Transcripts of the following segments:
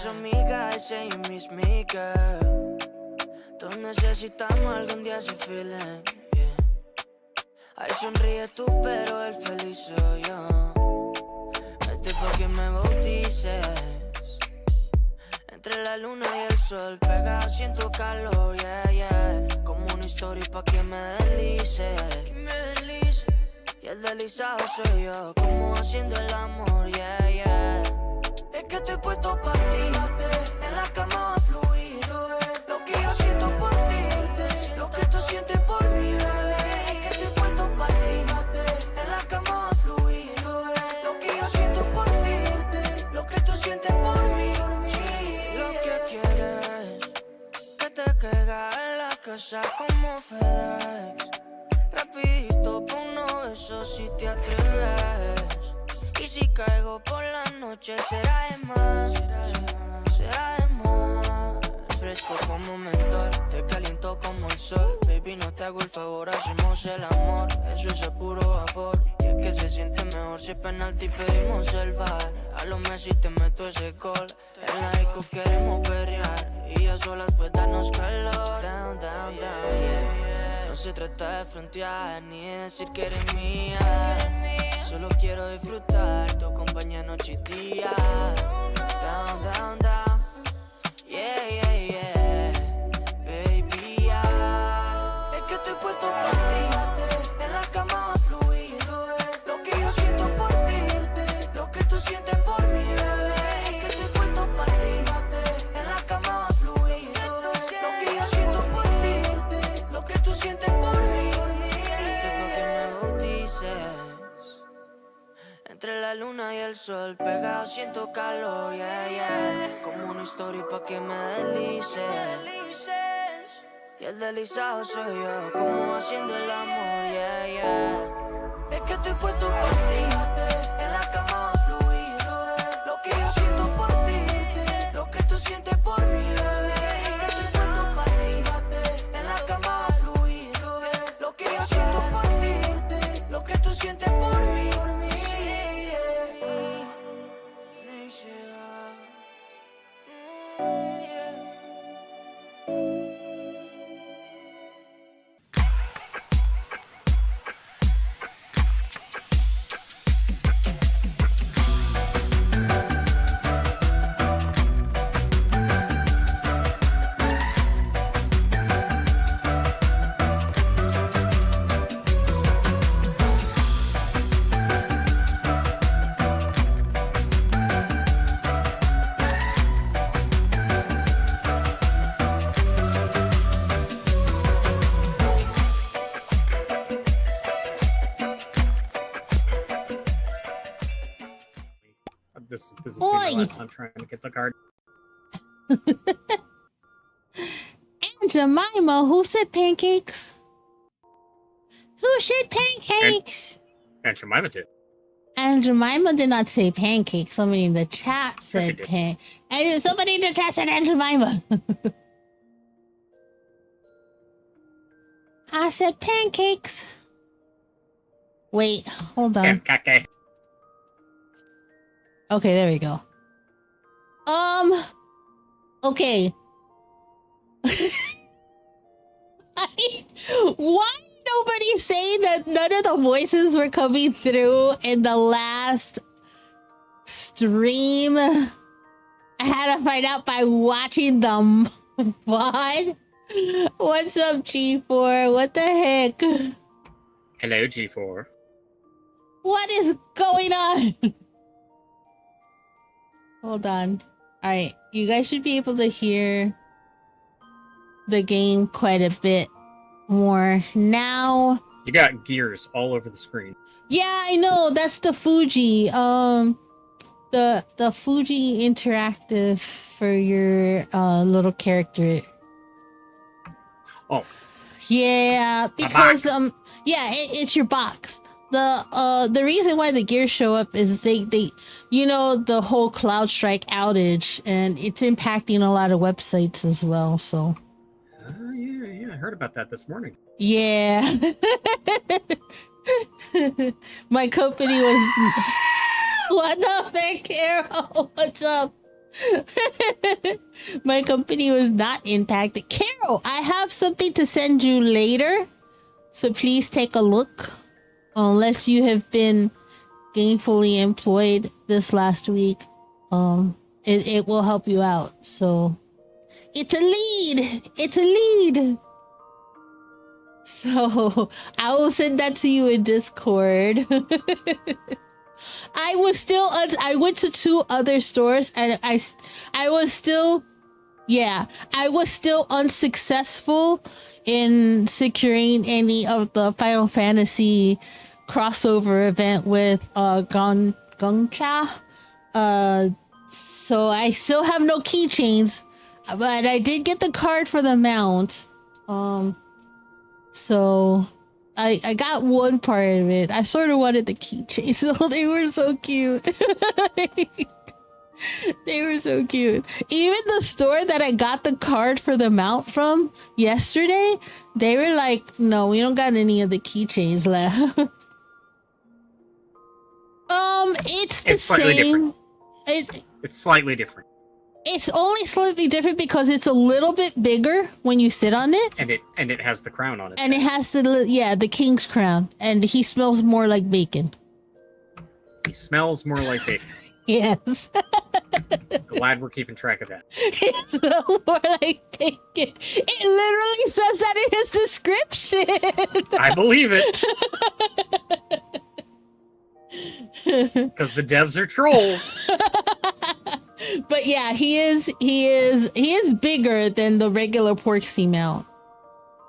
su amiga, ese y Miss Me Girl. Todos necesitamos algún día ese feeling, yeah. Ay, sonríe tú, pero el feliz soy yo. Vete pa' que me bautices. Entre la luna y el sol, pegado siento calor, yeah, yeah. Como una historia pa' que me deslice. Y el deslizado soy yo, como haciendo el amor, yeah, yeah. Es que estoy puesto pa' ti, en la cama va a fluir. Lo que yo siento por ti, lo que tú sientes por mí, bebé. Es que estoy puesto pa' ti, en la cama va a fluir. Lo que yo siento por ti, lo que tú sientes por mí. Lo que quieres, que te caiga en la casa como FedEx. Rapidito pa' unos besos si te atreves. Y si caigo por la noche será de más, será de más. Fresco como mentor, te caliento como el sol. Baby, no te hago el favor, hacemos el amor. Eso es a puro vapor. Y es que se siente mejor si es penalti pedimos el bar. A lo Messi te meto ese gol. En la disco queremos perrear y a solas pues darnos calor. Down, down, down, yeah. No se trata de frontear ni de decir que eres mía. Solo quiero disfrutar tu compañía noche y día. Down, down, down. Yeah, yeah, yeah. Baby, yeah. Es que estoy puesto por ti. En la cama va a fluir. Lo que yo siento por ti, lo que tú sientes por mí, bebé. Es que estoy puesto para ti. En la cama va a fluir. Lo que yo siento por ti, lo que tú sientes por mí. Tengo que me bautices. Entre la luna y el sol, pegado siento calor, yeah, yeah. Como una historia pa' que me deslices. Y el deslizado soy yo, como haciendo el amor, yeah, yeah. Es que estoy puesto por ti, en la cama va a fluir. Lo que yo siento por ti, lo que tú sientes por mí, bebé. Es que estoy puesto para ti, en la cama va a fluir. Lo que yo siento por ti, lo que tú sientes por mí. This is my last time trying to get the card. And Jemima, who said pancakes? Who said pancakes? And Jemima did. And Jemima did not say pancakes. Somebody in the chat said pancakes. And somebody in the chat said Aunt Jemima. I said pancakes. Wait, hold on. Pancake. Okay, there we go. Okay. Why nobody say that none of the voices were coming through in the last stream? I had to find out by watching the VOD. What's up, G4? What the heck? Hello, G4. What is going on? Hold on. Alright, you guys should be able to hear the game quite a bit more now. You got gears all over the screen. Yeah, I know. That's the Fuji. The Fuji interactive for your little character. Oh. Yeah, because yeah, it's your box. The reason why the gears show up is they you know, the whole CloudStrike outage, and it's impacting a lot of websites as well, so. Yeah, I heard about that this morning. Yeah. My company was... What the heck, Carol? What's up? My company was not impacted. Carol, I have something to send you later, so please take a look. Unless you have been gainfully employed this last week, it will help you out. So it's a lead. It's a lead. So I will send that to you in Discord. I went to 2 other stores and I was still unsuccessful in securing any of the Final Fantasy crossover event with Gongcha. So I still have no keychains, but I did get the card for the mount. So I got one part of it. I sort of wanted the keychains, so they were so cute. They were so cute. Even the store that I got the card for the mount from yesterday, they were like, no, we don't got any of the keychains left. It's slightly same. Different. It's slightly different. It's only slightly different because it's a little bit bigger when you sit on it. And it has the crown on it. And it has the king's crown. And he smells more like bacon. He smells more like bacon. Yes. Glad we're keeping track of that. It smells more like bacon. It literally says that in his description. I believe it. Because the devs are trolls. But yeah, he is bigger than the regular Porksy mount.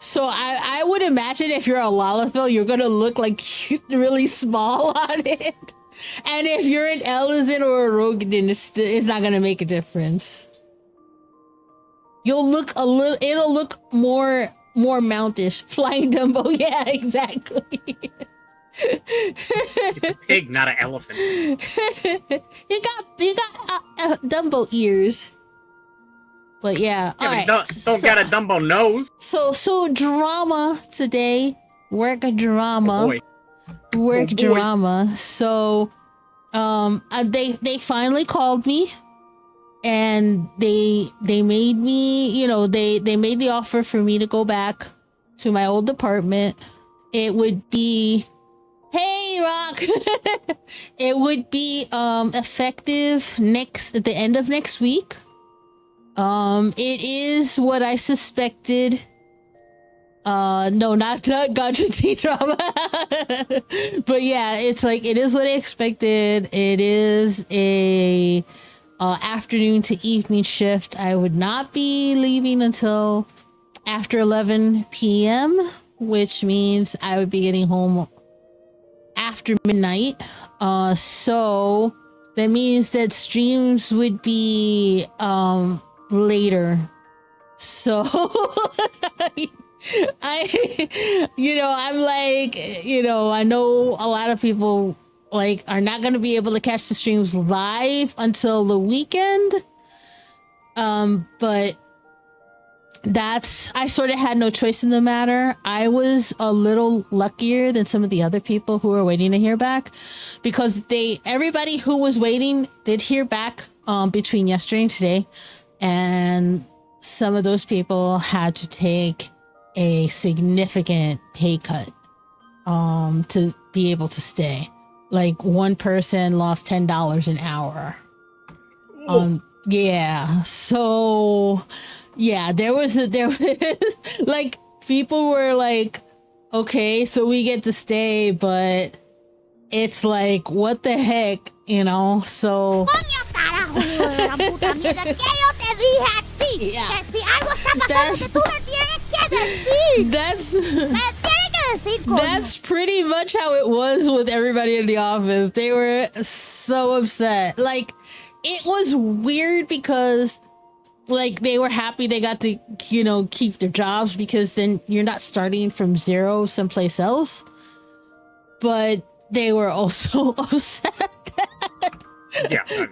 So I would imagine if you're a Lalafell, you're gonna look like really small on it. And if you're an Ellison or a Rogue, then it's not gonna make a difference. You'll look it'll look more mountish. Flying Dumbo, yeah, exactly. It's a pig, not an elephant. you got Dumbo ears. But yeah, all right. Don't got a Dumbo nose. So drama today. Work drama. Oh boy. Work drama. So they finally called me and they made me, they made the offer for me to go back to my old department. It would be Hey, Rock! It would be effective at the end of next week. It is what I suspected. No, not Gotcha Tea Drama. But yeah, it's like, it is what I expected. It is a afternoon to evening shift. I would not be leaving until after 11 p.m., which means I would be getting home after midnight. So that means that streams would be later. So I'm like, I know a lot of people are not going to be able to catch the streams live until the weekend. But I sort of had no choice in the matter. I was a little luckier than some of the other people who were waiting to hear back, because everybody who was waiting did hear back between yesterday and today, and some of those people had to take a significant pay cut to be able to stay. Like, one person lost $10 an hour. Yeah, so yeah, there was like, people were like, okay, so we get to stay, but it's like, what the heck, so yeah. That's pretty much how it was with everybody in the office. They were so upset. Like, it was weird because, like, they were happy they got to, keep their jobs, because then you're not starting from zero someplace else. But they were also upset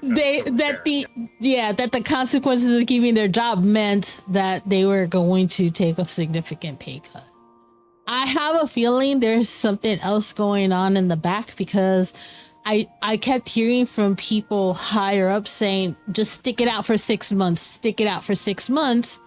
that the consequences of keeping their job meant that they were going to take a significant pay cut. I have a feeling there's something else going on in the back, because I kept hearing from people higher up saying, just stick it out for 6 months, stick it out for 6 months.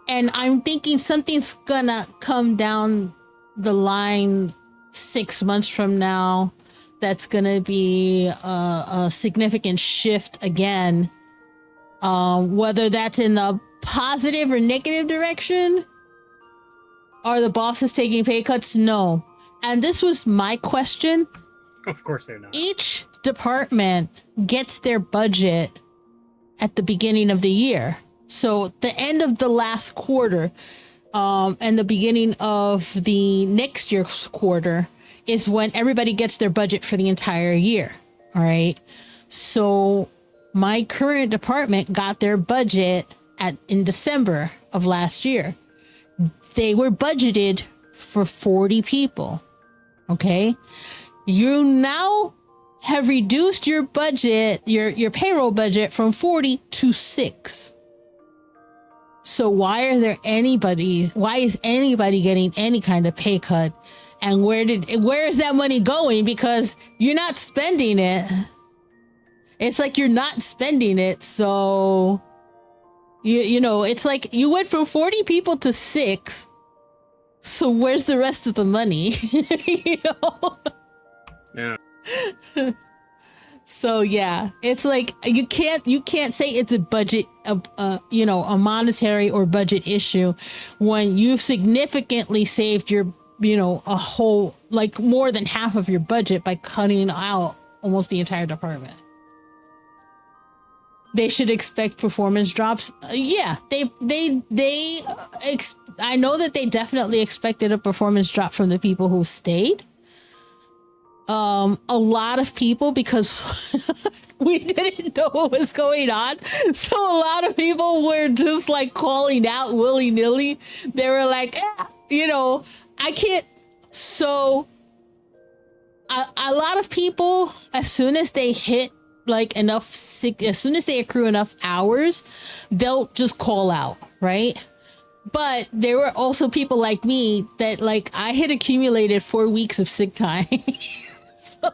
And I'm thinking something's gonna come down the line 6 months from now. That's gonna be a significant shift again. Whether that's in the positive or negative direction. Are the bosses taking pay cuts? No. And this was my question. Of course they're not. Each department gets their budget at the beginning of the year. So the end of the last quarter and the beginning of the next year's quarter is when everybody gets their budget for the entire year. All right. So my current department got their budget in December of last year. They were budgeted for 40 people. Okay. You now have reduced your budget, your payroll budget from 40 to 6. So why is anybody getting any kind of pay cut? And where is that money going? Because you're not spending it. It's like you're not spending it. So you know, it's like you went from 40 people to 6. So where's the rest of the money? You know? Yeah. So yeah, it's like you can't say it's a budget, you know, a monetary or budget issue when you've significantly saved your, you know, a whole, like more than half of your budget by cutting out almost the entire department. They should expect performance drops. Yeah, I know that they definitely expected a performance drop from the people who stayed. A lot of people, because we didn't know what was going on. So a lot of people were just like calling out willy-nilly. They were like, you know, I can't. So a lot of people, as soon as they hit like enough sick, as soon as they accrue enough hours, they'll just call out, right? But there were also people like me that like I had accumulated 4 weeks of sick time. So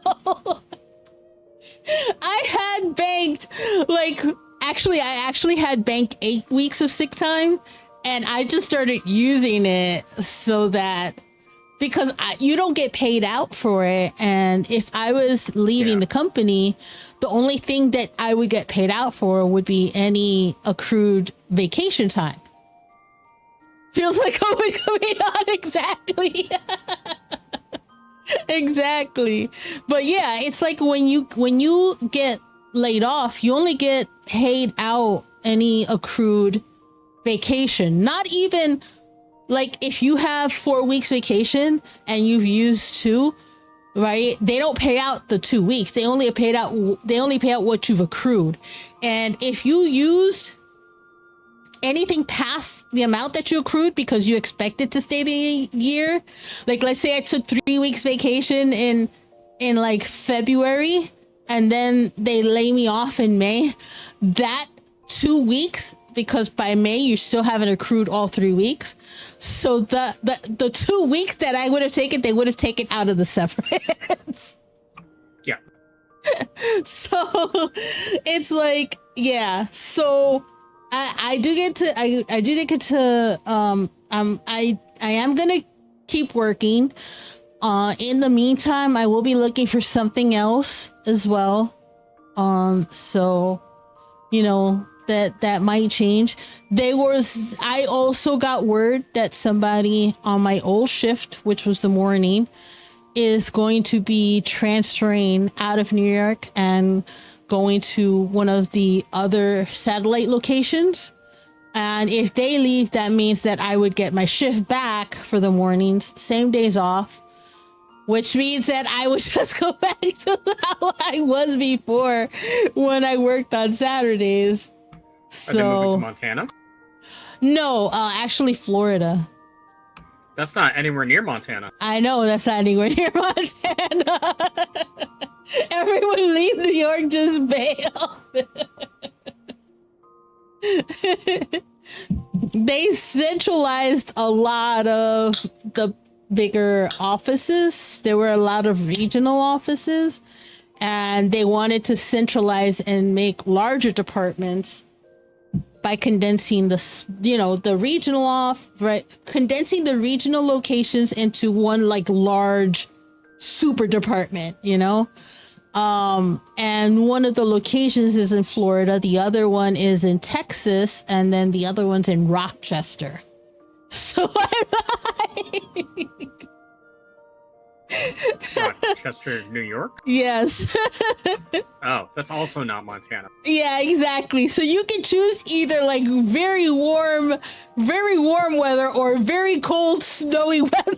I had banked I actually had banked 8 weeks of sick time, and I just started using it so that because you don't get paid out for it. And if I was leaving the company, the only thing that I would get paid out for would be any accrued vacation time. Feels like COVID coming on, exactly. Exactly. But yeah, it's like when you get laid off, you only get paid out any accrued vacation. Not even like if you have 4 weeks vacation and you've used 2, right? They don't pay out the 2 weeks. They only pay out what you've accrued. And if you used anything past the amount that you accrued because you expected to stay the year, like let's say I took 3 weeks vacation in like February and then they lay me off in May, that 2 weeks, because by May you still haven't accrued all 3 weeks, so the 2 weeks that I would have taken, they would have taken out of the severance. Yeah. So it's like, yeah, so I am gonna keep working. In the meantime, I will be looking for something else as well. So, you know, that might change. I also got word that somebody on my old shift, which was the morning, is going to be transferring out of New York and going to one of the other satellite locations. And if they leave, that means that I would get my shift back for the mornings, same days off, which means that I would just go back to how I was before when I worked on Saturdays. So, are they moving to Montana? No, actually Florida. That's not anywhere near Montana. I know, that's not anywhere near Montana. Everyone leave New York, just bail. They centralized a lot of the bigger offices. There were a lot of regional offices, and they wanted to centralize and make larger departments by condensing the regional condensing the regional locations into one like large super department, and one of the locations is in Florida, the other one is in Texas, and then the other one's in Rochester. So Rochester, New York? Yes. Oh, that's also not Montana. Yeah, exactly. So you can choose either like very warm weather or very cold, snowy weather.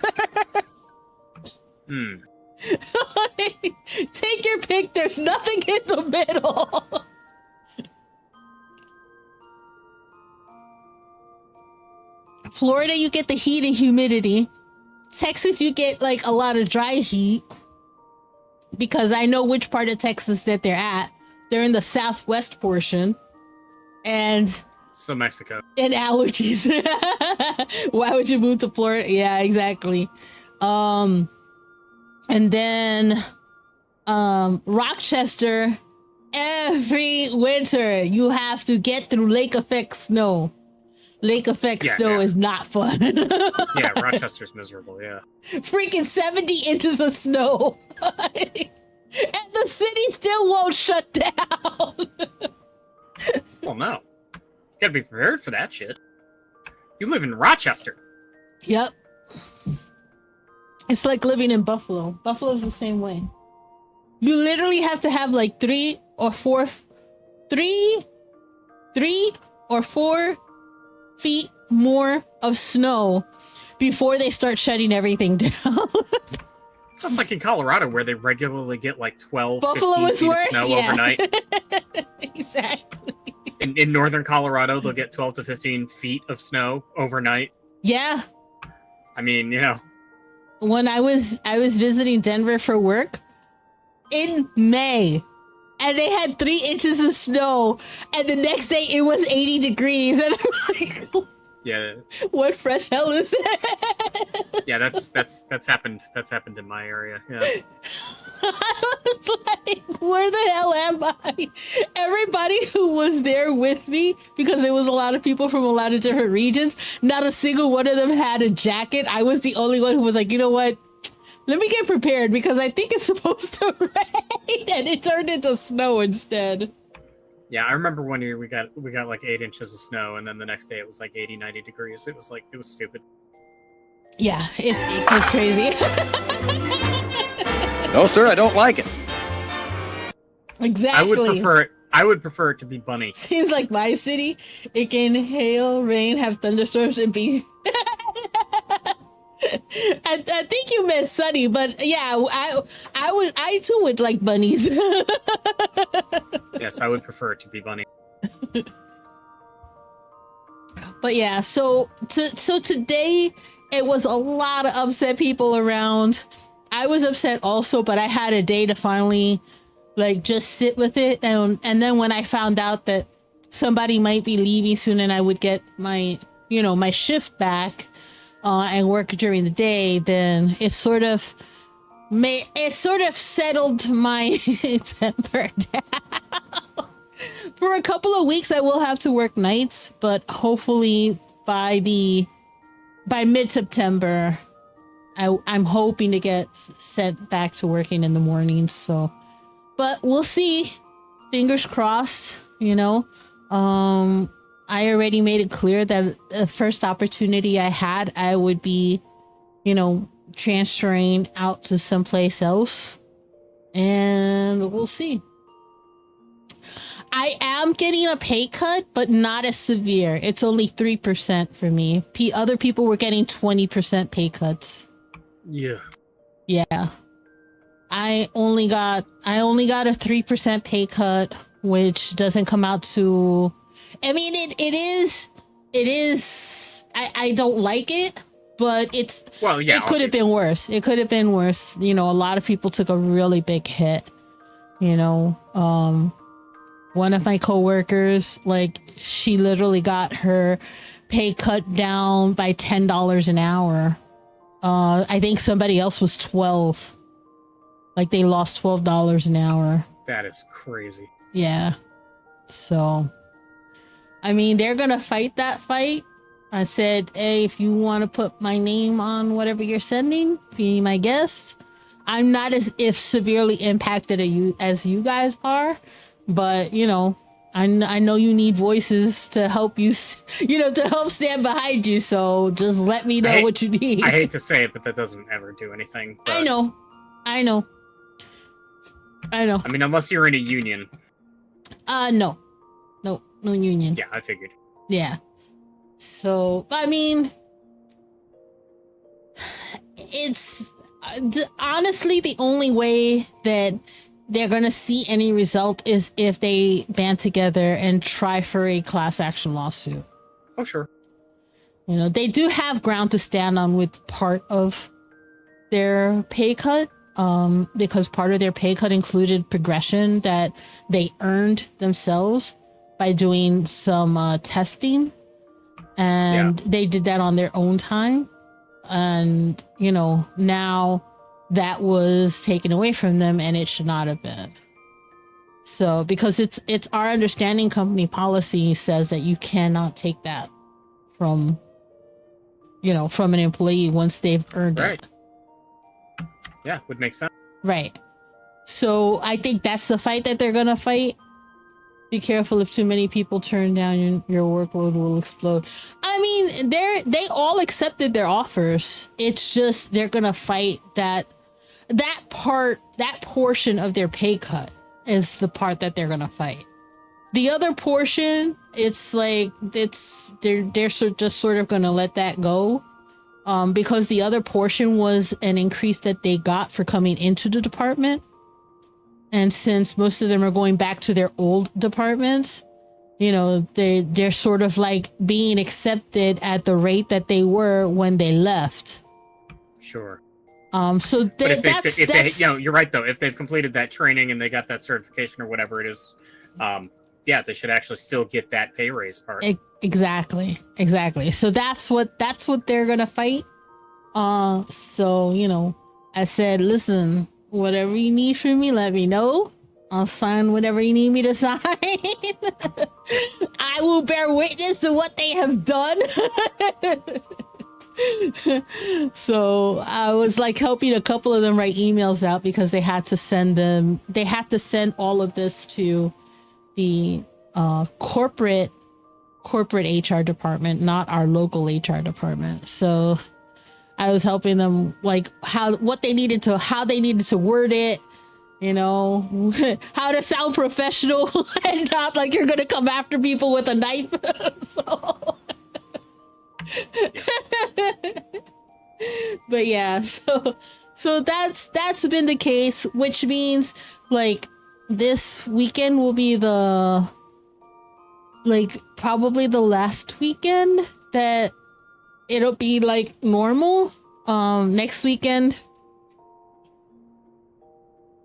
Take your pick. There's nothing in the middle. Florida, you get the heat and humidity. Texas, you get like a lot of dry heat, because I know which part of Texas that they're at. They're in the southwest portion. And so Mexico. And allergies. Why would you move to Florida? Yeah, exactly. And then Rochester, every winter you have to get through lake effect snow. Lake effect snow is not fun. Yeah, Rochester's miserable, yeah. Freaking 70 inches of snow. And the city still won't shut down. Well, no. You gotta be prepared for that shit. You live in Rochester. Yep. It's like living in Buffalo. Buffalo's the same way. You literally have to have like 3 or 4 feet more of snow before they start shutting everything down. That's like in Colorado, where they regularly get like 12, Buffalo 15 is feet worse, of snow yeah. overnight. Exactly. In northern Colorado, they'll get 12 to 15 feet of snow overnight. Yeah. I mean, When I was visiting Denver for work in May, and they had 3 inches of snow, and the next day it was 80 degrees, and I'm like, yeah, what fresh hell is it? Yeah, that's happened. That's happened in my area. Yeah. I was like, where the hell am I? Everybody who was there with me, because there was a lot of people from a lot of different regions, not a single one of them had a jacket. I was the only one who was like, you know what? Let me get prepared, because I think it's supposed to rain, and it turned into snow instead. Yeah, I remember one year we got like 8 inches of snow, and then the next day it was like 80, 90 degrees. It was stupid. Yeah, it gets crazy. No, sir, I don't like it. Exactly. I would prefer it to be bunny. Seems like my city. It can hail, rain, have thunderstorms, and be. I think you meant sunny, but yeah, I too would like bunnies. Yes, I would prefer it to be bunny. But yeah, so today it was a lot of upset people around. I was upset also, but I had a day to finally like just sit with it, and then when I found out that somebody might be leaving soon and I would get my my shift back and work during the day, then it sort of settled my temper down. For a couple of weeks I will have to work nights, but hopefully by mid-September I'm hoping to get sent back to working in the mornings. So, but we'll see. Fingers crossed, I already made it clear that the first opportunity I had, I would be, transferring out to someplace else. And we'll see. I am getting a pay cut, but not as severe. It's only 3% for me. Other people were getting 20% pay cuts. Yeah. Yeah. I only got a 3% pay cut, which doesn't come out to... I mean, it is. I don't like it, but it's. Well, yeah. It could have been worse. It could have been worse. A lot of people took a really big hit. One of my coworkers, like, she literally got her pay cut down by $10 an hour. I think somebody else was 12. Like they lost $12 an hour. That is crazy. Yeah. So, I mean, they're going to fight that fight. I said, hey, if you want to put my name on whatever you're sending, be my guest. I'm not as severely impacted as you guys are, but you know, I know you need voices to help you, to help stand behind you. So just let me know what you need. I hate to say it, but that doesn't ever do anything. But... I know. I mean, unless you're in a union. No union. Yeah, I figured. Yeah. So, I mean, it's honestly the only way that they're going to see any result is if they band together and try for a class action lawsuit. Oh, sure. You know, they do have ground to stand on with part of their pay cut, because part of their pay cut included progression that they earned themselves by doing some testing. And they did that on their own time. And, you know, now that was taken away from them and it should not have been. So, because it's our understanding, company policy says that you cannot take that from an employee once they've earned it. Yeah, would make sense. Right. So I think that's the fight that they're going to fight. Be careful, if too many people turn down, your workload will explode. I mean, they all accepted their offers. It's just they're gonna fight that portion of their pay cut is the part that they're gonna fight. The other portion, it's like they're just sort of gonna let that go, because the other portion was an increase that they got for coming into the department. And since most of them are going back to their old departments, you know, they're sort of like being accepted at the rate that they were when they left. Sure. So you're right though. If they've completed that training and they got that certification or whatever it is, they should actually still get that pay raise part. Exactly. So that's what they're gonna fight. So you know, I said, listen. Whatever you need from me, let me know. I'll sign whatever you need me to sign. I will bear witness to what they have done. So I was like helping a couple of them write emails out because they had to send all of this to the corporate HR department, not our local HR department. So I was helping them like how they needed to word it, you know, how to sound professional and not like you're going to come after people with a knife. But yeah, so that's been the case, which means like this weekend will be probably the last weekend that it'll be like normal. Next weekend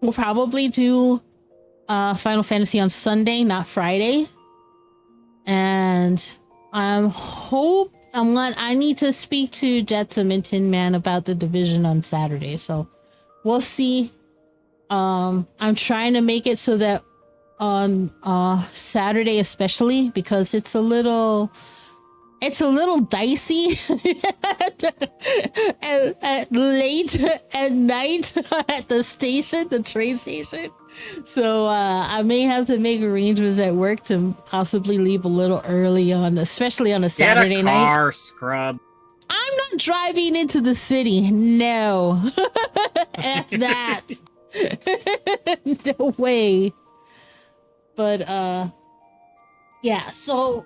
we'll probably do Final Fantasy on Sunday, not Friday. And I need to speak to Jetsam and Tin Man about the division on Saturday. So we'll see. I'm trying to make it so that on Saturday especially, because it's a little dicey at late at night at the train station. So I may have to make arrangements at work to possibly leave a little early especially on a Saturday night. Get a car, scrub. I'm not driving into the city. No. F that. No way. But yeah, so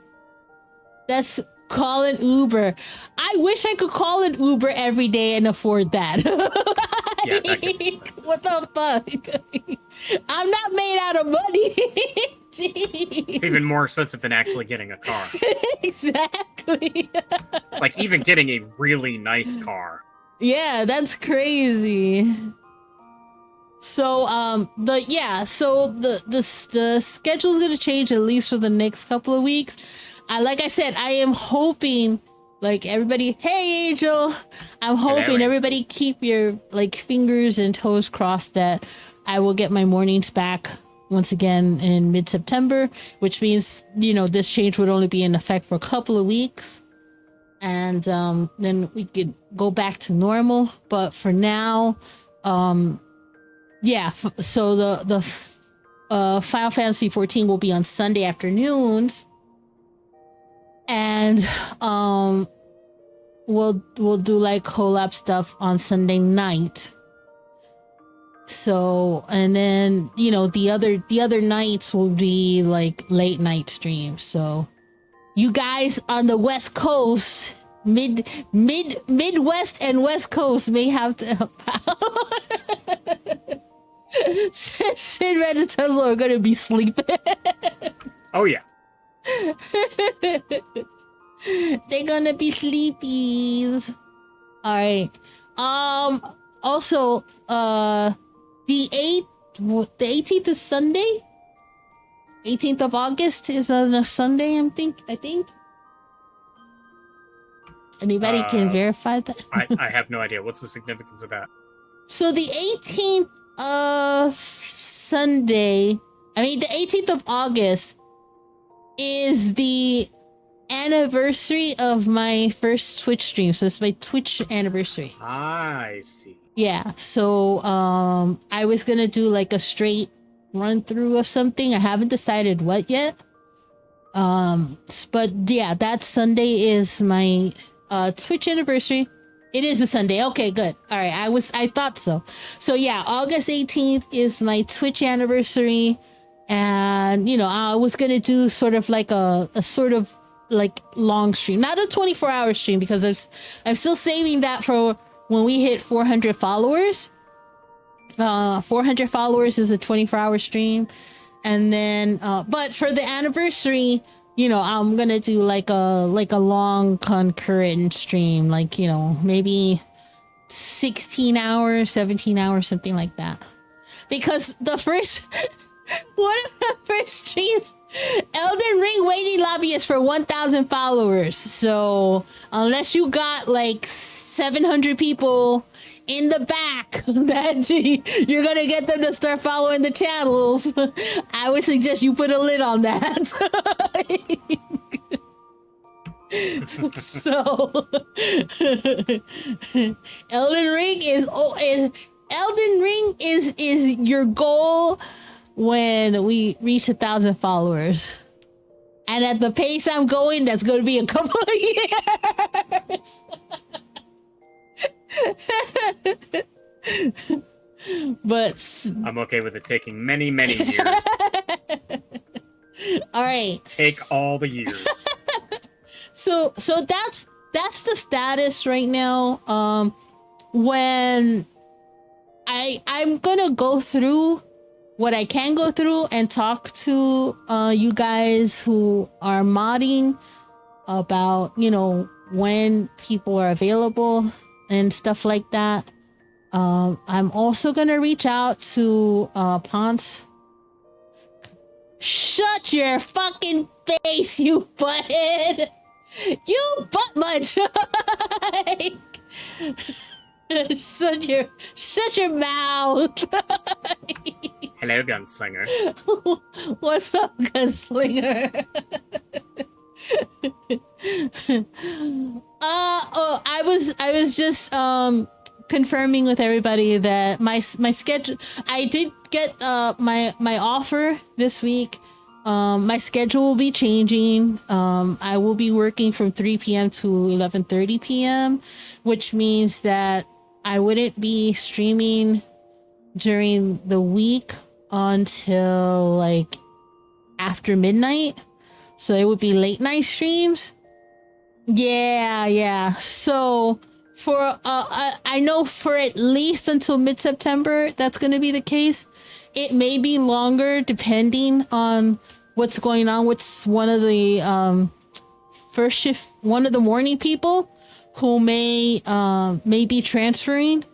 that's call an Uber. I wish I could call an Uber every day and afford that. Yeah, that gets expensive. What the fuck? I'm not made out of money. Jeez. It's even more expensive than actually getting a car. Exactly. Like even getting a really nice car. Yeah, that's crazy. So the schedule's gonna change at least for the next couple of weeks. Like I said, I am hoping Like everybody, hey Angel, I'm Hello, hoping Angel. everybody keep your like fingers and toes crossed that I will get my mornings back once again in mid-September, which means, you know, this change would only be in effect for a couple of weeks. And then we could go back to normal. But for now, yeah, so the Final Fantasy 14 will be on Sunday afternoons. And we'll do like collab stuff on Sunday night. So, and then, you know, the other nights will be like late night streams. So you guys on the West Coast, Midwest and West Coast may have to help out. Sid and Tesla are gonna be sleeping. Oh yeah. They're gonna be sleepies. All right. Also, the 18th is Sunday. 18th of August is on a Sunday. I think. Anybody can verify that? I have no idea. What's the significance of that? So the 18th of Sunday, I mean the 18th of August is the anniversary of my first Twitch stream. So it's my Twitch anniversary. I see. Yeah. So I was gonna do like a straight run through of something. I haven't decided what yet. But yeah, that Sunday is my Twitch anniversary. It is a Sunday. Okay, good. All right. I thought so. So yeah, August 18th is my Twitch anniversary. And, you know, I was going to do sort of like a sort of like long stream, not a 24-hour stream, because I'm still saving that for when we hit 400 followers. 400 followers is a 24-hour stream. And then, but for the anniversary, you know, I'm going to do like a long concurrent stream, like, you know, maybe 16 hours, 17 hours, something like that. Because the first, one of the first streams, Elden Ring waiting lobby is for 1,000 followers. So unless you got like 700 people in the back that you're going to get them to start following the channels, I would suggest you put a lid on that. So Elden Ring is your goal when we reach 1,000 followers. And at the pace I'm going, that's going to be a couple of years. But I'm okay with it taking many, many years. All right. Take all the years. So that's the status right now. When I'm gonna go through what I can go through and talk to you guys who are modding about, you know, when people are available and stuff like that. I'm also gonna reach out to Ponce. Shut your fucking face, you butthead! You butt munch! Shut your mouth! Hello, gunslinger. What's up, gunslinger? I was just confirming with everybody that my schedule. I did get my offer this week. My schedule will be changing. I will be working from 3 p.m. to 11:30 p.m., which means that I wouldn't be streaming during the week until like after midnight. So it would be late night streams. Yeah. So for I know for at least until mid-September that's going to be the case. It may be longer depending on what's going on with one of the first shift, one of the morning people who may be transferring.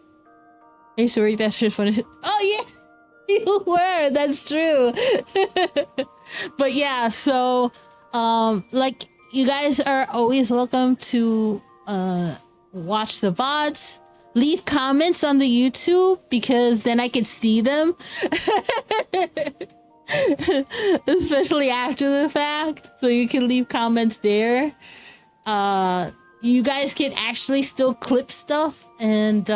Hey, sorry, that's just funny. Oh yeah, you were. That's true. But yeah, so like you guys are always welcome to watch the VODs. Leave comments on the YouTube because then I can see them. Especially after the fact. So you can leave comments there. You guys can actually still clip stuff, and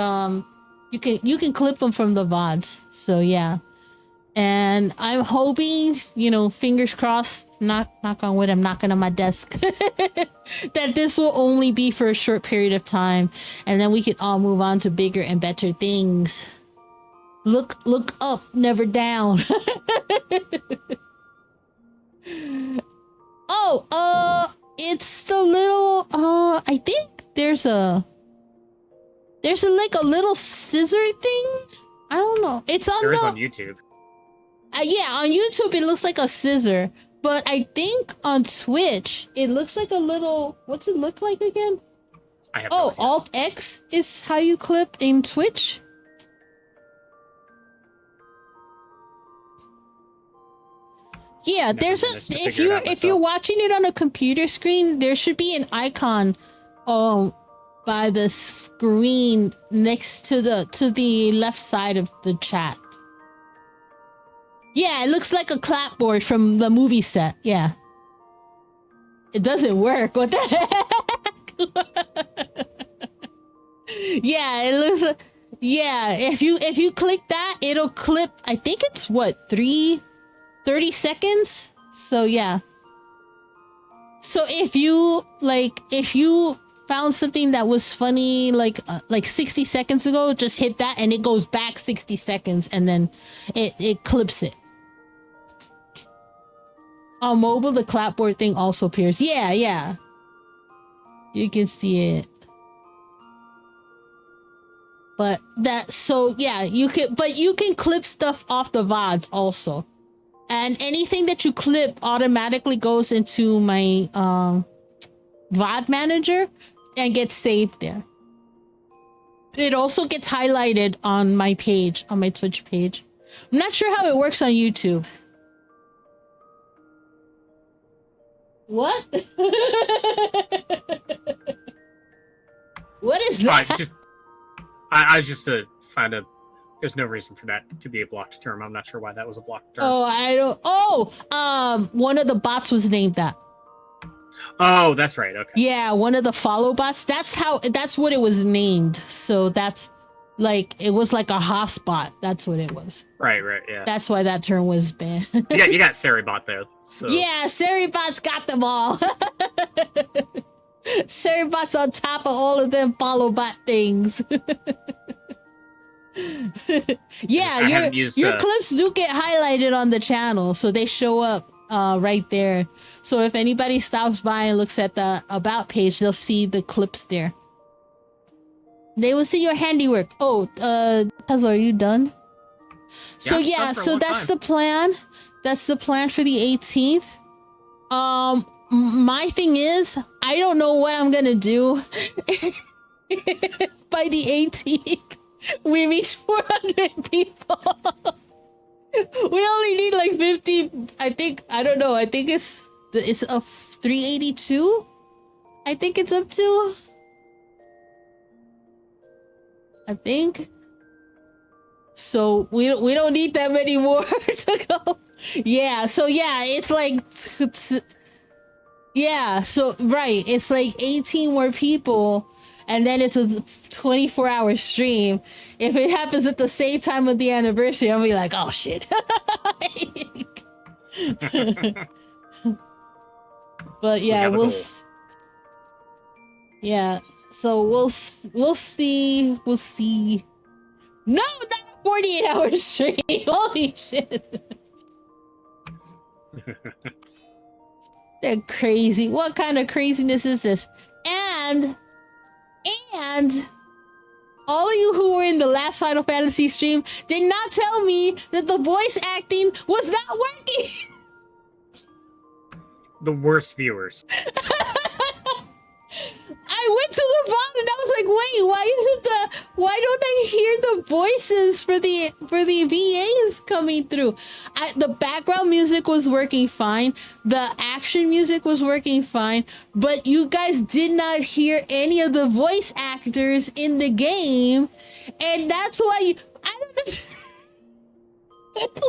you can clip them from the VODs. So yeah. And I'm hoping, you know, fingers crossed, knock on wood, I'm knocking on my desk, that this will only be for a short period of time, and then we can all move on to bigger and better things. Look up, never down. Oh, it's the little, I think there's like a little scissor thing. I don't know. It's on There is on YouTube. Yeah, on YouTube it looks like a scissor, but I think on Twitch it looks like a little. What's it look like again? I have no idea. Alt X is how you clip in Twitch. Yeah, there's a if you're watching it on a computer screen, there should be an icon by the screen next to the left side of the chat. Yeah, it looks like a clapboard from the movie set. Yeah. It doesn't work. What the heck? Yeah, it looks like, yeah, if you click that, it'll clip, I think it's what, 30 seconds? So yeah. So if you found something that was funny like 60 seconds ago, just hit that and it goes back 60 seconds and then it clips it. On mobile, the clapboard thing also appears. Yeah. You can see it. But you can clip stuff off the VODs also. And anything that you clip automatically goes into my VOD manager and gets saved there. It also gets highlighted on my page, on my Twitch page. I'm not sure how it works on YouTube. What? What is that? I just find there's no reason for that to be a blocked term. I'm not sure why that was a blocked term. Oh, I don't. Oh, one of the bots was named that. Oh, that's right. Okay. Yeah, one of the follow bots. That's what it was named. So that's like, it was like a hotspot. That's what it was. Right. Yeah. That's why that term was banned. You got Seribot there. So. Yeah, Seribot's got them all. Seribot's on top of all of them follow bot things. Yeah, your clips do get highlighted on the channel, so they show up right there. So if anybody stops by and looks at the about page, they'll see the clips there. They will see your handiwork. Oh, Puzzle, are you done? So yeah, so that's the plan. That's the plan for the 18th. My thing is, I don't know what I'm gonna do by the 18th. We reach 400 people. We only need like 50. I think it's a 382. I think it's up to. I think. So we don't need that many more to go. Yeah. So yeah, it's like. Yeah. So right, it's like 18 more people. And then it's a 24-hour stream. If it happens at the same time of the anniversary, I'll be like, oh shit. But yeah, yeah. So we'll see. No, not a 48-hour stream. Holy shit. They're crazy. What kind of craziness is this? And all of you who were in the last Final Fantasy stream did not tell me that the voice acting was not working. The worst viewers. I went to the VOD and I was like, wait, why don't I hear the voices for the VAs coming through? the background music was working fine. The action music was working fine. But you guys did not hear any of the voice actors in the game. And that's why I don't know. It's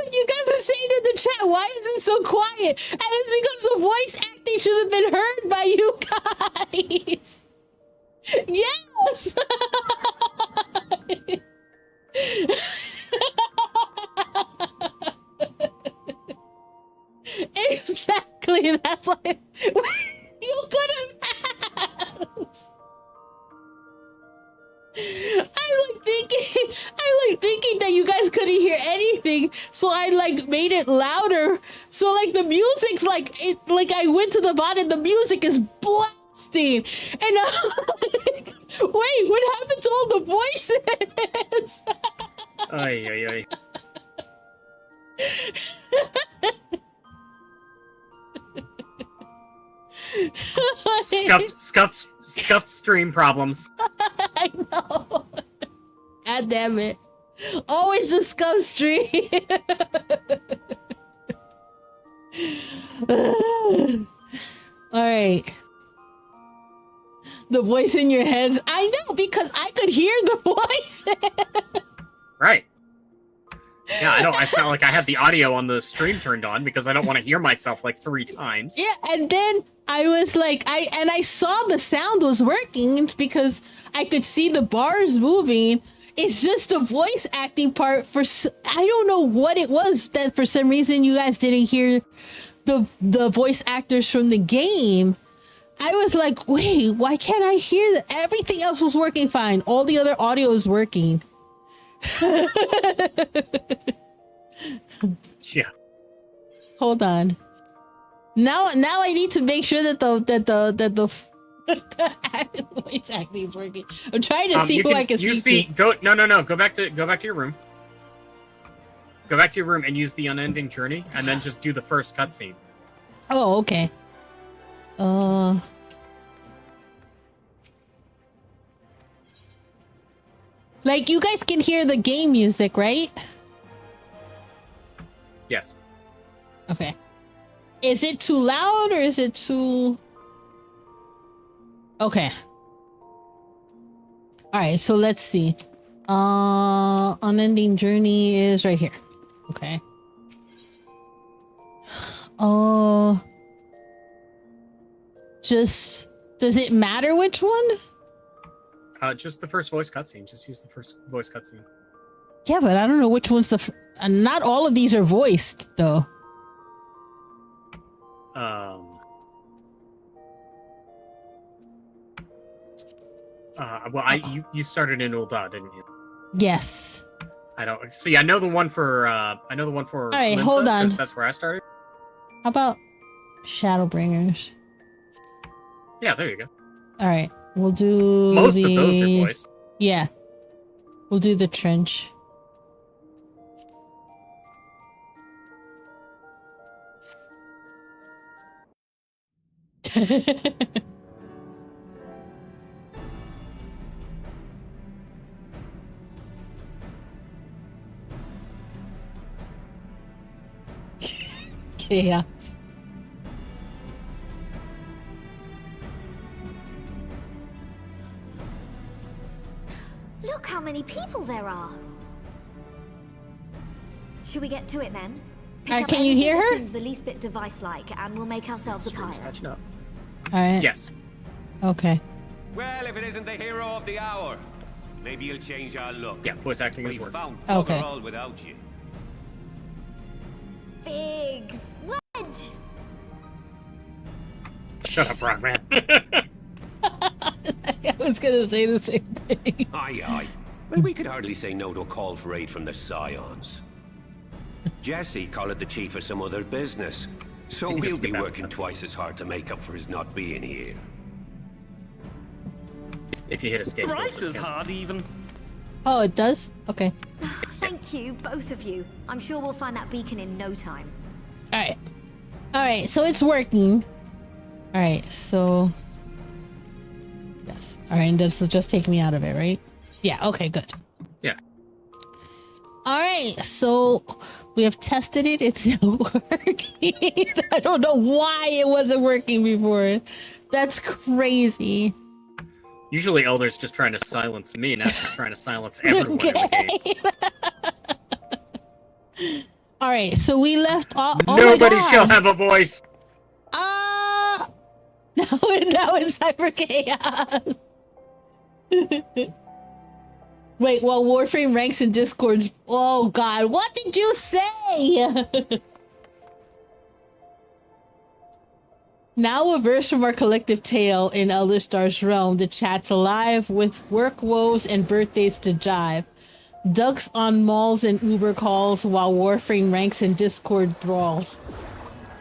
like you guys are saying in the chat, why is it so quiet? And it's because the voice acting should have been heard by you guys. Yes. Exactly. That's like you could have asked. I'm like thinking that you guys couldn't hear anything, so I like made it louder. So like the music's like I went to the bottom, the music is blasting, and I'm like, wait, what happened to all the voices? Ay, ay, ay. Scuffed stream problems. I know. God damn it. Always a scum stream. Alright. The voice in your head. I know, because I could hear the voice. Right. Yeah, I know. I sound like I have the audio on the stream turned on because I don't want to hear myself like 3 times. Yeah, and then I was like, I saw the sound was working. It's because I could see the bars moving. It's just the voice acting part. I don't know what it was that for some reason you guys didn't hear the voice actors from the game. I was like, wait, why can't I hear that? Everything else was working fine. All the other audio is working. Yeah. Hold on. Now I need to make sure that the voice acting is working. I'm trying to see who I can speak to. Go back to your room. Go back to your room and use the unending journey, and then just do the first cutscene. Oh, okay. Like, you guys can hear the game music, right? Yes. Okay. Is it too loud or is it too... Okay. Alright, so let's see. Unending Journey is right here. Okay. Just... Does it matter which one? Just the first voice cutscene. Just use the first voice cutscene. Yeah, but I don't know which one's the... not all of these are voiced, though. Well, you started in Ul'dah, didn't you? Yes. I don't see. I know the one for. All right, Limsa, hold on. That's where I started. How about Shadowbringers? Yeah, there you go. All right, we'll do most of those are voiced. Yeah, we'll do the trench. Chaos. Look how many people there are. Should we get to it then? Can you hear her? Seems the least bit device-like, and we'll make ourselves a pyre. Catching up. All right. Yes. Okay. Well, if it isn't the hero of the hour, maybe you'll change our look. Yeah, voice acting is We working. found Okay. all without you. Biggs, Wedge. Shut up, Rockman. I was gonna say the same thing. Aye. Well, we could hardly say no to a call for aid from the Scions. Jesse called it the chief of some other business, so You can we'll just be skip out. working twice as hard to make up for his not being here. If you hit escape. Thrice as hard, even. Oh, it does? Okay. Thank you, both of you. I'm sure we'll find that beacon in no time. Alright. Alright, so it's working. Alright, so... Yes. Alright, and this will just take me out of it, right? Yeah, okay, good. Yeah. All right, so we have tested it. It's not working. I don't know why it wasn't working before. That's crazy. Usually Elder's just trying to silence me, now she's trying to silence everyone in the game. All right, so we left all. Nobody shall have a voice. Now it's Cyber Chaos. Wait, well, Warframe ranks in Discords. Oh God, what did you say? Now a verse from our collective tale in Elder Star's realm. The chat's alive with work woes and birthdays to jive. Ducks on malls and Uber calls while Warframe ranks in Discord brawls.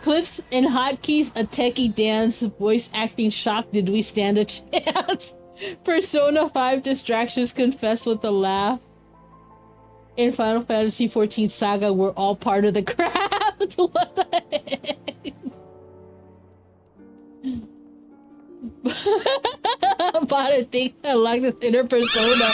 Clips and hotkeys, a techie dance, voice acting shock. Did we stand a chance? Persona 5 distractions confessed with a laugh. In Final Fantasy XIV Saga, we're all part of the craft. What the heck? About a thing I like this inner persona.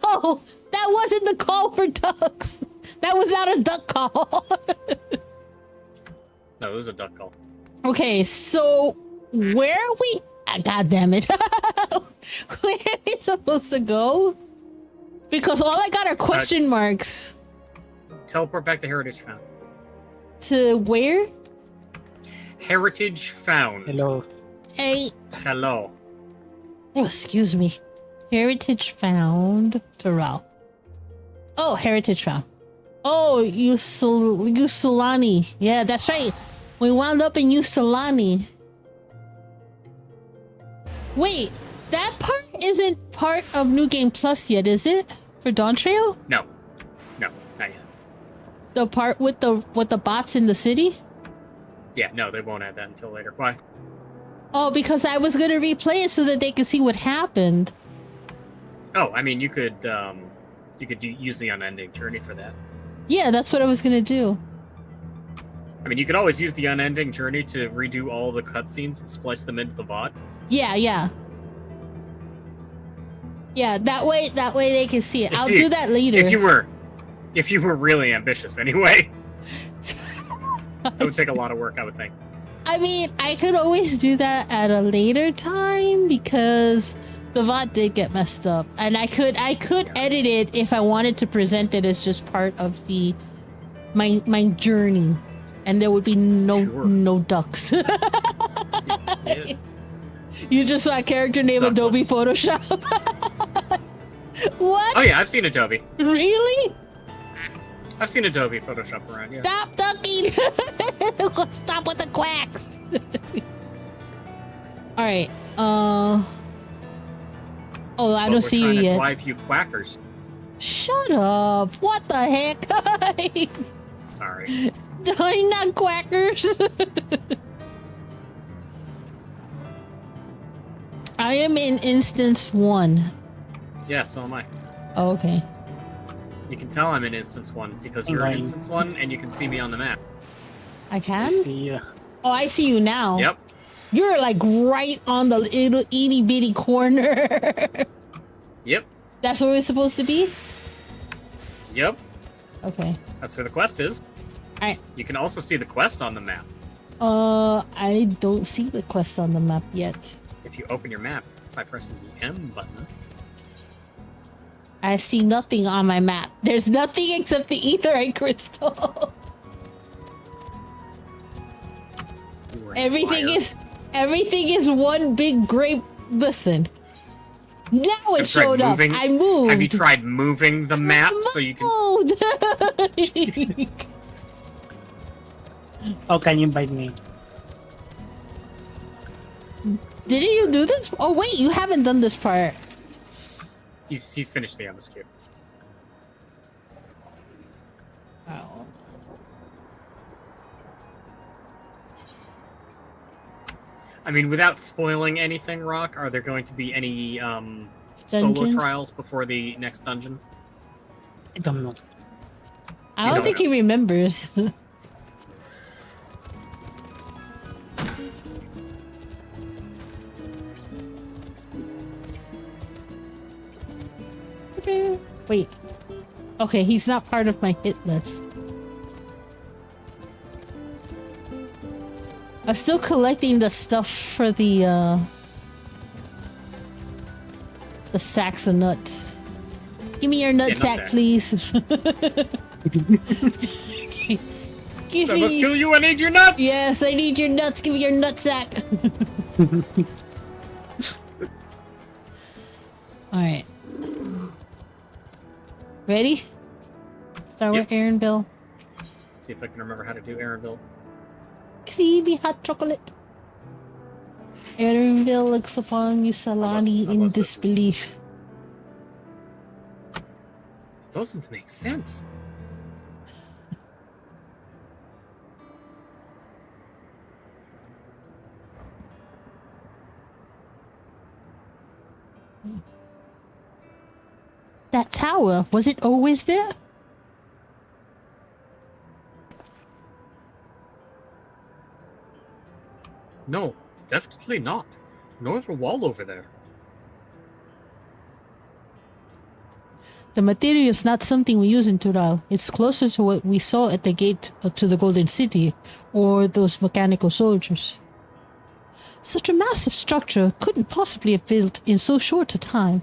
No! That wasn't the call for ducks! That was not a duck call! No, this is a duck call. Okay, so where are we? God damn it. Where are we supposed to go? Because all I got are question marks. Teleport back to Heritage Found. To where? Heritage Found. Hello. Hey. Hello. Oh, excuse me. Heritage Found. Terrell. Oh, Heritage Found. Oh, Yusulani. Yeah, that's right. We wound up in Yusulani. Wait, that part isn't part of New Game Plus yet, is it? For Dawntrail? No, not yet. The part with the bots in the city? Yeah, no, they won't add that until later. Why? Oh, because I was gonna replay it so that they could see what happened. Oh, I mean, you could use the unending journey for that. Yeah, that's what I was gonna do. I mean, you could always use the unending journey to redo all the cutscenes and splice them into the VOD. Yeah. Yeah, that way they can see it. I'll do that later. If you were really ambitious, anyway. It would take a lot of work, I would think. I mean, I could always do that at a later time because the VOD did get messed up, and I could edit it if I wanted to present it as just part of my journey, and there would be no ducks. Yeah. You just saw a character name Duckless. Adobe Photoshop. What? Oh yeah, I've seen Adobe. Really? I've seen Adobe Photoshop around, yeah. Stop ducking! Stop with the quacks! Alright, Oh, I don't see you yet. We're trying to drive you quackers. Shut up! What the heck? Sorry. I'm not quackers! I am in instance 1. Yeah, so am I. Oh, okay. You can tell I'm in instance 1 because you're in instance 1 and you can see me on the map. I can? I see you. Oh, I see you now. Yep. You're like right on the little itty bitty corner. Yep. That's where we're supposed to be? Yep. Okay. That's where the quest is. Alright. You can also see the quest on the map. I don't see the quest on the map yet. If you open your map by pressing the M button. I see nothing on my map. There's nothing except the Aetheryte crystal. Everything is one big grape. Listen. Now it showed up. I moved. Have you tried moving the map so you can? Oh, can you invite me? Didn't you do this? Oh wait, you haven't done this part. He's finished the MSQ. Oh. I mean, without spoiling anything, Rock, are there going to be any solo Dungeons? trials before the next dungeon? I don't know. I don't think he remembers. Okay, he's not part of my hit list. I'm still collecting the stuff for the sacks of nuts. Give me your nut sack, please. Give I must kill you, I need your nuts! Yes, I need your nuts. Give me your nut sack. Alright. Ready? Start with Aaron Bill. See if I can remember how to do Aaronville. Creamy hot chocolate. Aaronville looks upon you, Salani, in disbelief. Doesn't make sense. That tower, was it always there? No, definitely not. Nor the wall over there. The material is not something we use in Tural. It's closer to what we saw at the gate to the Golden City, or those mechanical soldiers. Such a massive structure couldn't possibly have built in so short a time.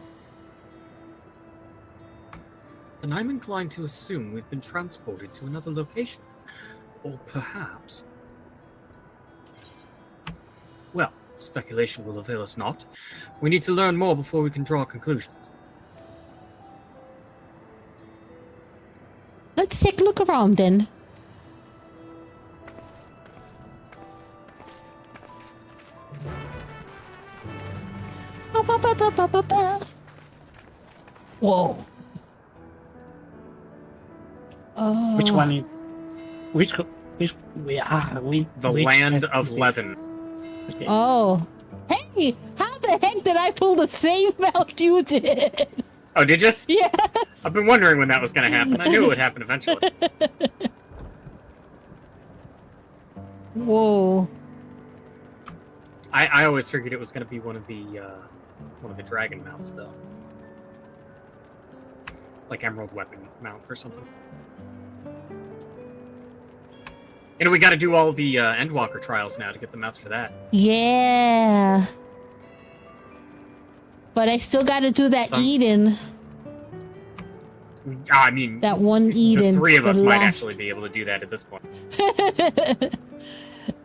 Then I'm inclined to assume we've been transported to another location. Or perhaps... Well, speculation will avail us not. We need to learn more before we can draw conclusions. Let's take a look around then. Whoa. Which one is... Which... The Land of Levin. Okay. Oh. Hey! How the heck did I pull the same mount you did? Oh, did you? Yes! I've been wondering when that was going to happen. I knew it would happen eventually. Whoa. I always figured it was going to be one of the dragon mounts, though. Like Emerald Weapon mount or something. And we got to do all the Endwalker trials now to get the mounts for that. Yeah. But I still got to do that Eden. I mean, that one Eden. The three of us might actually be able to do that at this point.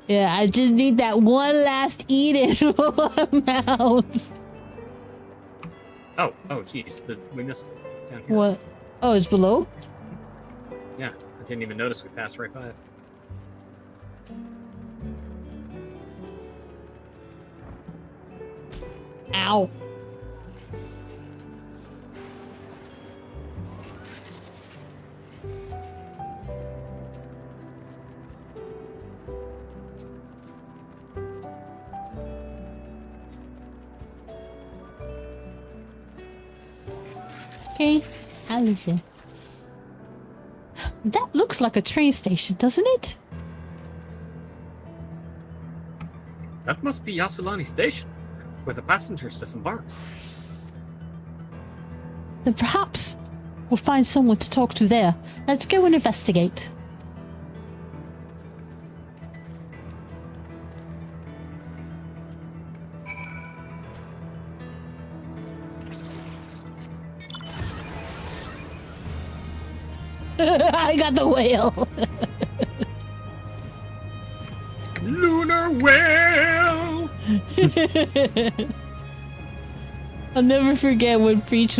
Yeah, I just need that one last Eden mount. Oh, jeez, we missed it. It's down here. What? Oh, it's below? Yeah, I didn't even notice we passed right by it. Ow. Okay, I'll listen. That looks like a train station, doesn't it? That must be Yasulani Station, where the passengers disembark. Then perhaps we'll find someone to talk to there. Let's go and investigate. I got the whale. Lunar whale. I'll never forget when Preach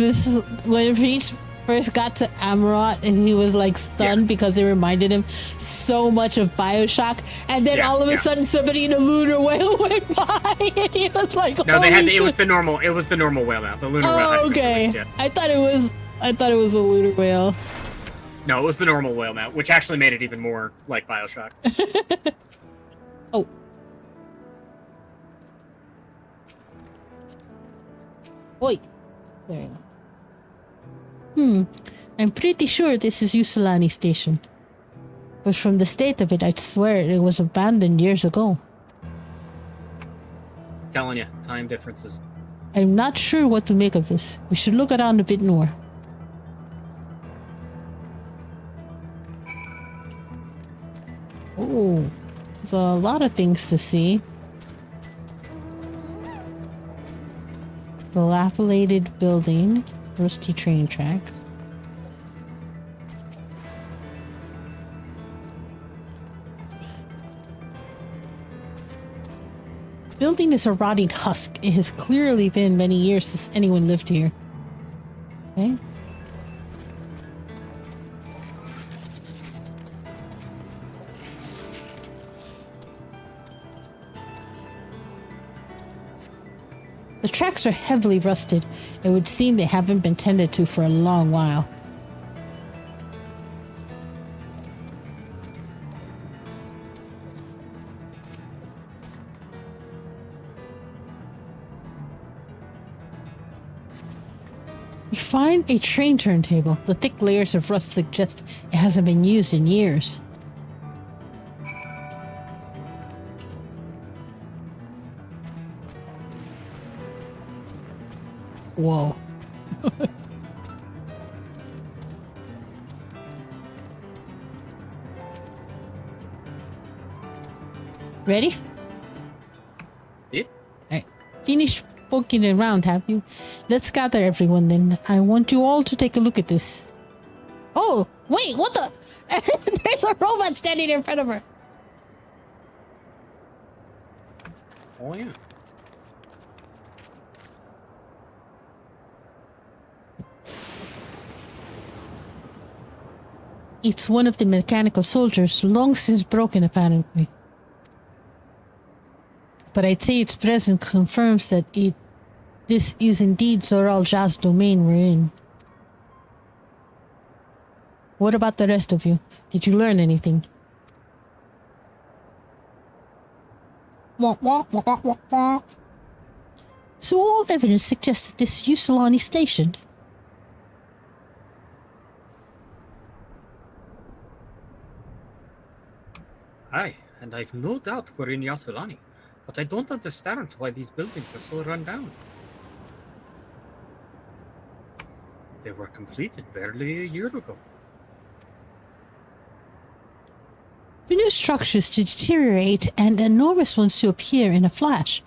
first got to Amarot and he was like stunned because it reminded him so much of BioShock, and then all of a sudden somebody in a lunar whale went by and he was like, no, they had it was the normal whale now. The lunar whale. Okay. I thought it was a lunar whale. No, it was the normal whale mount, which actually made it even more like BioShock. Oh. Oi. There you go. I'm pretty sure this is Yusulani Station. But from the state of it, I swear it was abandoned years ago. Telling you, time differences. I'm not sure what to make of this. We should look around a bit more. Oh, there's a lot of things to see. Dilapidated building, rusty train tracks. Building is a rotting husk. It has clearly been many years since anyone lived here. Okay. The tracks are heavily rusted. It would seem they haven't been tended to for a long while. You find a train turntable. The thick layers of rust suggest it hasn't been used in years. Whoa. Ready? Yep. Alright. Finish poking around, have you? Let's gather everyone then. I want you all to take a look at this. Oh, wait, what the? There's a robot standing in front of her. Oh, yeah. It's one of the mechanical soldiers, long since broken apparently. But I'd say its presence confirms that this is indeed Zoral Jaz's domain we're in. What about the rest of you? Did you learn anything? So all evidence suggests that this is Yusolani Station. Aye, and I've no doubt we're in Yasulani, but I don't understand why these buildings are so run down. They were completed barely a year ago. For new structures to deteriorate and enormous ones to appear in a flash.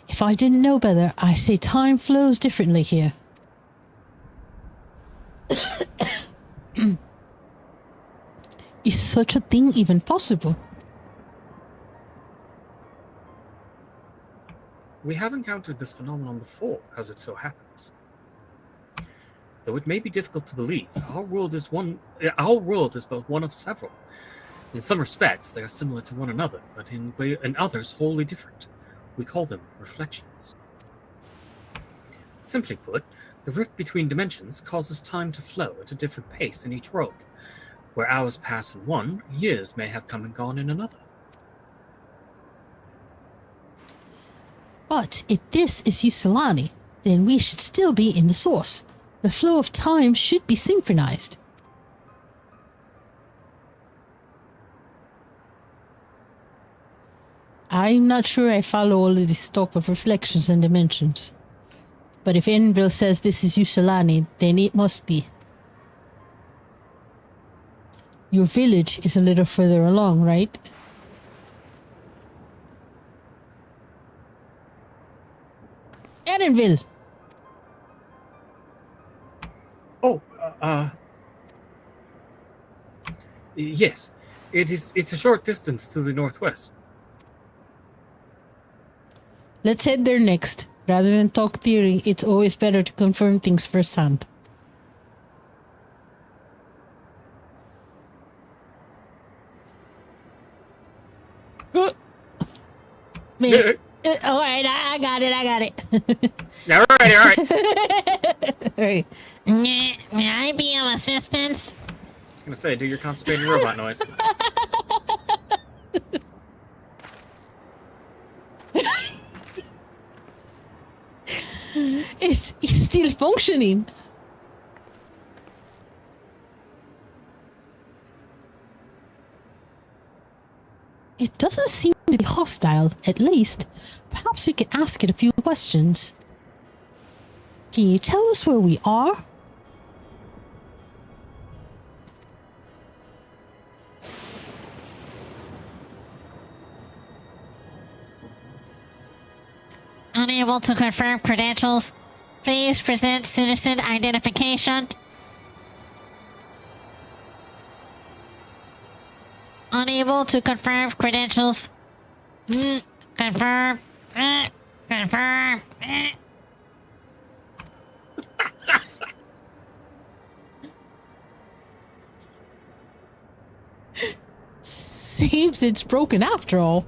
If I didn't know better, I say time flows differently here. Is such a thing even possible? We have encountered this phenomenon before, as it so happens. Though it may be difficult to believe, our world is but one of several. In some respects, they are similar to one another, but in others wholly different. We call them reflections. Simply put, the rift between dimensions causes time to flow at a different pace in each world. Where hours pass in one, years may have come and gone in another. But if this is Yusolani, then we should still be in the source. The flow of time should be synchronized. I'm not sure I follow all of this talk of reflections and dimensions. But if Envil says this is Yusolani, then it must be. Your village is a little further along, right? Erenville! Oh, yes. It's a short distance to the northwest. Let's head there next. Rather than talk theory, it's always better to confirm things firsthand. Man. Alright, I got it. Alright. May I be of assistance? I was gonna say, do your constipating robot noise. It's still functioning. It doesn't seem to be hostile, at least. Perhaps we can ask it a few questions. Can you tell us where we are? Unable to confirm credentials. Please present citizen identification. Unable to confirm credentials. Confirm. Confirm. Seems it's broken after all.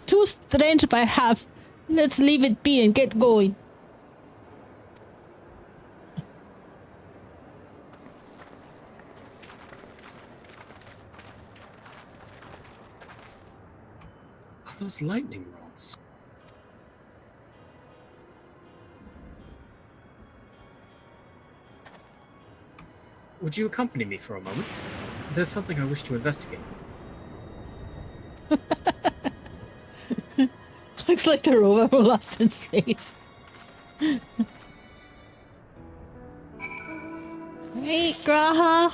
Too strange by half. Let's leave it be and get going. Are those lightning rods? Would you accompany me for a moment? There's something I wish to investigate. Looks like the robot who lost in space. Hey, Graha.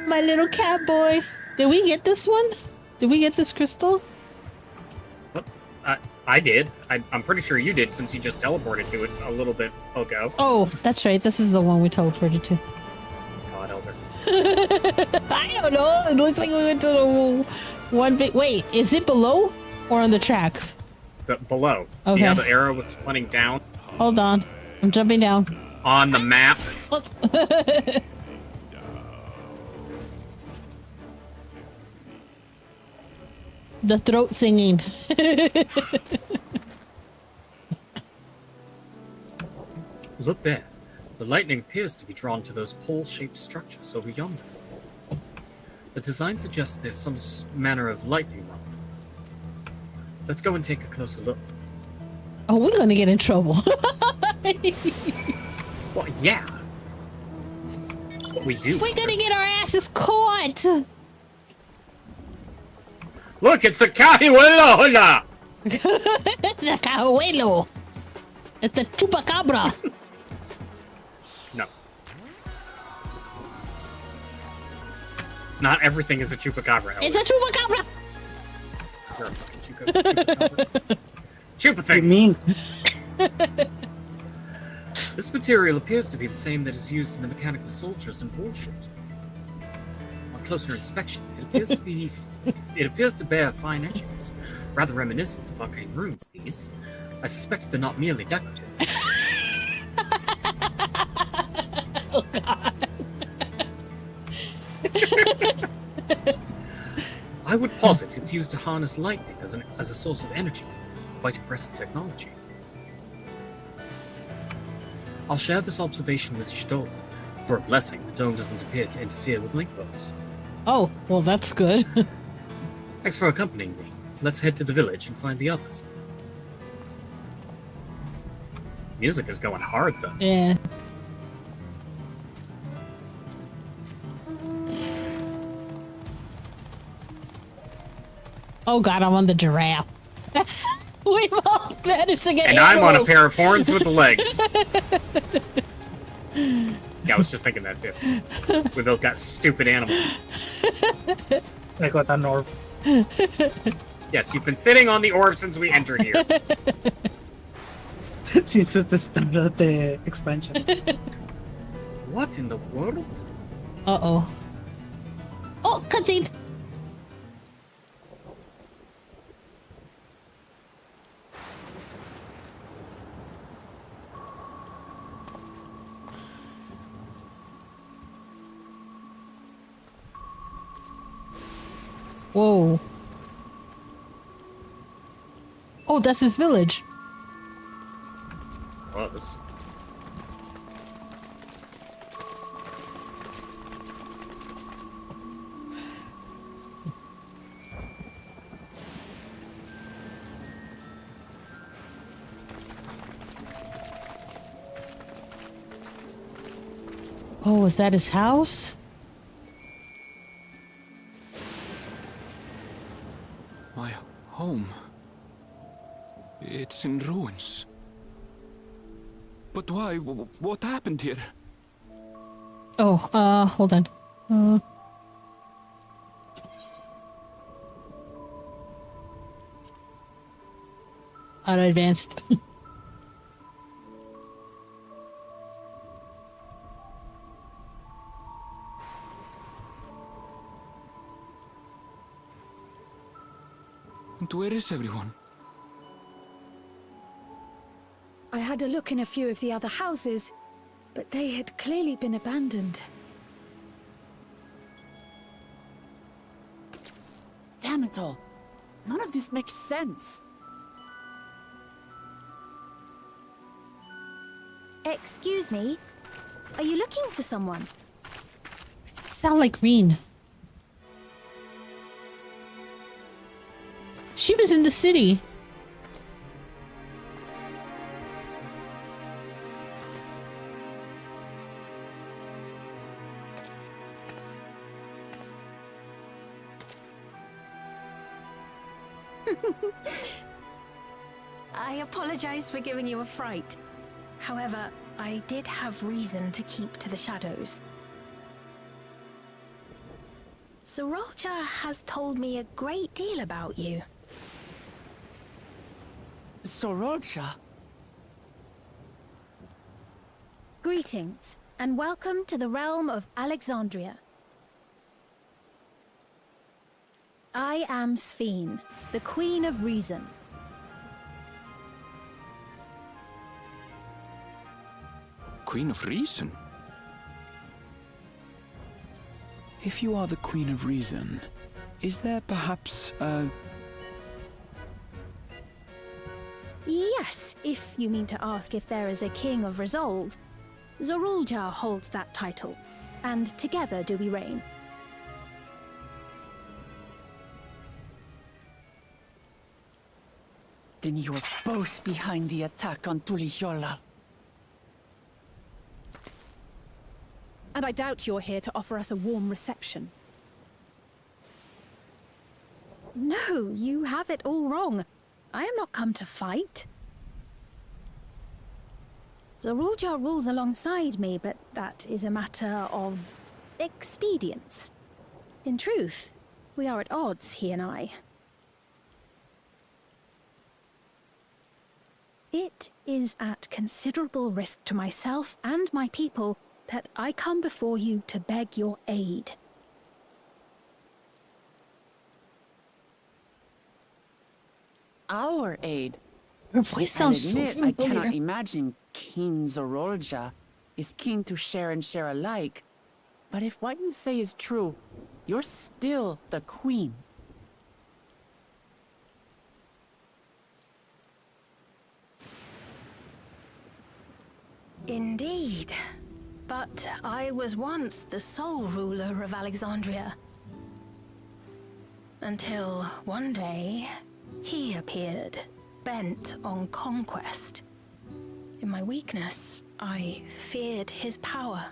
My little cat boy. Did we get this one? Did we get this crystal? What? I did. I'm pretty sure you did, since you just teleported to it a little bit ago. Oh, that's right. This is the one we teleported to. God, Elder. I don't know. It looks like we went to the one big... Wait, is it below or on the tracks? Below. Okay. See how the arrow was pointing down? Hold on. I'm jumping down. On the map. The throat singing. Look there. The lightning appears to be drawn to those pole-shaped structures over yonder. The design suggests there's some manner of lightning rod. Let's go and take a closer look. Oh, we're gonna get in trouble. Well, yeah. What we do. We're gonna get our asses caught. Look, it's a cahuela! The cajuelo. It's the chupacabra. No. Not everything is a chupacabra. It's a chupacabra. You're a fucking chupacabra. Chupa You thing. mean? This material appears to be the same that is used in the mechanical soldiers and warships. On closer inspection, it appears to bear fine etchings, rather reminiscent of arcane runes. These, I suspect, they're not merely decorative. Oh God. I would posit it's used to harness lightning as a source of energy. Quite impressive technology. I'll share this observation with Shto. For a blessing, the dome doesn't appear to interfere with link bows. Oh, well, that's good. Thanks for accompanying me. Let's head to the village and find the others. Music is going hard, though. Yeah. Oh God, I'm on the giraffe. We've all managed to get And I'm on a animals. pair of horns with legs. Yeah, I was just thinking that too. We both got stupid animals. I got an orb. Yes, you've been sitting on the orb since we entered here. Since it is the expansion. What in the world? Uh-oh. Oh, cutscene! Whoa. Oh, that's his village. Was. Oh, is that his house? My home. It's in ruins. But why? What happened here? Oh, hold on. advanced. And where is everyone? I had a look in a few of the other houses, but they had clearly been abandoned. Damn it all. None of this makes sense. Excuse me? Are you looking for someone? Sound like Reen. She was in the city. I apologize for giving you a fright. However, I did have reason to keep to the shadows. Sorolcha has told me a great deal about you. Sorolcha? Greetings, and welcome to the realm of Alexandria. I am Sphene, the Queen of Reason. Queen of Reason? If you are the Queen of Reason, is there perhaps a... Yes, if you mean to ask if there is a King of Resolve. Zorulja holds that title, and together do we reign. Then you're both behind the attack on Tuliyola. And I doubt you're here to offer us a warm reception. No, you have it all wrong. I am not come to fight. Zorulja rules alongside me, but that is a matter of expedience. In truth, we are at odds, he and I. It is at considerable risk to myself and my people that I come before you to beg your aid. Our aid? Her voice sounds so admit, I cannot familiar. imagine King Zorolja is keen to share and share alike. But if what you say is true, you're still the Queen. Indeed. But I was once the sole ruler of Alexandria. Until one day, he appeared, bent on conquest. In my weakness, I feared his power.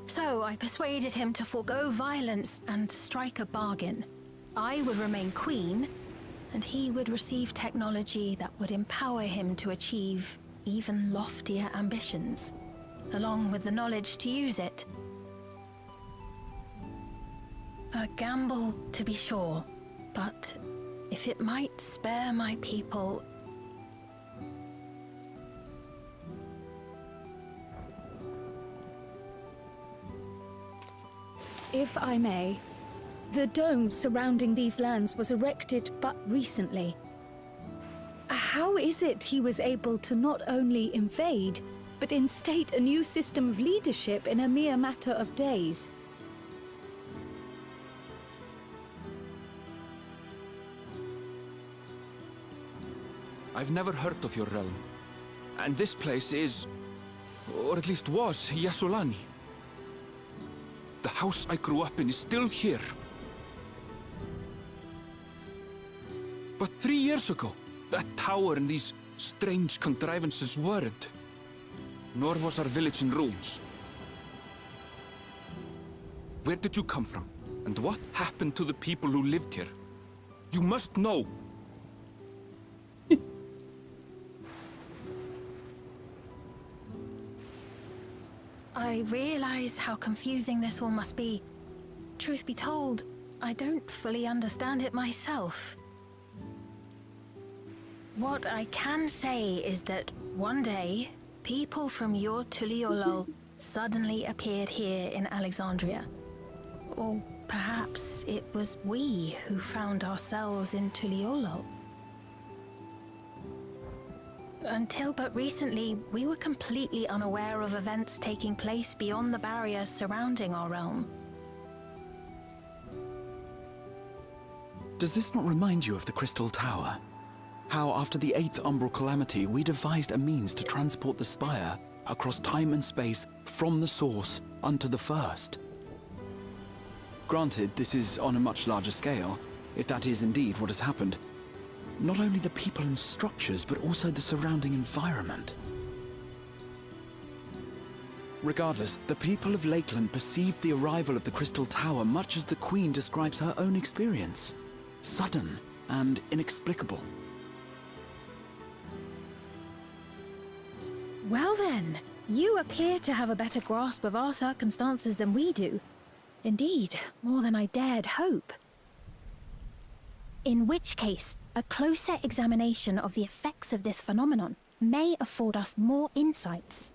So I persuaded him to forego violence and strike a bargain. I would remain queen, and he would receive technology that would empower him to achieve even loftier ambitions, along with the knowledge to use it. A gamble, to be sure, but if it might spare my people... If I may, the dome surrounding these lands was erected but recently. How is it he was able to not only invade, but instate a new system of leadership in a mere matter of days? I've never heard of your realm. And this place is, or at least was, Yasulani. The house I grew up in is still here. But 3 years ago, that tower and these strange contrivances weren't. Nor was our village in ruins. Where did you come from? And what happened to the people who lived here? You must know! I realize how confusing this all must be. Truth be told, I don't fully understand it myself. What I can say is that one day, people from your Tuliolol suddenly appeared here in Alexandria. Or perhaps it was we who found ourselves in Tuliolol. Until but recently, we were completely unaware of events taking place beyond the barrier surrounding our realm. Does this not remind you of the Crystal Tower? How after the 8th Umbral Calamity, we devised a means to transport the Spire across time and space from the source unto the First. Granted, this is on a much larger scale, if that is indeed what has happened. Not only the people and structures, but also the surrounding environment. Regardless, the people of Lakeland perceived the arrival of the Crystal Tower much as the Queen describes her own experience. Sudden and inexplicable. Well then, you appear to have a better grasp of our circumstances than we do. Indeed, more than I dared hope. In which case, a closer examination of the effects of this phenomenon may afford us more insights.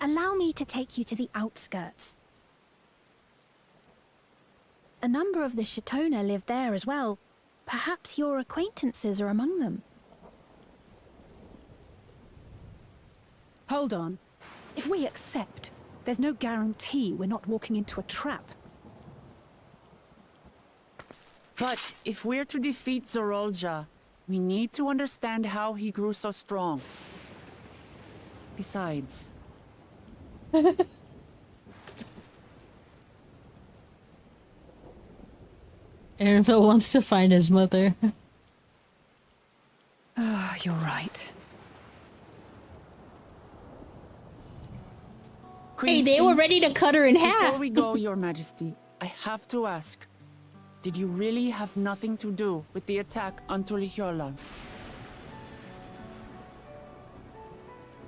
Allow me to take you to the outskirts. A number of the Shatona live there as well. Perhaps your acquaintances are among them. Hold on. If we accept, there's no guarantee we're not walking into a trap. But if we're to defeat Zorolja, we need to understand how he grew so strong. Besides... Aaronville wants to find his mother. Ah, you're right. Hey, they were ready to cut her in half. Before we go, Your Majesty, I have to ask. Did you really have nothing to do with the attack on Tuliolol?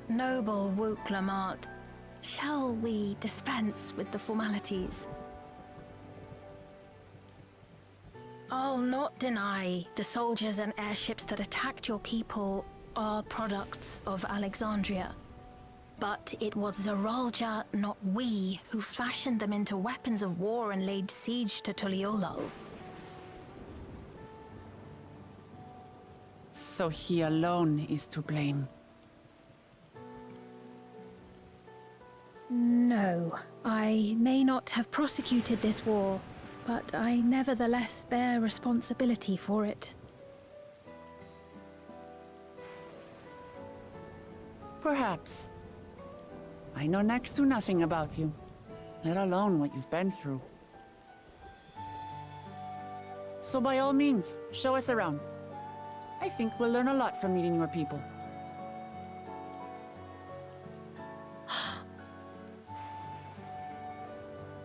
Noble Wook Lamart, shall we dispense with the formalities? I'll not deny the soldiers and airships that attacked your people are products of Alexandria. But it was Zorolja, not we, who fashioned them into weapons of war and laid siege to Tuliolol. So he alone is to blame. No, I may not have prosecuted this war, but I nevertheless bear responsibility for it. Perhaps. I know next to nothing about you, let alone what you've been through. So by all means, show us around. I think we'll learn a lot from meeting your people.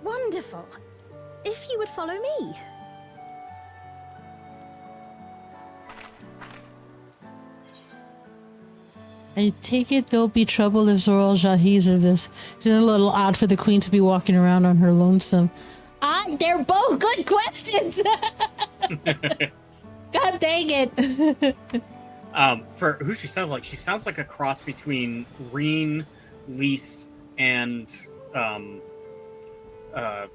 Wonderful! If you would follow me. I take it there'll be trouble if Zorolja hears of this. It's a little odd for the queen to be walking around on her lonesome. They're both good questions! God dang it! For who she sounds like a cross between Reen, Lise, and I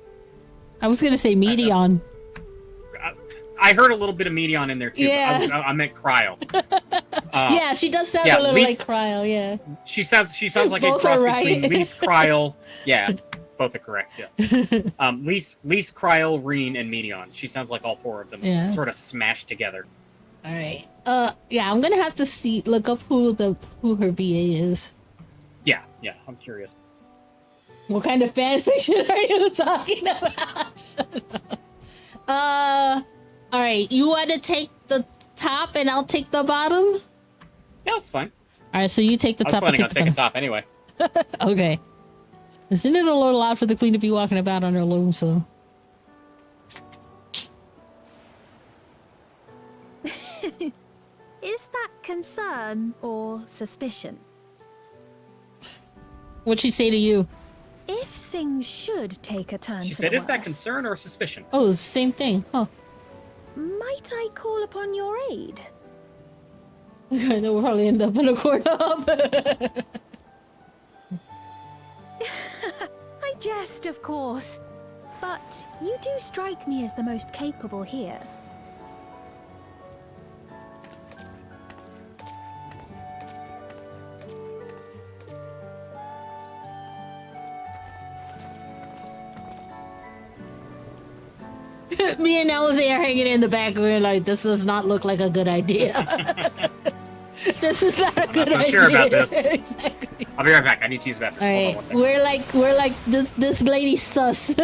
was gonna say Medion. I heard a little bit of Medion in there too. Yeah. I meant Cryo. Yeah, she does sound a little like Cryo, yeah. She sounds like Both a cross are right. between Lise, Cryo. Yeah, both are correct. Yeah. Lise, Cryo, Reen, and Medion. She sounds like all four of them sort of smashed together. All right. Yeah, I'm gonna have to look up who her VA is. Yeah. I'm curious. What kind of fanfiction are you talking about? All right. You want to take the top and I'll take the bottom? Yeah, that's fine. All right. So you take the top. I was planning on taking top anyway. Okay. Isn't it a little odd for the queen to be walking about on her lonesome? Is that concern or suspicion? What'd she say to you? If things should take a turn She for said, the "Is that worse, concern or suspicion?" Oh, the same thing. Oh. might I call upon your aid? Okay, then we'll probably end up in a corner. I jest, of course. But you do strike me as the most capable here. Me and Alice are hanging in the back. We're like, this does not look like a good idea. This is not a good idea. I'm not so sure about this. Exactly. I'll be right back. I need to use the bathroom. All Hold on right, one second. we're like this lady's sus.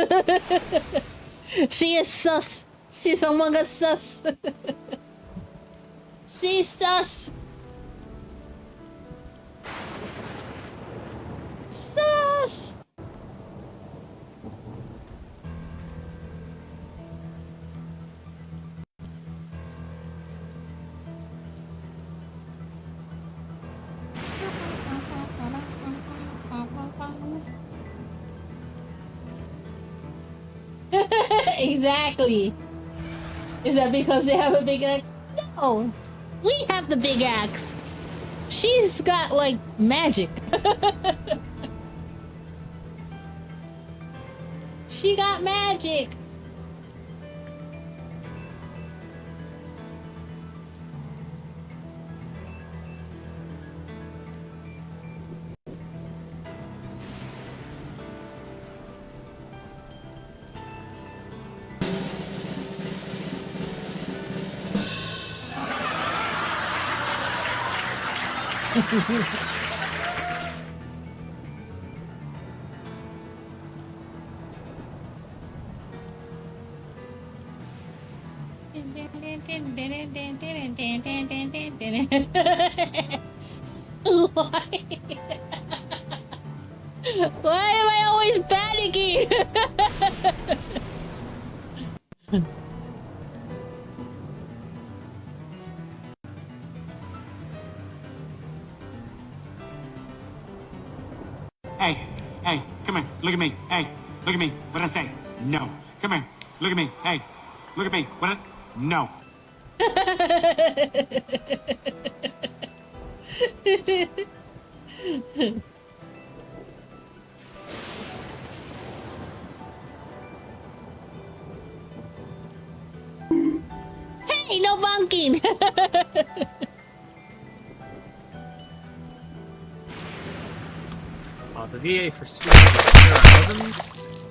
She is sus. She's among us sus. She's sus. Sus. Exactly. Is that because they have a big axe? No, we have the big axe. She's got like magic. She got magic. Why? Why am I always panicking? Hey, come here. Look at me. Hey, look at me. What did I say? No. Come here. Look at me. Hey, look at me. What? No. Hey, no bunking. The VA for Sarah Evans.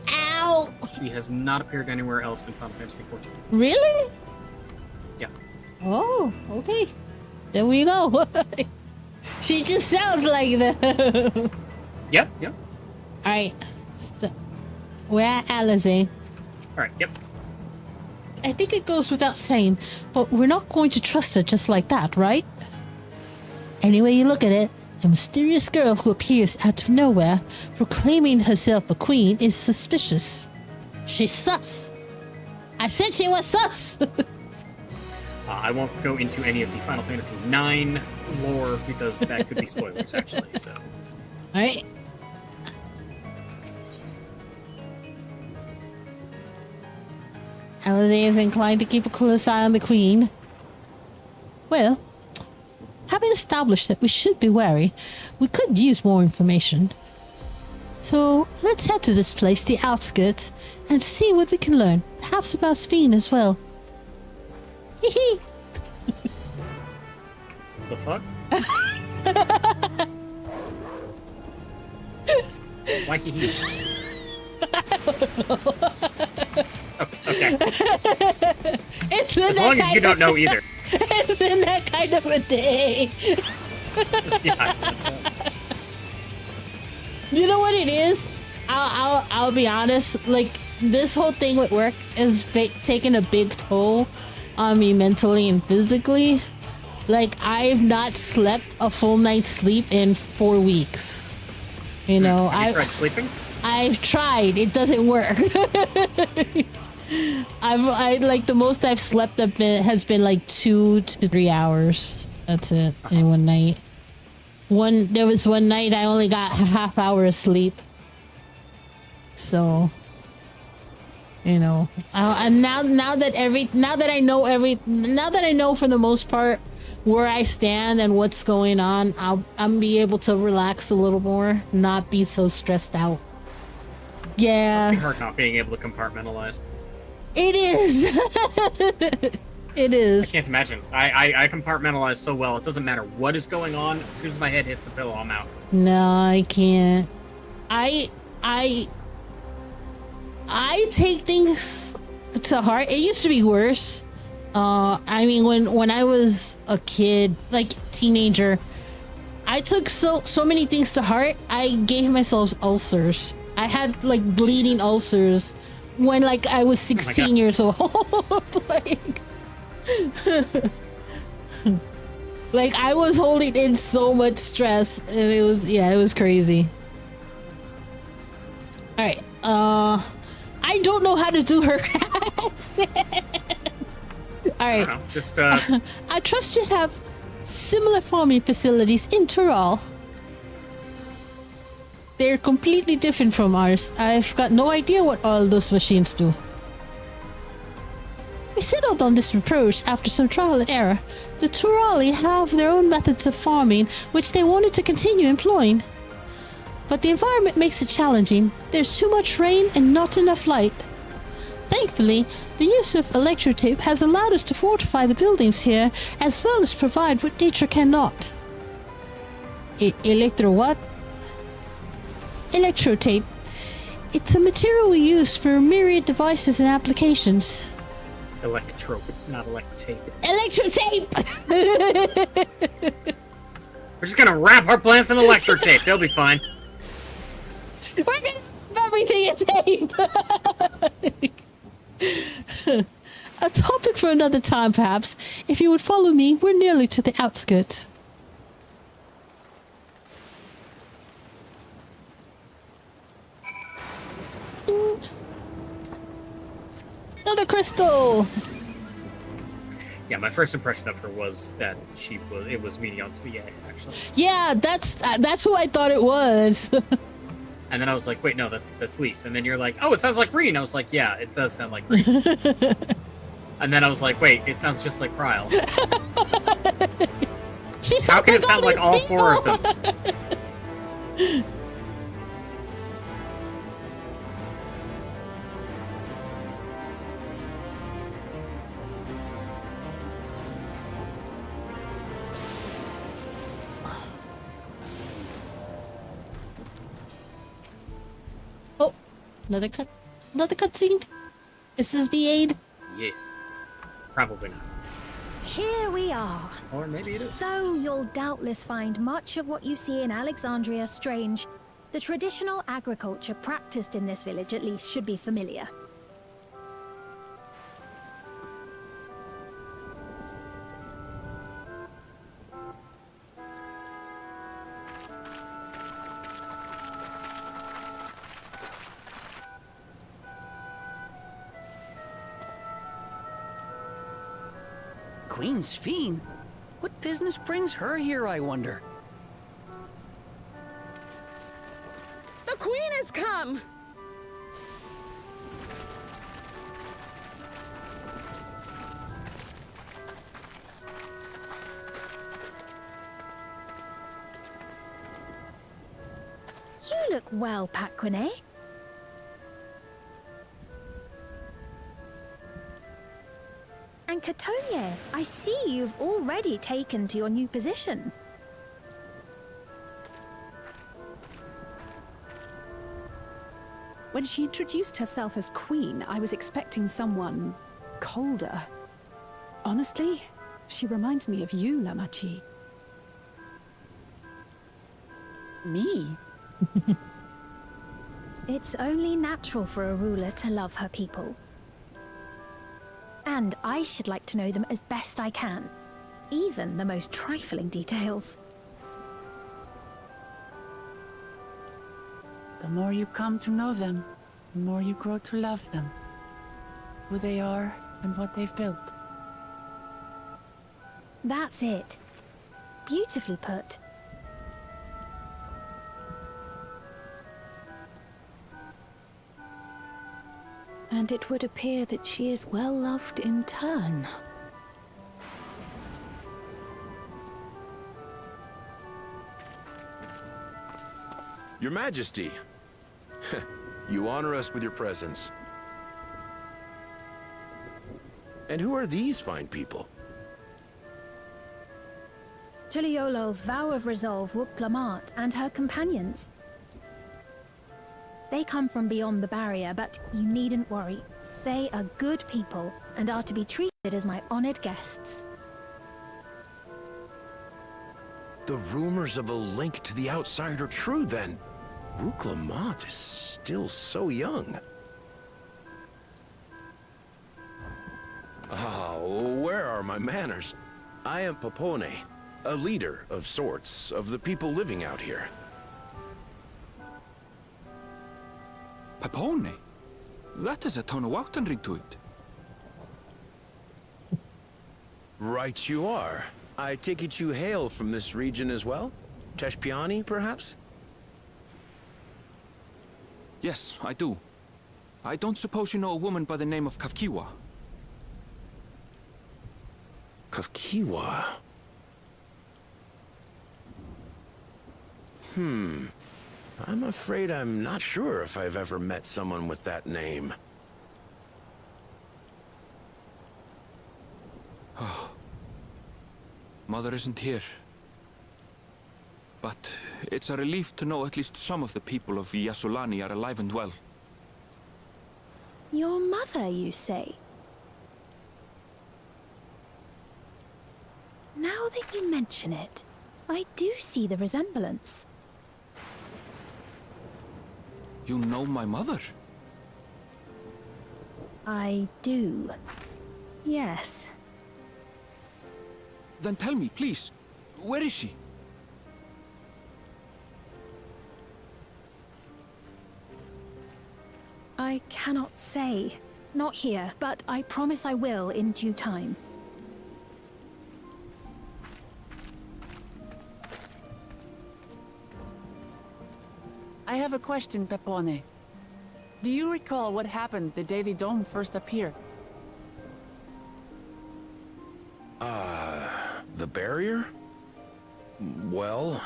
Ow! She has not appeared anywhere else in Final Fantasy XIV. Really? Yeah. Oh, okay. There we go. She just sounds like the. Yep. Alright. We're at Alizé. Alright, yep. I think it goes without saying, but we're not going to trust her just like that, right? Any way you look at it, the mysterious girl who appears out of nowhere, proclaiming herself a queen, is suspicious. She's sus. I said she was sus. I won't go into any of the Final Fantasy IX lore because that could be spoilers, actually. So. All right. Alizé is inclined to keep a close eye on the queen. Well, having established that we should be wary, we could use more information. So let's head to this place, the outskirts, and see what we can learn. Perhaps about Sphene as well. Hee hee. The fuck? Why hee hee? I don't know. Okay. It's been as long as you don't know either. It's been that kind of a day. Yeah, you know what it is? I'll be honest. Like, this whole thing with work is taking a big toll on me mentally and physically. Like, I've not slept a full night's sleep in 4 weeks. You know, Have you tried sleeping? I've tried. It doesn't work. I like the most I've slept has been like 2 to 3 hours. That's it in one night. There was one night I only got a half hour of sleep. So, you know, now that I know for the most part where I stand and what's going on, I'm be able to relax a little more, not be so stressed out. Yeah. Must be hard not being able to compartmentalize. It is. It is. I can't imagine. I compartmentalize so well. It doesn't matter what is going on. As soon as my head hits the pillow, I'm out. No, I can't. I take things to heart. It used to be worse. I mean, when I was a kid, like teenager, I took so many things to heart. I gave myself ulcers. I had like bleeding ulcers when like I was 16 years old. Like I was holding in so much stress, and it was crazy. All right, I don't know how to do her accent. All right, just I trust you have similar farming facilities in Tural. They're completely different from ours. I've got no idea what all those machines do. We settled on this approach after some trial and error. The Turali have their own methods of farming, which they wanted to continue employing. But the environment makes it challenging. There's too much rain and not enough light. Thankfully, the use of electrotape has allowed us to fortify the buildings here, as well as provide what nature cannot. Electro what? Electrotape. It's a material we use for myriad devices and applications. Electrope, not electrotape. Electrotape! We're just gonna wrap our plants in electrotape. They'll be fine. We're gonna wrap everything in tape! A topic for another time, perhaps. If you would follow me, we're nearly to the outskirts. Another crystal! Yeah, my first impression of her was that it was Minion's VA, actually. Yeah, that's who I thought it was. And then I was like, wait, no, that's Lise. And then you're like, oh, it sounds like Green. I was like, yeah, it does sound like Green. And then I was like, wait, it sounds just like Kryl. How can it sound like all four of them? Another cutscene? Is this the aid? Yes. Probably not. Here we are. Or maybe it is. Though you'll doubtless find much of what you see in Alexandria strange, the traditional agriculture practiced in this village at least should be familiar. Queen's Fiend? What business brings her here, I wonder? The Queen has come! You look well, Paquine. And Catonia, I see you've already taken to your new position. When she introduced herself as Queen, I was expecting someone colder. Honestly, she reminds me of you, Lamachi. Me? It's only natural for a ruler to love her people. And I should like to know them as best I can, even the most trifling details. The more you come to know them, the more you grow to love them. Who they are and what they've built. That's it. Beautifully put. And it would appear that she is well loved in turn. Your Majesty, you honor us with your presence. And who are these fine people? Tuliolol's vow of resolve Wuk Lamat and her companions. They come from beyond the barrier, but you needn't worry. They are good people and are to be treated as my honored guests. The rumors of a link to the outside are true, then. Wuk Lamat is still so young. Where are my manners? I am Papone, a leader of sorts of the people living out here. Papone? That is a Tonawautan ring to it. Right you are. I take it you hail from this region as well? Teshpiani, perhaps? Yes, I do. I don't suppose you know a woman by the name of Kafkiwa? Kafkiwa? I'm afraid I'm not sure if I've ever met someone with that name. Oh. Mother isn't here. But it's a relief to know at least some of the people of Yasulani are alive and well. Your mother, you say? Now that you mention it, I do see the resemblance. You know my mother? I do. Yes. Then tell me, please, where is she? I cannot say. Not here, but I promise I will in due time. I have a question, Pepone. Do you recall what happened the day the dome first appeared? The barrier? Well,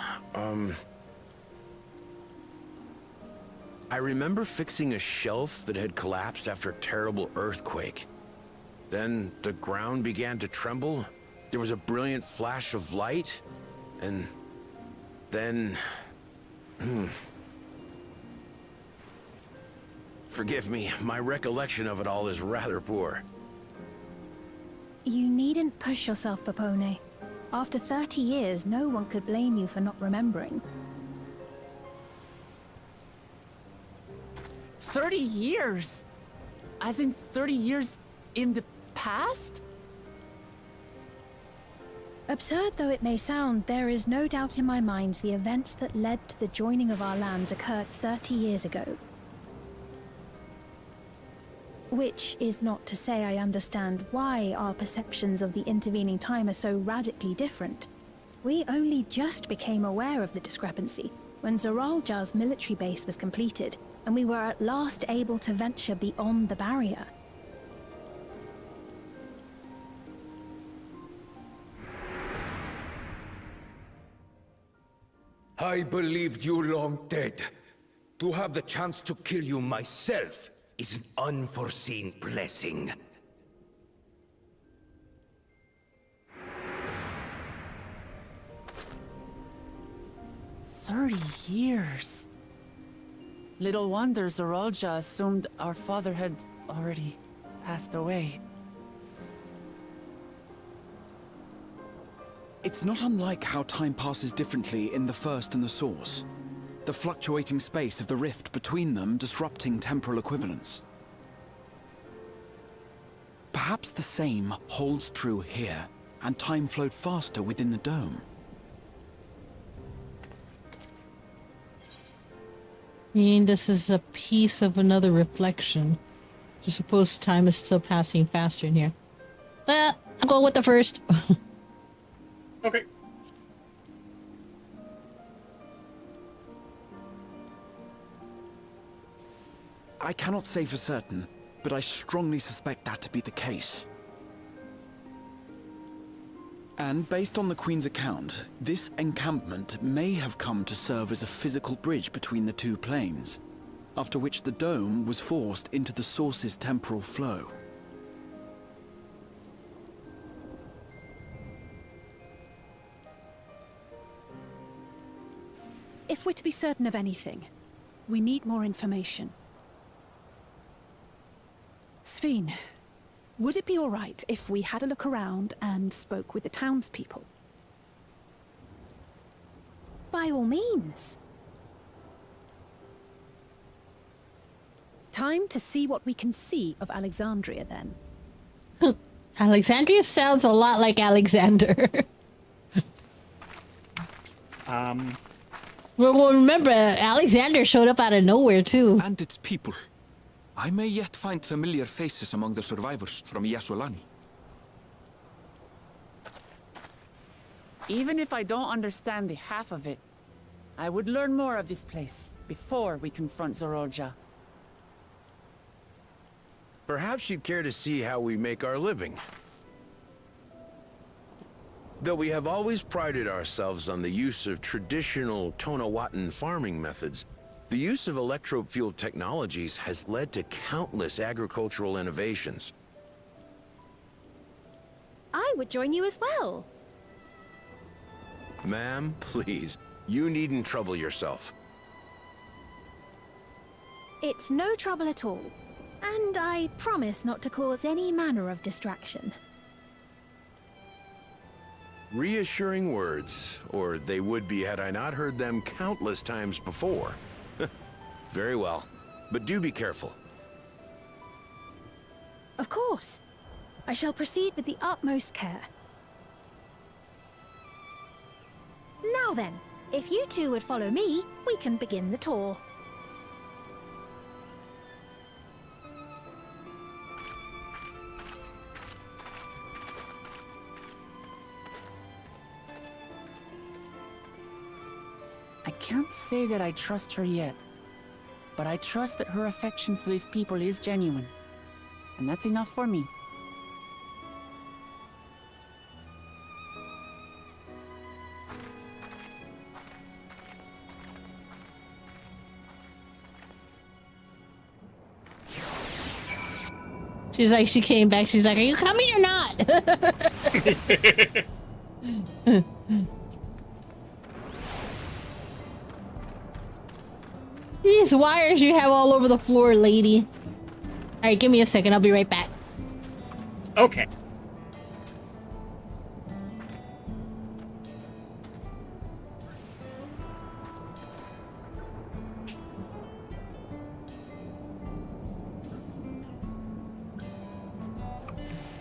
I remember fixing a shelf that had collapsed after a terrible earthquake. Then the ground began to tremble. There was a brilliant flash of light, and then... Forgive me, my recollection of it all is rather poor. You needn't push yourself, Papone. After 30 years, no one could blame you for not remembering. 30 years? As in 30 years in the past? Absurd though it may sound, there is no doubt in my mind the events that led to the joining of our lands occurred 30 years ago. Which is not to say I understand why our perceptions of the intervening time are so radically different. We only just became aware of the discrepancy when Zoralja's military base was completed, and we were at last able to venture beyond the barrier. I believed you long dead. To have the chance to kill you myself is an unforeseen blessing. "30 years. Little wonder Zoralja assumed our father had already passed away. It's not unlike how time passes differently in the First and the Source. The fluctuating space of the rift between them disrupting temporal equivalence. Perhaps the same holds true here, and time flowed faster within the dome. Meaning this is a piece of another reflection. I suppose time is still passing faster in here. I'll go with the first. Okay. I cannot say for certain, but I strongly suspect that to be the case. And based on the Queen's account, this encampment may have come to serve as a physical bridge between the two planes, after which the dome was forced into the source's temporal flow. If we're to be certain of anything, we need more information. Sphene, would it be all right if we had a look around and spoke with the townspeople? By all means. Time to see what we can see of Alexandria, then. Alexandria sounds a lot like Alexander. Well, remember, Alexander showed up out of nowhere, too. And its people. I may yet find familiar faces among the survivors from Yasolani. Even if I don't understand the half of it, I would learn more of this place before we confront Zorolja. Perhaps you'd care to see how we make our living. Though we have always prided ourselves on the use of traditional Tonawatan farming methods, the use of electro-fueled technologies has led to countless agricultural innovations. I would join you as well. Ma'am, please, you needn't trouble yourself. It's no trouble at all. And I promise not to cause any manner of distraction. Reassuring words, or they would be had I not heard them countless times before. Very well, but do be careful. Of course. I shall proceed with the utmost care. Now then, if you two would follow me, we can begin the tour. I can't say that I trust her yet, but I trust that her affection for these people is genuine. And that's enough for me. She's like, she came back. She's like, are you coming or not? These wires you have all over the floor, lady. All right, give me a second. I'll be right back. Okay.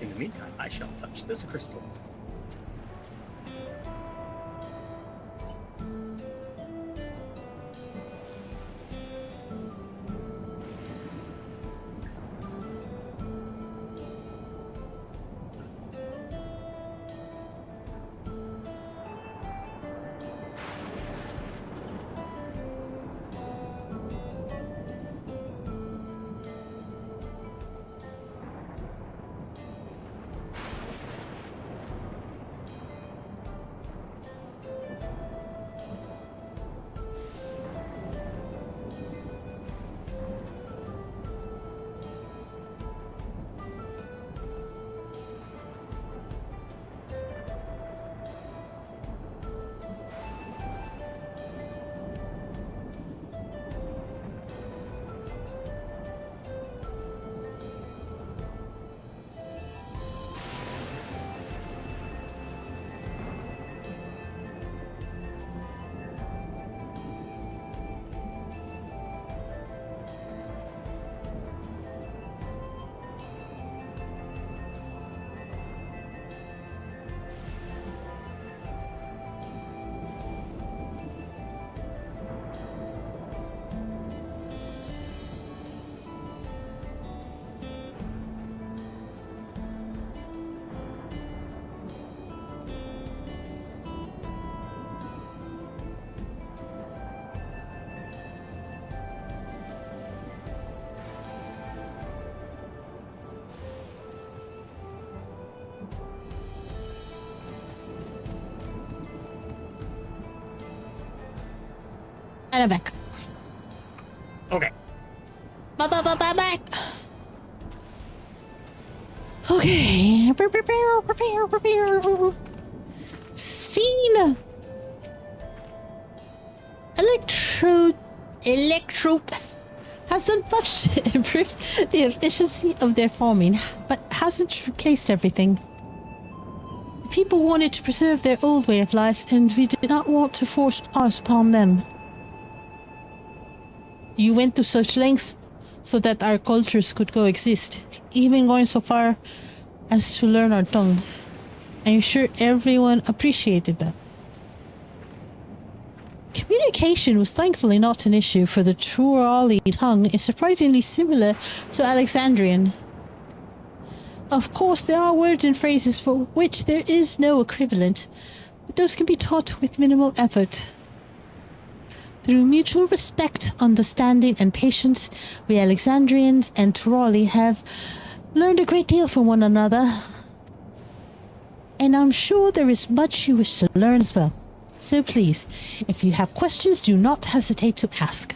In the meantime, I shall touch this crystal. And I'm back. Okay. Back. Okay. Prepare. Sphene. Electro has done much to improve the efficiency of their farming, but hasn't replaced everything. The people wanted to preserve their old way of life, and we did not want to force ours upon them. You went to such lengths so that our cultures could coexist, even going so far as to learn our tongue. I'm sure everyone appreciated that. Communication was thankfully not an issue, for the trovo.live tongue is surprisingly similar to Alexandrian. Of course, there are words and phrases for which there is no equivalent, but those can be taught with minimal effort. Through mutual respect, understanding, and patience, we Alexandrians and trovo.live have learned a great deal from one another. And I'm sure there is much you wish to learn as well. So please, if you have questions, do not hesitate to ask.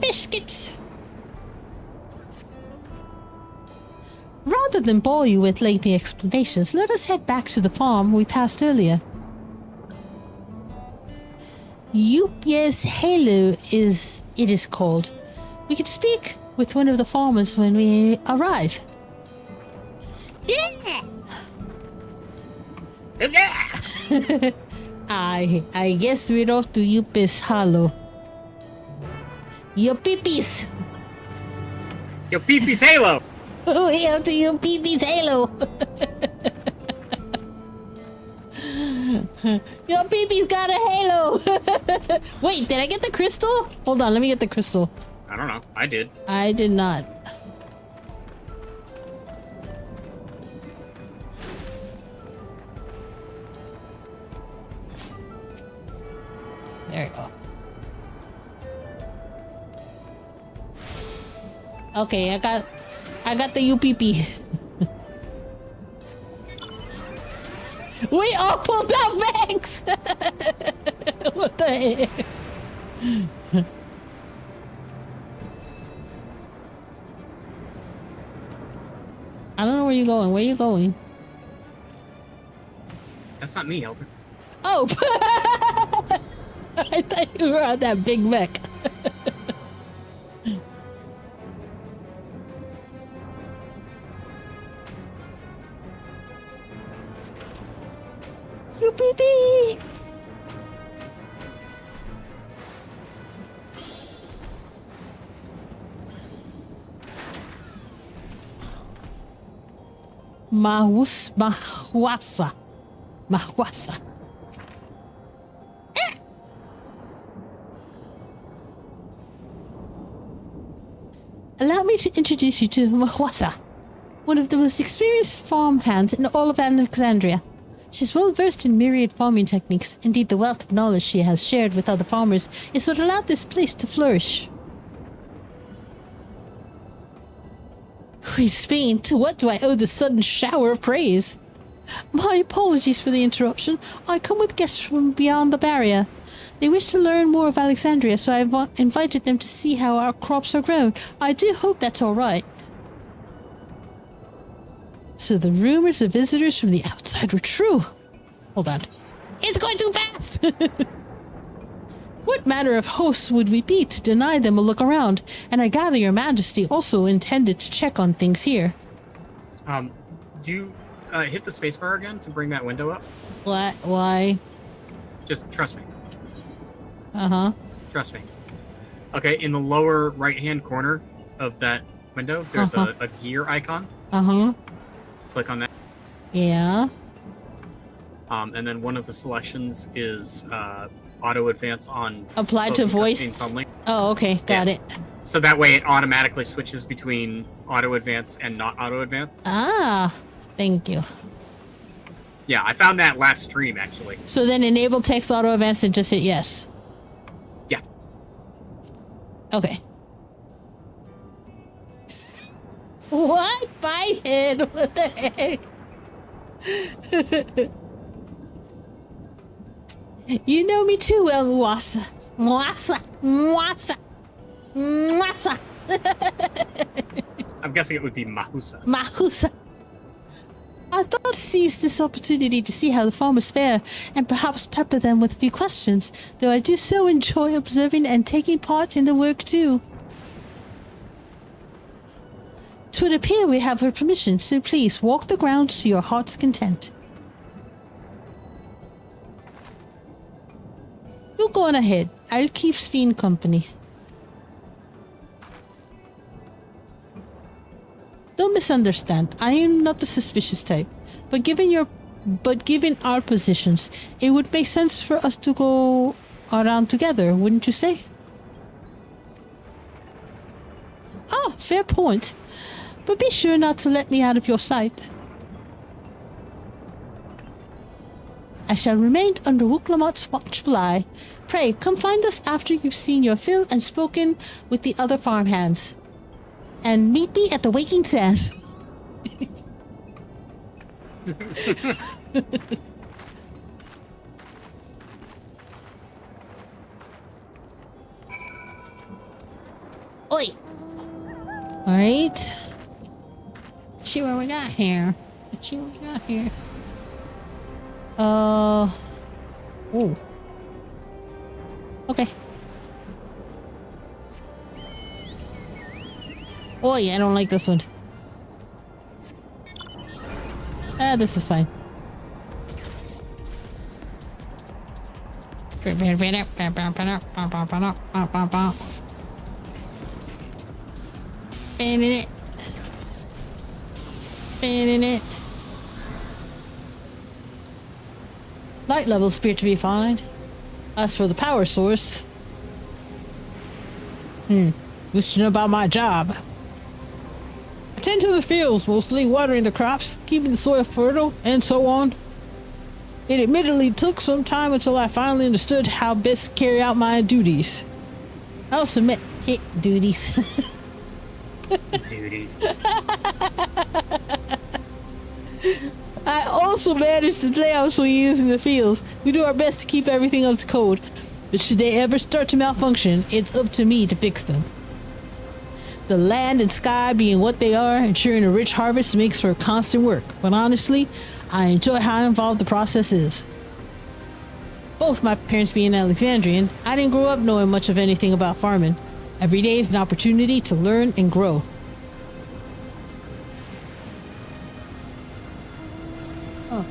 Biscuits! Rather than bore you with lengthy explanations, let us head back to the farm we passed earlier. Yuviishop Halo it is called. We could speak with one of the farmers when we arrive. Yeah! I guess we're off to Yuviishop Halo. Your peepees! Your peepees halo! We're off to your peepees halo! Your peepee's got a halo! Wait, did I get the crystal? Hold on, let me get the crystal. I don't know. I did. I did not. There we go. Okay, I got the UPP. We all pulled out bags! What the heck? I don't know where you're going. Where are you going? That's not me, Elder. Oh! I thought you were on that big mech. UPP! Mahwasa. Allow me to introduce you to Mahwasa, one of the most experienced farmhands in all of Alexandria. She's well versed in myriad farming techniques. Indeed, the wealth of knowledge she has shared with other farmers is what allowed this place to flourish. Queen Spain, to what do I owe this sudden shower of praise? My apologies for the interruption. I come with guests from beyond the barrier. They wish to learn more of Alexandria, so I've invited them to see how our crops are grown. I do hope that's all right. So the rumors of visitors from the outside were true. Hold on. It's going too fast! What manner of hosts would we be to deny them a look around? And I gather your majesty also intended to check on things here. Do you hit the spacebar again to bring that window up? What? Why? Just trust me. Uh-huh. Trust me. Okay, in the lower right-hand corner of that window, there's a gear icon. Uh-huh. Click on that. Yeah. And then one of the selections is auto advance on apply to voice only. Oh, okay, got it. So that way it automatically switches between auto advance and not auto advance. Ah, thank you. Yeah, I found that last stream actually. So then enable text auto advance and just hit yes. Yeah. Okay. What? Bitehead? What the heck? You know me too well, Mwasa. Mwasa. Mwasa. Mwasa. I'm guessing it would be Mahusa. Mahusa. I thought to seize this opportunity to see how the farmers fare, and perhaps pepper them with a few questions, though I do so enjoy observing and taking part in the work too. 'Twould appear we have her permission, so please walk the grounds to your heart's content. You go on ahead. I'll keep Sven company. Don't misunderstand. I am not the suspicious type, but given our positions, it would make sense for us to go around together, wouldn't you say? Ah, fair point. But be sure not to let me out of your sight. I shall remain under Wuklamot's watchful eye. Pray, come find us after you've seen your fill and spoken with the other farmhands. And meet me at the Waking Sands. Oi! Alright. See what we got here. Let's see what we got here. Oh. Okay. Oh yeah, I don't like this one. This is fine. Banning it. Banning it. Light levels appear to be fine. As for the power source... Wish to know about my job. I tend to the fields, mostly watering the crops, keeping the soil fertile, and so on. It admittedly took some time until I finally understood how best to carry out my duties. I also met duties. Duties. I also managed to lay out some use in the fields. We do our best to keep everything up to code, but should they ever start to malfunction, it's up to me to fix them. The land and sky being what they are, ensuring a rich harvest makes for constant work, but honestly, I enjoy how involved the process is. Both my parents being Alexandrian, I didn't grow up knowing much of anything about farming. Every day is an opportunity to learn and grow. Oh.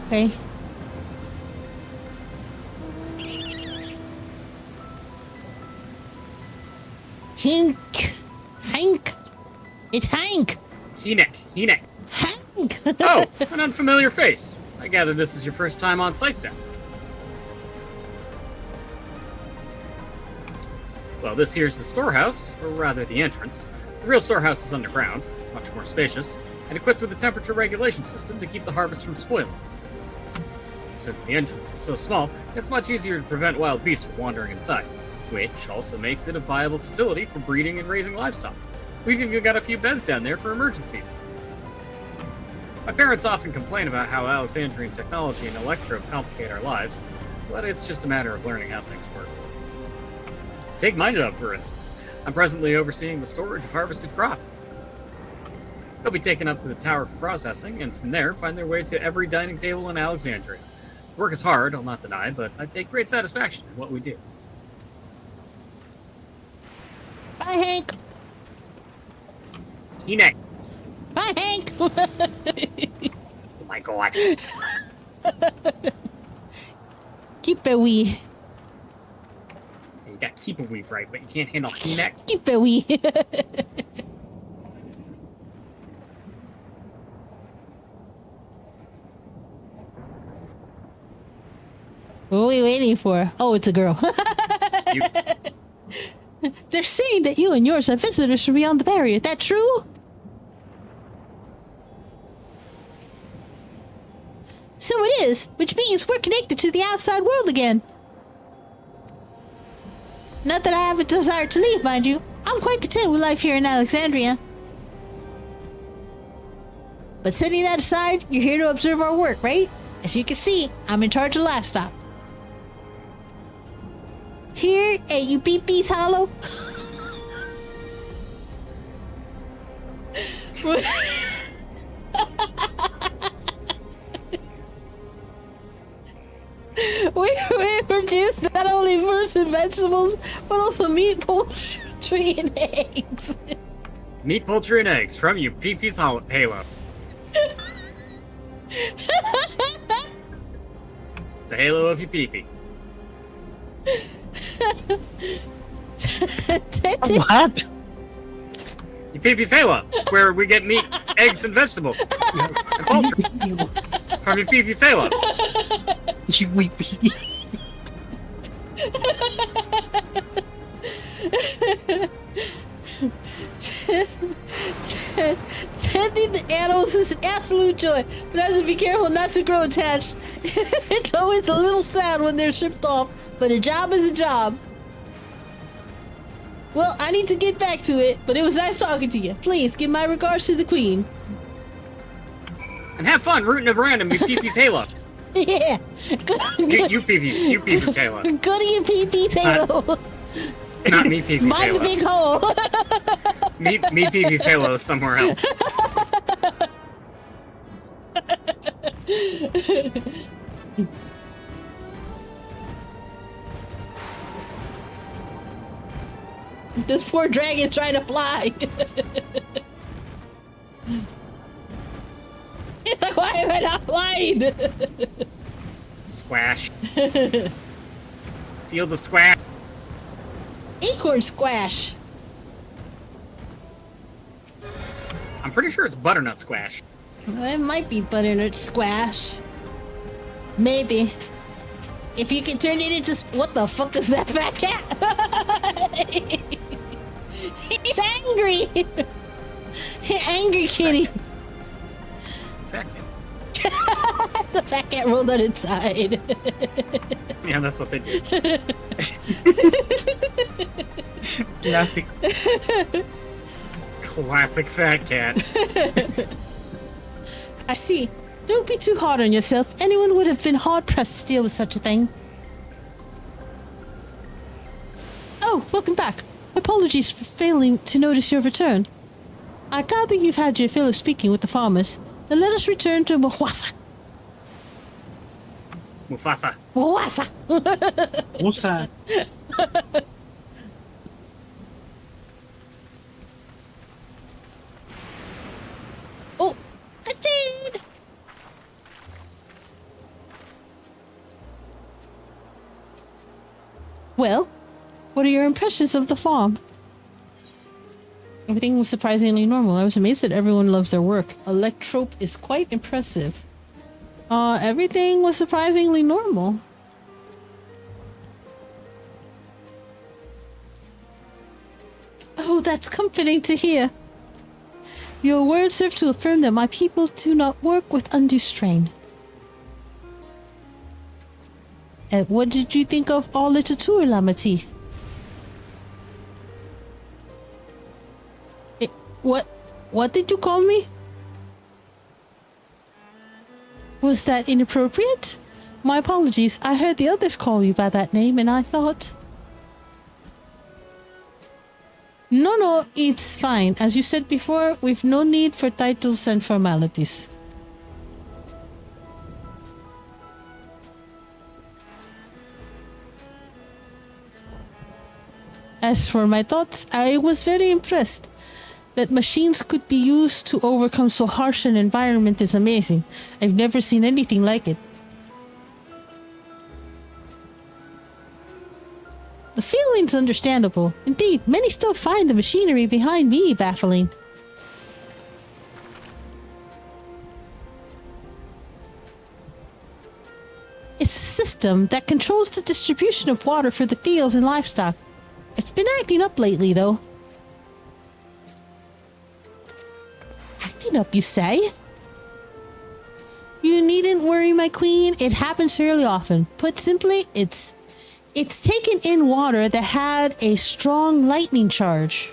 Okay. Hank! It's Hank! Hinek! Hank! Oh, an unfamiliar face. I gather this is your first time on site then. Well, this here's the storehouse, or rather the entrance. The real storehouse is underground, much more spacious, and equipped with a temperature regulation system to keep the harvest from spoiling. Since the entrance is so small, it's much easier to prevent wild beasts from wandering inside, which also makes it a viable facility for breeding and raising livestock. We've even got a few beds down there for emergencies. My parents often complain about how Alexandrian technology and electro complicate our lives, but it's just a matter of learning how things work. Take my job, for instance. I'm presently overseeing the storage of harvested crop. They'll be taken up to the tower for processing, and from there find their way to every dining table in Alexandria. Work is hard, I'll not deny, but I take great satisfaction in what we do. Bye, Hank! Hinek! Bye, Hank! Oh my god. Keep it wee. You got keep a weave right, but you can't handle Hinek. Keep it wee. What are we waiting for? Oh, it's a girl. They're saying that you and yours are visitors from beyond the barrier. That true? So it is, which means we're connected to the outside world again. Not that I have a desire to leave, mind you. I'm quite content with life here in Alexandria. But setting that aside, you're here to observe our work, right? As you can see, I'm in charge of livestock. Here at UPP's Hollow. we produce not only fruits and vegetables, but also meat, poultry, and eggs. Meat, poultry, and eggs from UPP's Halo. The Halo of UPP. What? UPP's Halo. It's where we get meat, eggs, and vegetables. And poultry. From UPP's Halo. Tending the animals is an absolute joy, but I have to be careful not to grow attached. It's always a little sad when they're shipped off, but a job is a job. Well, I need to get back to it, but it was nice talking to you. Please give my regards to the Queen. And have fun rooting around in UPP's Halo. Yeah. UPP's Halo. Go to UPP's Halo. Not me PP's Mind Halo. the big hole. me PP's Halo is somewhere else. This poor dragon trying to fly. It's like, why am I not flying? Squash. Feel the squash. Acorn squash. I'm pretty sure it's butternut squash. It might be butternut squash. Maybe. If you can turn it into... What the fuck is that fat cat? He's angry. Angry kitty. It's a fat cat. The fat cat rolled on its side. Yeah, that's what they do. Classic. Classic fat cat. I see. Don't be too hard on yourself. Anyone would have been hard-pressed to deal with such a thing. Oh, welcome back. Apologies for failing to notice your return. I gather you've had your fill of speaking with the farmers. Then let us return to Mufasa. Mufasa. Mufasa. Musa. Oh, I did. Well, what are your impressions of the farm? Everything was surprisingly normal. I was amazed that everyone loves their work. Electrope is quite impressive. Everything was surprisingly normal. Oh, that's comforting to hear. Your words serve to affirm that my people do not work with undue strain. And what did you think of all literature, Lamati? What did you call me? Was that inappropriate? My apologies. I heard the others call you by that name and I thought... No, it's fine. As you said before, we've no need for titles and formalities. As for my thoughts, I was very impressed. That machines could be used to overcome so harsh an environment is amazing. I've never seen anything like it. The feeling's understandable. Indeed, many still find the machinery behind me baffling. It's a system that controls the distribution of water for the fields and livestock. It's been acting up lately, though. Acting up, you say? You needn't worry, my queen. It happens fairly often. Put simply, it's taken in water that had a strong lightning charge.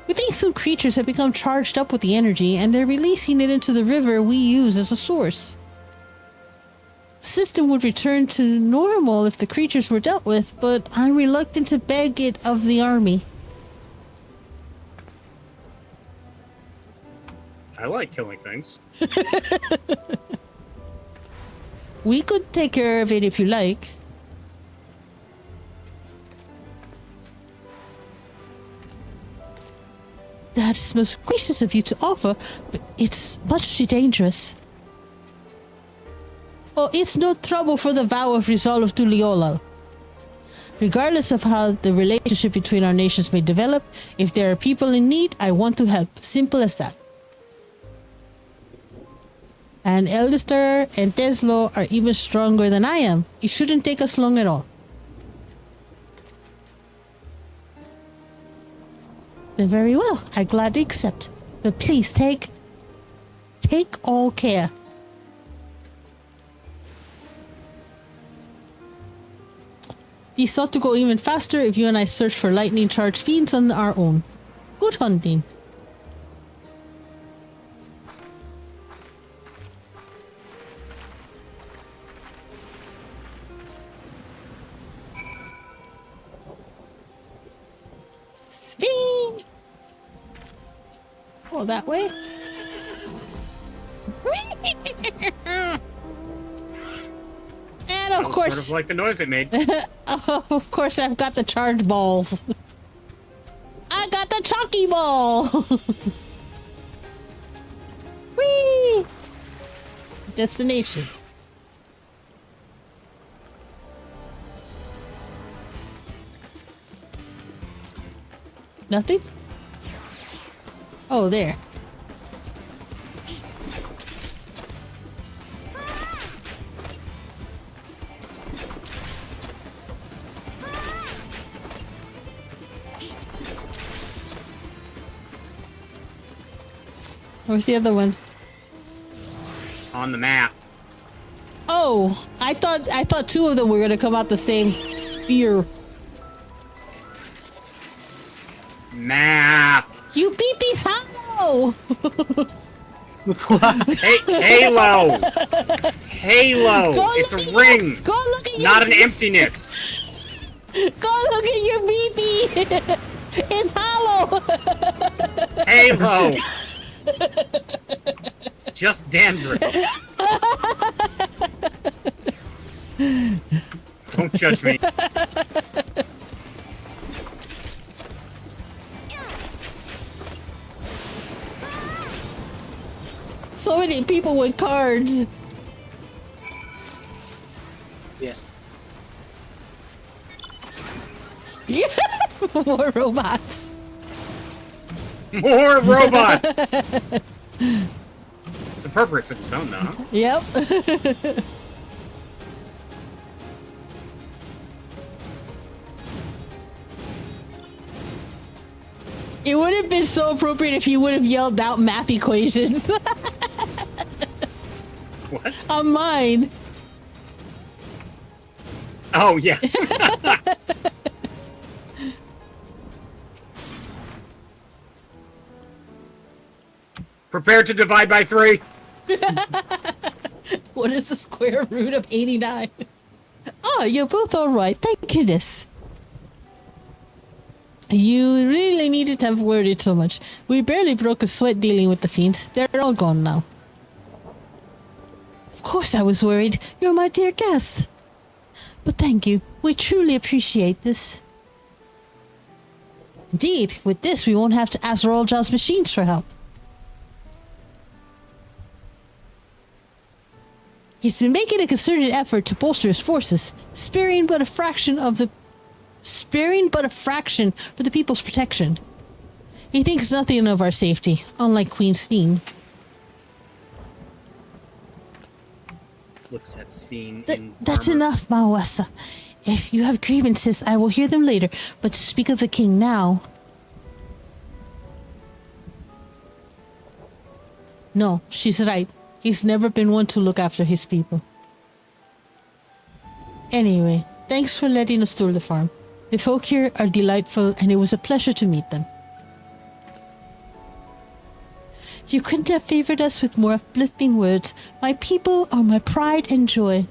We think some creatures have become charged up with the energy, and they're releasing it into the river we use as a source. The system would return to normal if the creatures were dealt with, but I'm reluctant to beg it of the army. I like killing things. We could take care of it if you like. That's most gracious of you to offer, but it's much too dangerous. Oh, it's no trouble for the vow of resolve to Liolal. Regardless of how the relationship between our nations may develop, if there are people in need, I want to help. Simple as that. And Eldister and Teslo are even stronger than I am. It shouldn't take us long at all. Then very well, I gladly accept. But please take all care. These ought to go even faster if you and I search for lightning charged fiends on our own. Good hunting. Fiend! Oh, that way? And of course, sort of like the noise it made. Of course, I've got the charge balls. I got the chalky ball. Whee! Destination. Nothing? Oh, there. Where's the other one? On the map. Oh, I thought two of them were gonna come out the same spear. Map. You beepies hollow. Hey, Halo. Halo. It's a ring. Go look at not an emptiness. Go look at your beepy. It's hollow. Halo. It's just dandruff. Don't judge me. So many people with cards. Yes. Yeah. More robots. More robots. It's appropriate for the zone, though. Huh? Yep. It would have been so appropriate if you would have yelled out math equations. What? On mine. Oh, yeah. Prepare to divide by 3. What is the square root of 89? Oh, you're both alright. Thank goodness. You really needed to have worried so much. We barely broke a sweat dealing with the fiends. They're all gone now. Of course I was worried. You're my dear guest. But thank you. We truly appreciate this. Indeed, with this we won't have to ask Royal's machines for help. He's been making a concerted effort to bolster his forces, sparing but a fraction for the people's protection. He thinks nothing of our safety, unlike Queen Sphene. Looks at Sphene That's enough, Mawasa. If you have grievances, I will hear them later, but to speak of the king now... No, she's right. He's never been one to look after his people. Anyway, thanks for letting us tour the farm. The folk here are delightful, and it was a pleasure to meet them. You couldn't have favored us with more uplifting words. My people are my pride and joy.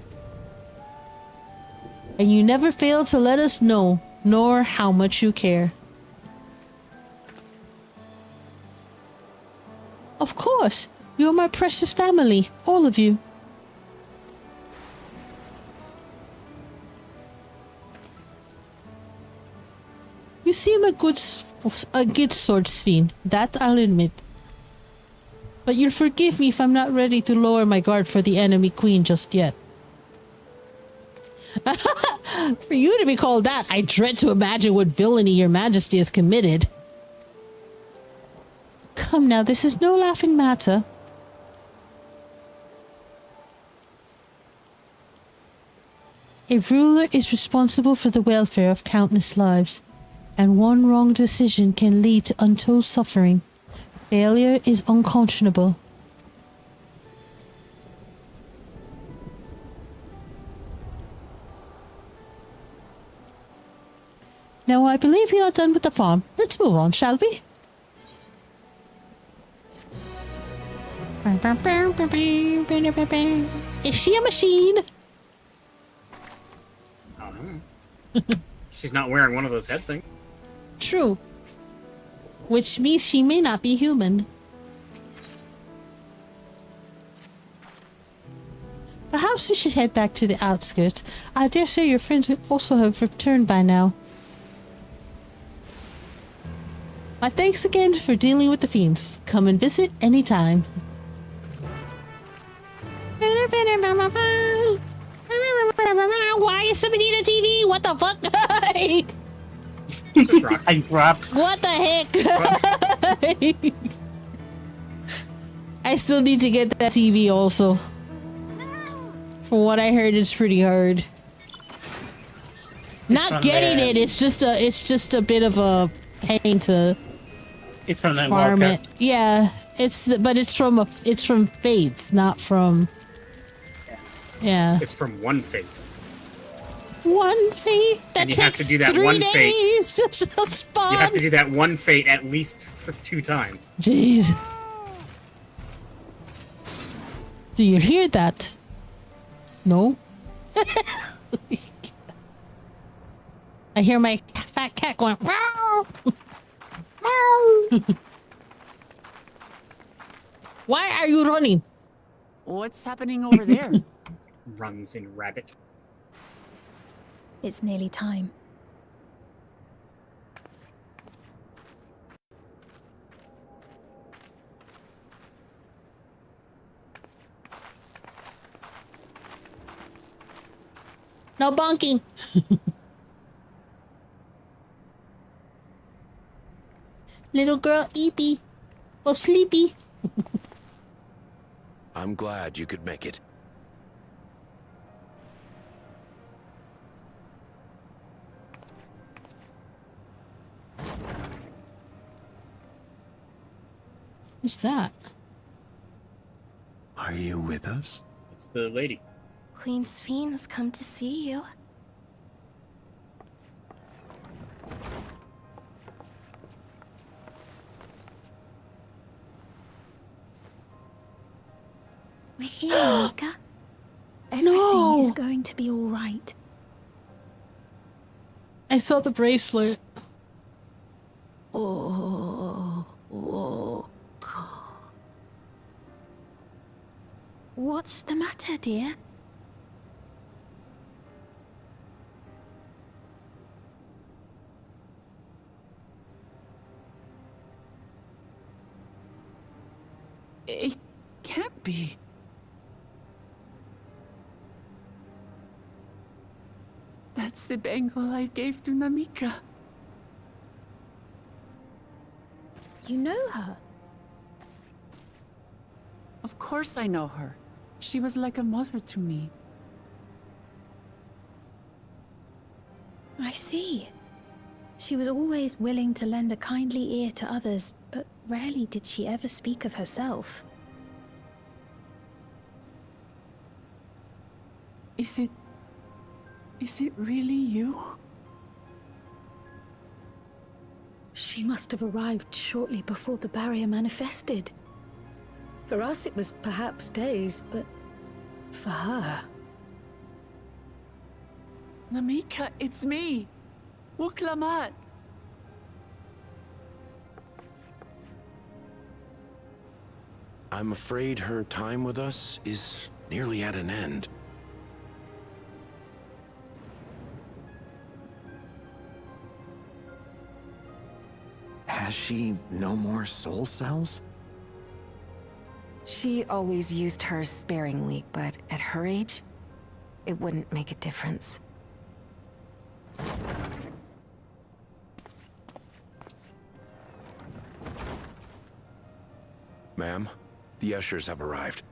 And you never fail to let us know, nor how much you care. Of course, you're my precious family, all of you. You seem a good swordsman, that I'll admit. But you'll forgive me if I'm not ready to lower my guard for the enemy queen just yet. For you to be called that, I dread to imagine what villainy your majesty has committed. Come now, this is no laughing matter. A ruler is responsible for the welfare of countless lives, and one wrong decision can lead to untold suffering. Failure is unconscionable. Now I believe we are done with the farm. Let's move on, shall we? Is she a machine? I don't know. She's not wearing one of those head things. True. Which means she may not be human. Perhaps we should head back to the outskirts. I dare say your friends would also have returned by now. My thanks again for dealing with the fiends. Come and visit anytime. Why is somebody in a TV? What the fuck? I dropped. What the heck? I still need to get that TV also. From what I heard, it's pretty hard. Not getting it. It's just a bit of a pain to It's from that farm Wildcat. it. Yeah, but it's from Fates, not from. Yeah. It's from one fate. One fate that And you have takes to do that 3 one fate. days to spawn. You have to do that one fate at least for 2 times. Jeez. Do you hear that? No? I hear my fat cat going, meow! Meow! Why are you running? What's happening over there? Runs in rabbit. It's nearly time. No bonking. Little girl Eepy. Oh, sleepy. I'm glad you could make it. Who's that? Are you with us? It's the lady. Queen Sphene has come to see you. We're here, Mika. Everything is going to be all right. I saw the bracelet. What's the matter, dear? It can't be. That's the bangle I gave to Namika. You know her? Of course I know her. She was like a mother to me. I see. She was always willing to lend a kindly ear to others, but rarely did she ever speak of herself. Is it really you? She must have arrived shortly before the barrier manifested. For us, it was perhaps days, but for her... Namika, it's me! Wuklamat! I'm afraid her time with us is nearly at an end. Has she no more soul cells? She always used hers sparingly, but at her age, it wouldn't make a difference. Ma'am, the ushers have arrived.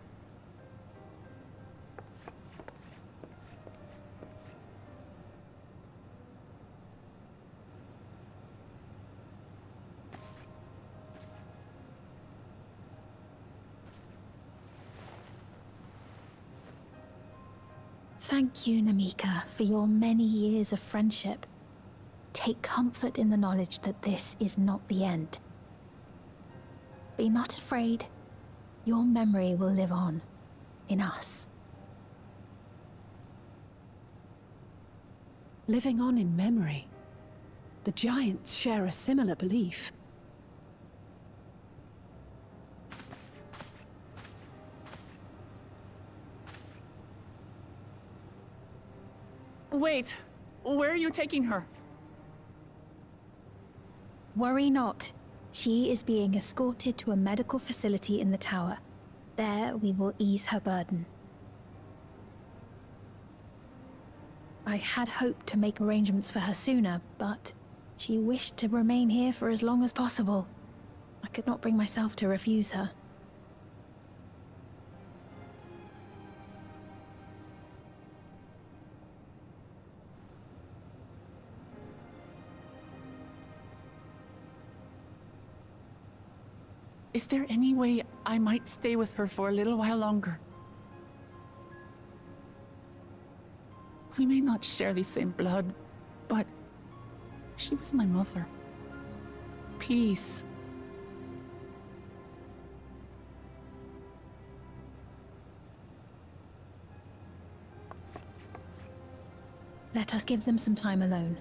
Thank you, Namika, for your many years of friendship. Take comfort in the knowledge that this is not the end. Be not afraid. Your memory will live on, in us. Living on in memory. The Giants share a similar belief. Wait! Where are you taking her? Worry not. She is being escorted to a medical facility in the tower. There we will ease her burden. I had hoped to make arrangements for her sooner, but she wished to remain here for as long as possible. I could not bring myself to refuse her. Is there any way I might stay with her for a little while longer? We may not share the same blood, but she was my mother. Please. Let us give them some time alone.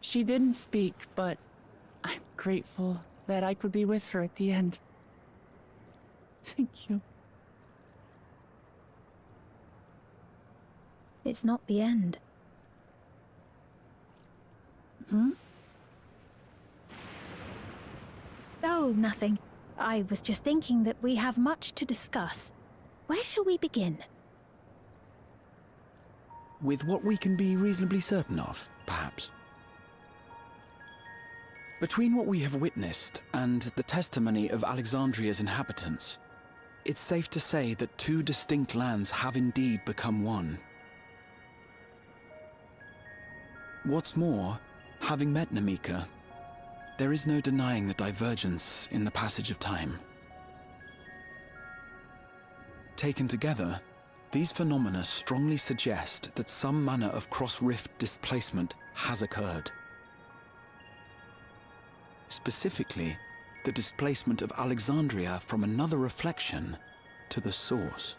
She didn't speak, but I'm grateful that I could be with her at the end. Thank you. It's not the end. Hmm? Oh, nothing. I was just thinking that we have much to discuss. Where shall we begin? With what we can be reasonably certain of, perhaps. Between what we have witnessed and the testimony of Alexandria's inhabitants, it's safe to say that two distinct lands have indeed become one. What's more, having met Namika, there is no denying the divergence in the passage of time. Taken together, these phenomena strongly suggest that some manner of cross-rift displacement has occurred. Specifically, the displacement of Alexandria from another reflection to the source.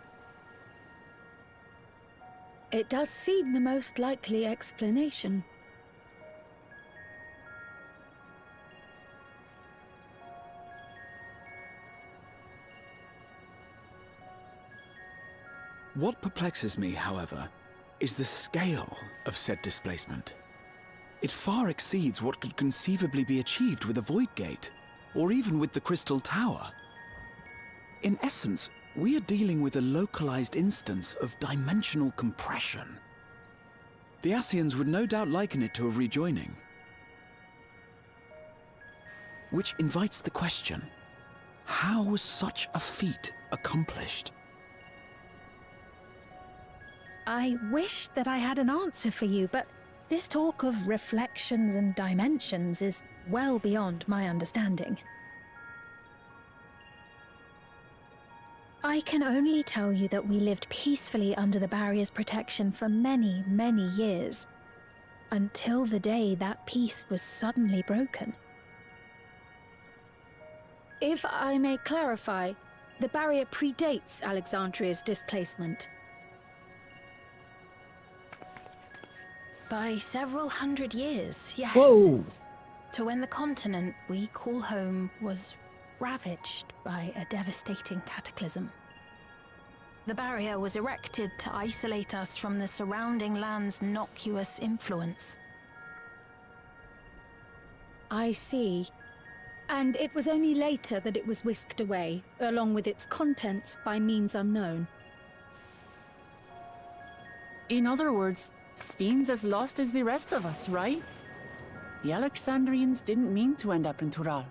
It does seem the most likely explanation. What perplexes me, however, is the scale of said displacement. It far exceeds what could conceivably be achieved with a Void Gate, or even with the Crystal Tower. In essence, we are dealing with a localized instance of dimensional compression. The Ascians would no doubt liken it to a rejoining. Which invites the question, how was such a feat accomplished? I wish that I had an answer for you, but this talk of reflections and dimensions is well beyond my understanding. I can only tell you that we lived peacefully under the barrier's protection for many, many years, until the day that peace was suddenly broken. If I may clarify, the barrier predates Alexandria's displacement. By several hundred years, yes. Whoa! To when the continent we call home was ravaged by a devastating cataclysm. The barrier was erected to isolate us from the surrounding land's noxious influence. I see. And it was only later that it was whisked away, along with its contents, by means unknown. In other words, Sphene's as lost as the rest of us, right? The Alexandrians didn't mean to end up in Tural.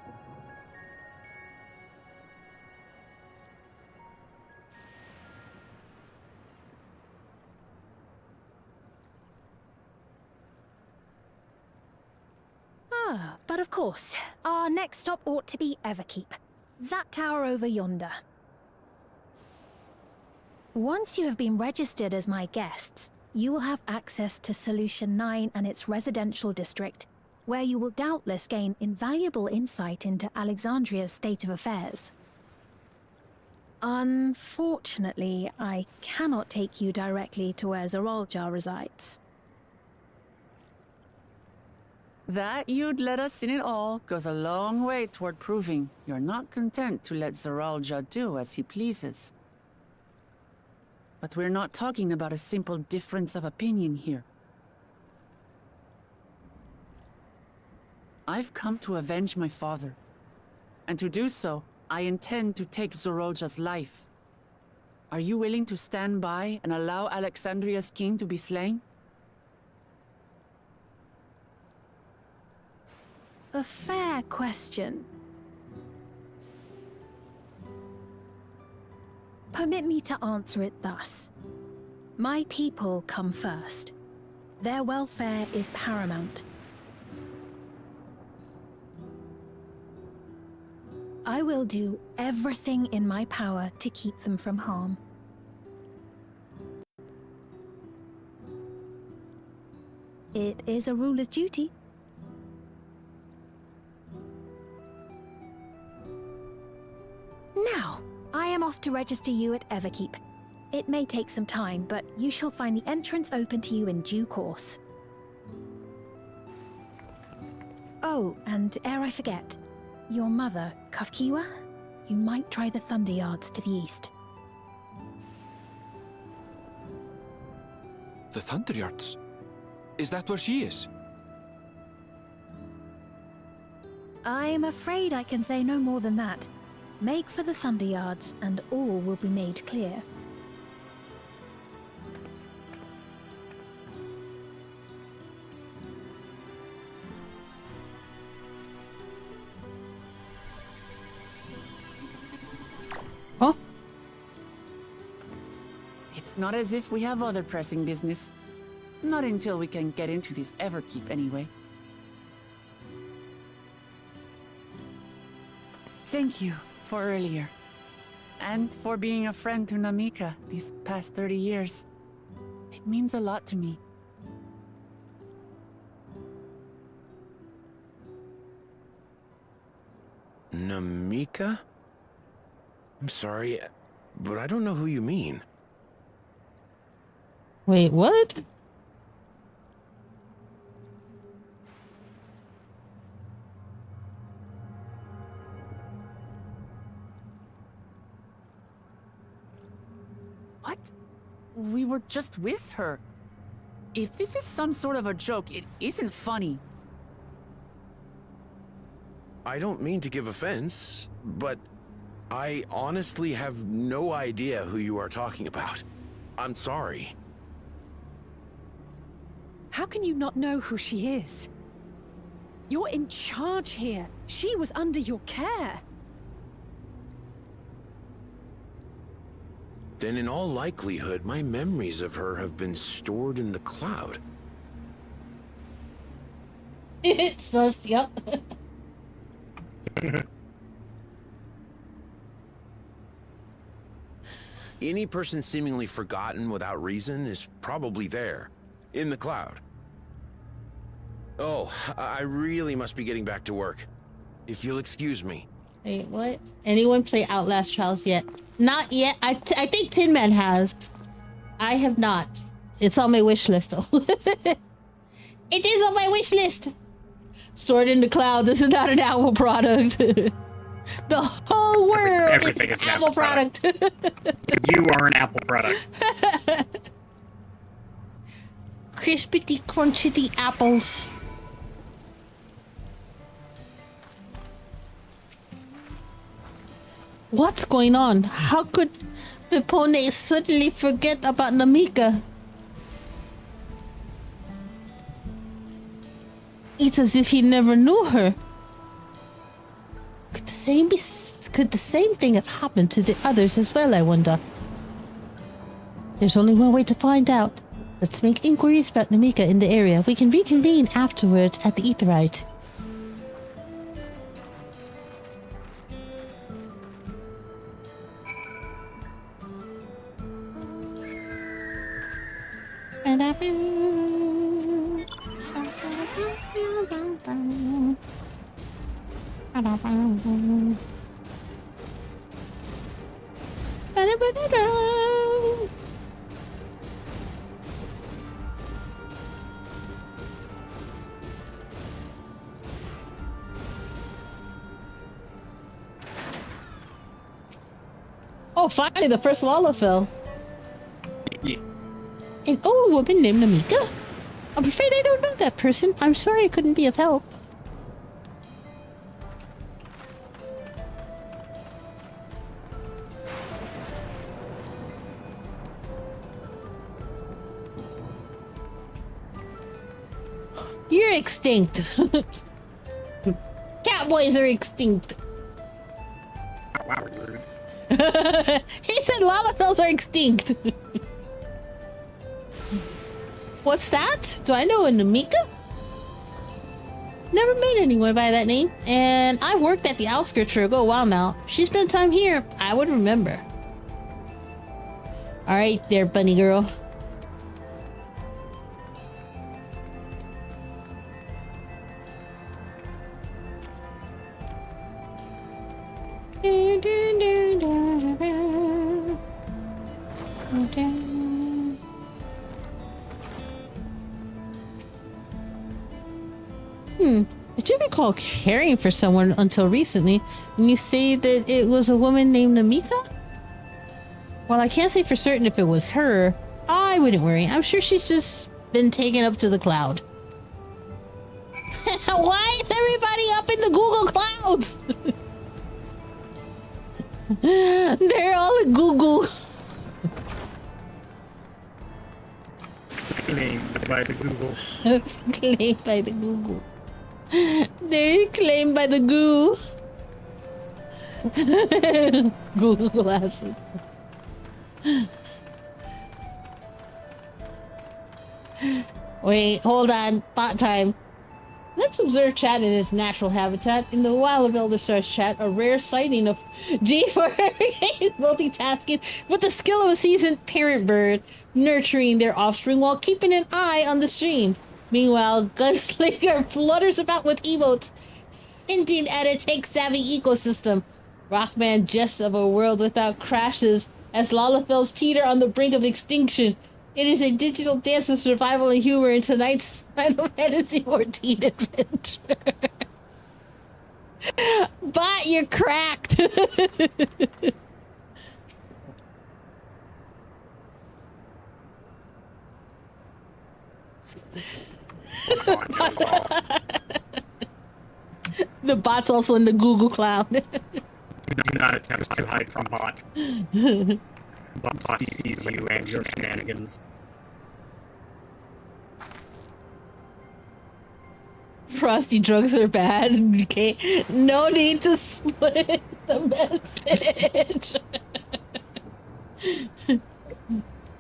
But of course, our next stop ought to be Everkeep. That tower over yonder. Once you have been registered as my guests, you will have access to Solution 9 and its residential district, where you will doubtless gain invaluable insight into Alexandria's state of affairs. Unfortunately, I cannot take you directly to where Zoralja resides. That you'd let us in it all goes a long way toward proving you're not content to let Zoralja do as he pleases. But we're not talking about a simple difference of opinion here. I've come to avenge my father. And to do so, I intend to take Zoralja's life. Are you willing to stand by and allow Alexandria's king to be slain? A fair question. Permit me to answer it thus. My people come first. Their welfare is paramount. I will do everything in my power to keep them from harm. It is a ruler's duty. Now, I am off to register you at Everkeep. It may take some time, but you shall find the entrance open to you in due course. Oh, and ere I forget, your mother, Kafkiwa, you might try the Thunder Yards to the east. The Thunder Yards? Is that where she is? I'm afraid I can say no more than that. Make for the Thunder Yards, and all will be made clear. Huh? It's not as if we have other pressing business. Not until we can get into this Everkeep, anyway. Thank you for earlier. And for being a friend to Namika these past 30 years. It means a lot to me. Namika? I'm sorry, but I don't know who you mean. Wait, what? What? We were just with her. If this is some sort of a joke, it isn't funny. I don't mean to give offense, but I honestly have no idea who you are talking about. I'm sorry. How can you not know who she is? You're in charge here. She was under your care. Then in all likelihood, my memories of her have been stored in the cloud. It's us, yep. Any person seemingly forgotten without reason is probably there, in the cloud. Oh, I really must be getting back to work. If you'll excuse me. Wait, what? Anyone play Outlast Trials yet? Not yet. I think Tin Man has. I have not. It's on my wish list, though. It is on my wish list. Stored in the cloud. This is not an Apple product. The whole world Everything is is an Apple product. You are an Apple product. Crispity, crunchity apples. What's going on? How could Vipone suddenly forget about Namika? It's as if he never knew her. Could the same thing have happened to the others as well, I wonder? There's only one way to find out. Let's make inquiries about Namika in the area. We can reconvene afterwards at the Aetheryte. Oh, finally, the first Lalafell. Yeah. An old woman named Namika? I'm afraid I don't know that person. I'm sorry I couldn't be of help. You're extinct. Cowboys are extinct. Wow, rude. He said Lalafells are extinct. What's that? Do I know a Namika? Never met anyone by that name. And I've worked at the outskirts for a good while now. She spent time here. I would remember. Alright there, bunny girl. I do recall caring for someone until recently. And you say that it was a woman named Namika? Well, I can't say for certain if it was her. I wouldn't worry. I'm sure she's just been taken up to the cloud. Why is everybody up in the Google clouds? They're all in Google. Claimed by the Google. Claimed by the Google. They're claimed by the goo. Google glasses. Wait, hold on. Bot time. Let's observe chat in its natural habitat. In the wild of Elder Stars chat, a rare sighting of G4 is multitasking with the skill of a seasoned parent bird, nurturing their offspring while keeping an eye on the stream. Meanwhile, Gunslinger flutters about with emotes, hinting at a tech-savvy ecosystem. Rockman jests of a world without crashes as Lalafells teeter on the brink of extinction. It is a digital dance of survival and humor in tonight's Final Fantasy XIV adventure. Bot, you're cracked. The bot's also in the Google cloud. Do not attempt to hide from bot. Bot sees you and your shenanigans. Frosty drugs are bad. Okay, no need to split the message.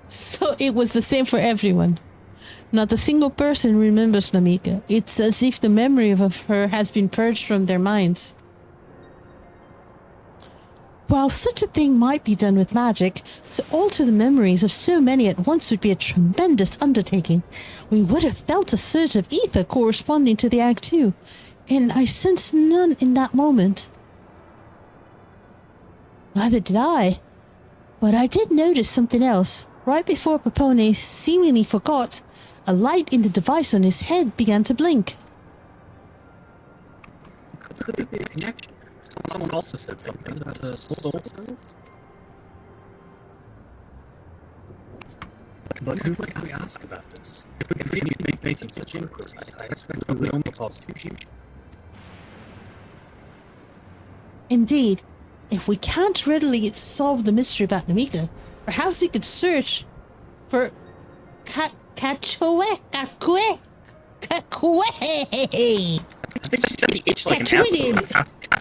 So it was the same for everyone. Not a single person remembers Namika. It's as if the memory of her has been purged from their minds. While such a thing might be done with magic, to alter the memories of so many at once would be a tremendous undertaking. We would have felt a surge of ether corresponding to the act too, and I sensed none in that moment. Neither did I. But I did notice something else. Right before Popone seemingly forgot, a light in the device on his head began to blink. Could there be a connection? Someone also said something about the soul cells. But who might we ask about this? If we continue making such inquiries, I expect we will only cause confusion. Indeed, if we can't readily solve the mystery about Namika, perhaps we could search for Kakue. I think she said the H like an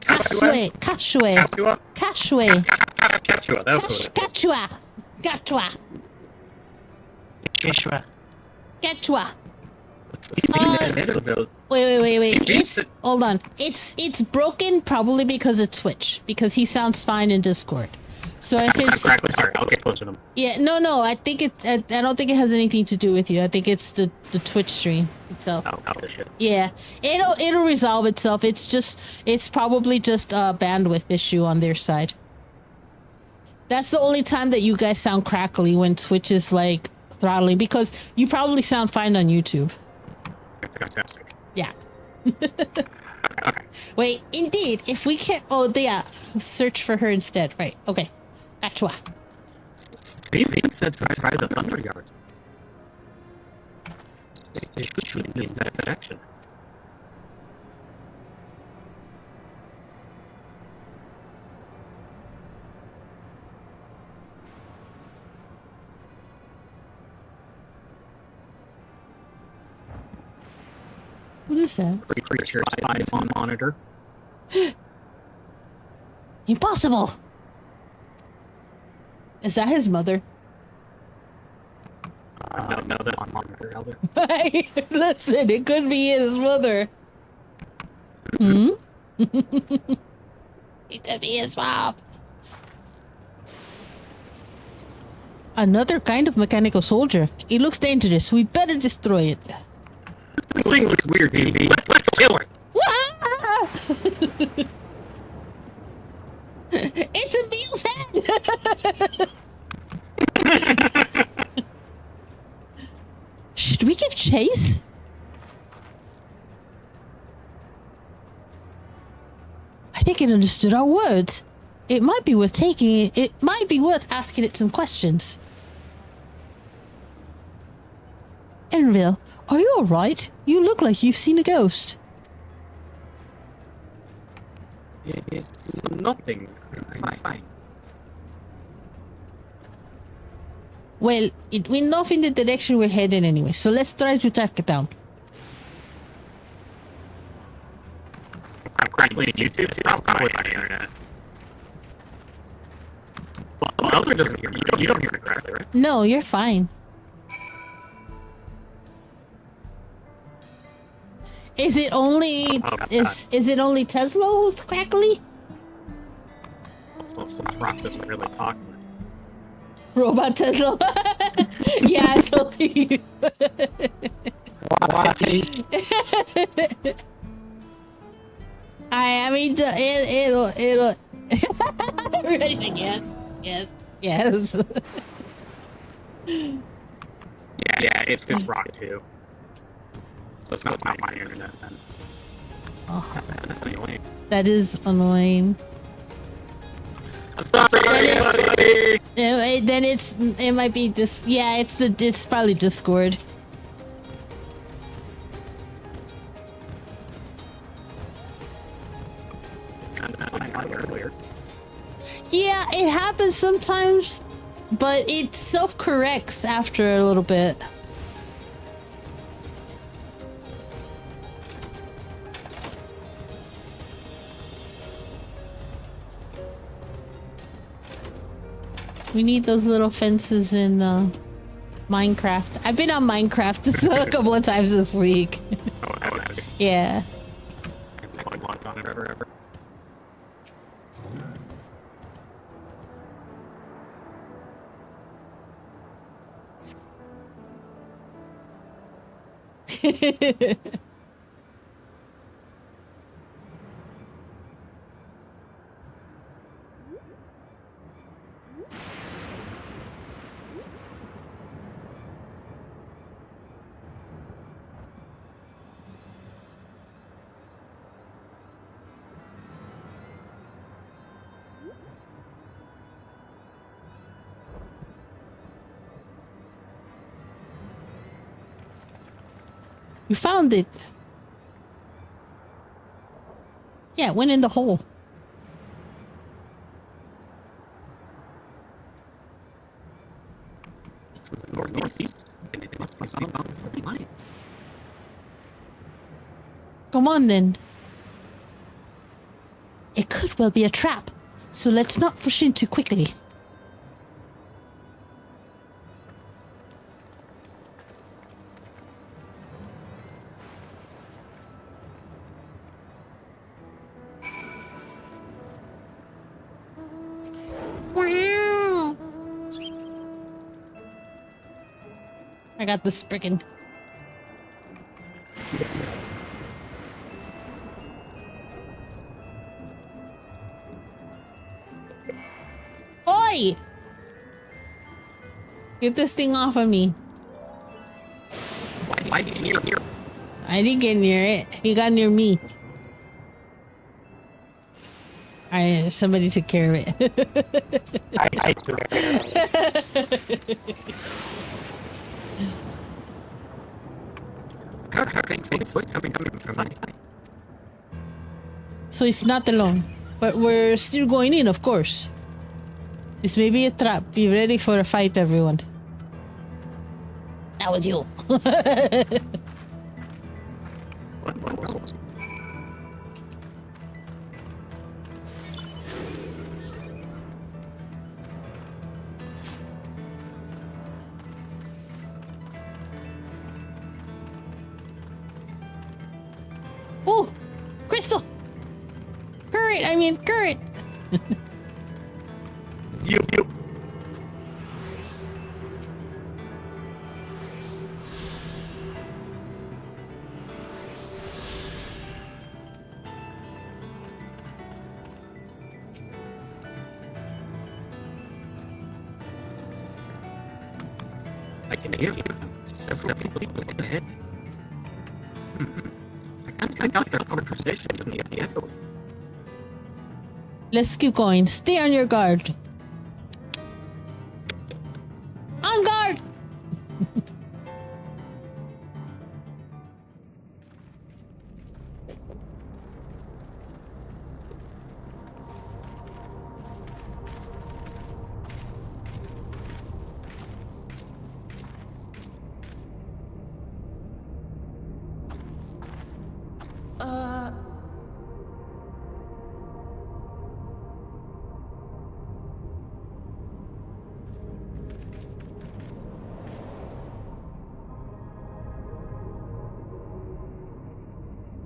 absolute. Kashue. Kachua, that's what it is. Gachua. Wait. Hold on. It's broken probably because of Twitch. Because he sounds fine in Discord. So if it's sorry, I'll get closer to them. Yeah, no. I think I don't think it has anything to do with you. I think it's the Twitch stream itself. Oh shit. Yeah, it'll resolve itself. It's probably just a bandwidth issue on their side. That's the only time that you guys sound crackly, when Twitch is like throttling, because you probably sound fine on YouTube. Fantastic. Yeah. Okay. Wait, indeed, if we can... Oh, yeah. Search for her instead. Right, okay. Gotcha. Steven said to try the Thunder Yard. It should be that connection. What is that? Creature eyes on monitor. Impossible! Is that his mother? No, that's on monitor, Elder. Listen, it could be his mother. Hmm? It could be his mom. Another kind of mechanical soldier. It looks dangerous. We better destroy it. This thing looks weird, baby. Let's kill it. It's a Neil's head! Should we give chase? I think it understood our words. It might be worth taking it. It might be worth asking it some questions. Erinville, are you alright? You look like you've seen a ghost. It's nothing. I'm fine. Well, it went off in the direction we're heading anyway, so let's try to track it down. I'm currently on YouTube, so that's probably on the internet. Well, Elder doesn't hear me. You don't hear me correctly, right? No, you're fine. Is it only is it only Tesla who's crackly? So Rock doesn't really talk. Robot Tesla. Yeah, it's only you. I mean, it'll. Yes. Yeah, it's Rock too. So it's not my internet then. Oh. That's annoying. That is annoying. I'm sorry. Then it might be this. Yeah, it's probably Discord. Earlier. Yeah, it happens sometimes, but it self-corrects after a little bit. We need those little fences in Minecraft. I've been on Minecraft a couple of times this week. Yeah. You found it. Yeah, it went in the hole. Come on then. It could well be a trap, so let's not push in too quickly. I got the sprickin'. Oi! Get this thing off of me. Why did you near? I didn't get near it. He got near me. Somebody took care of it. I took care of it. So it's not alone, but we're still going in, of course. This may be a trap. Be ready for a fight, everyone. That was you. Oh, crystal. Current. You. I can hear several people ahead. I got their conversation in the echo. Let's keep going. Stay on your guard. On guard!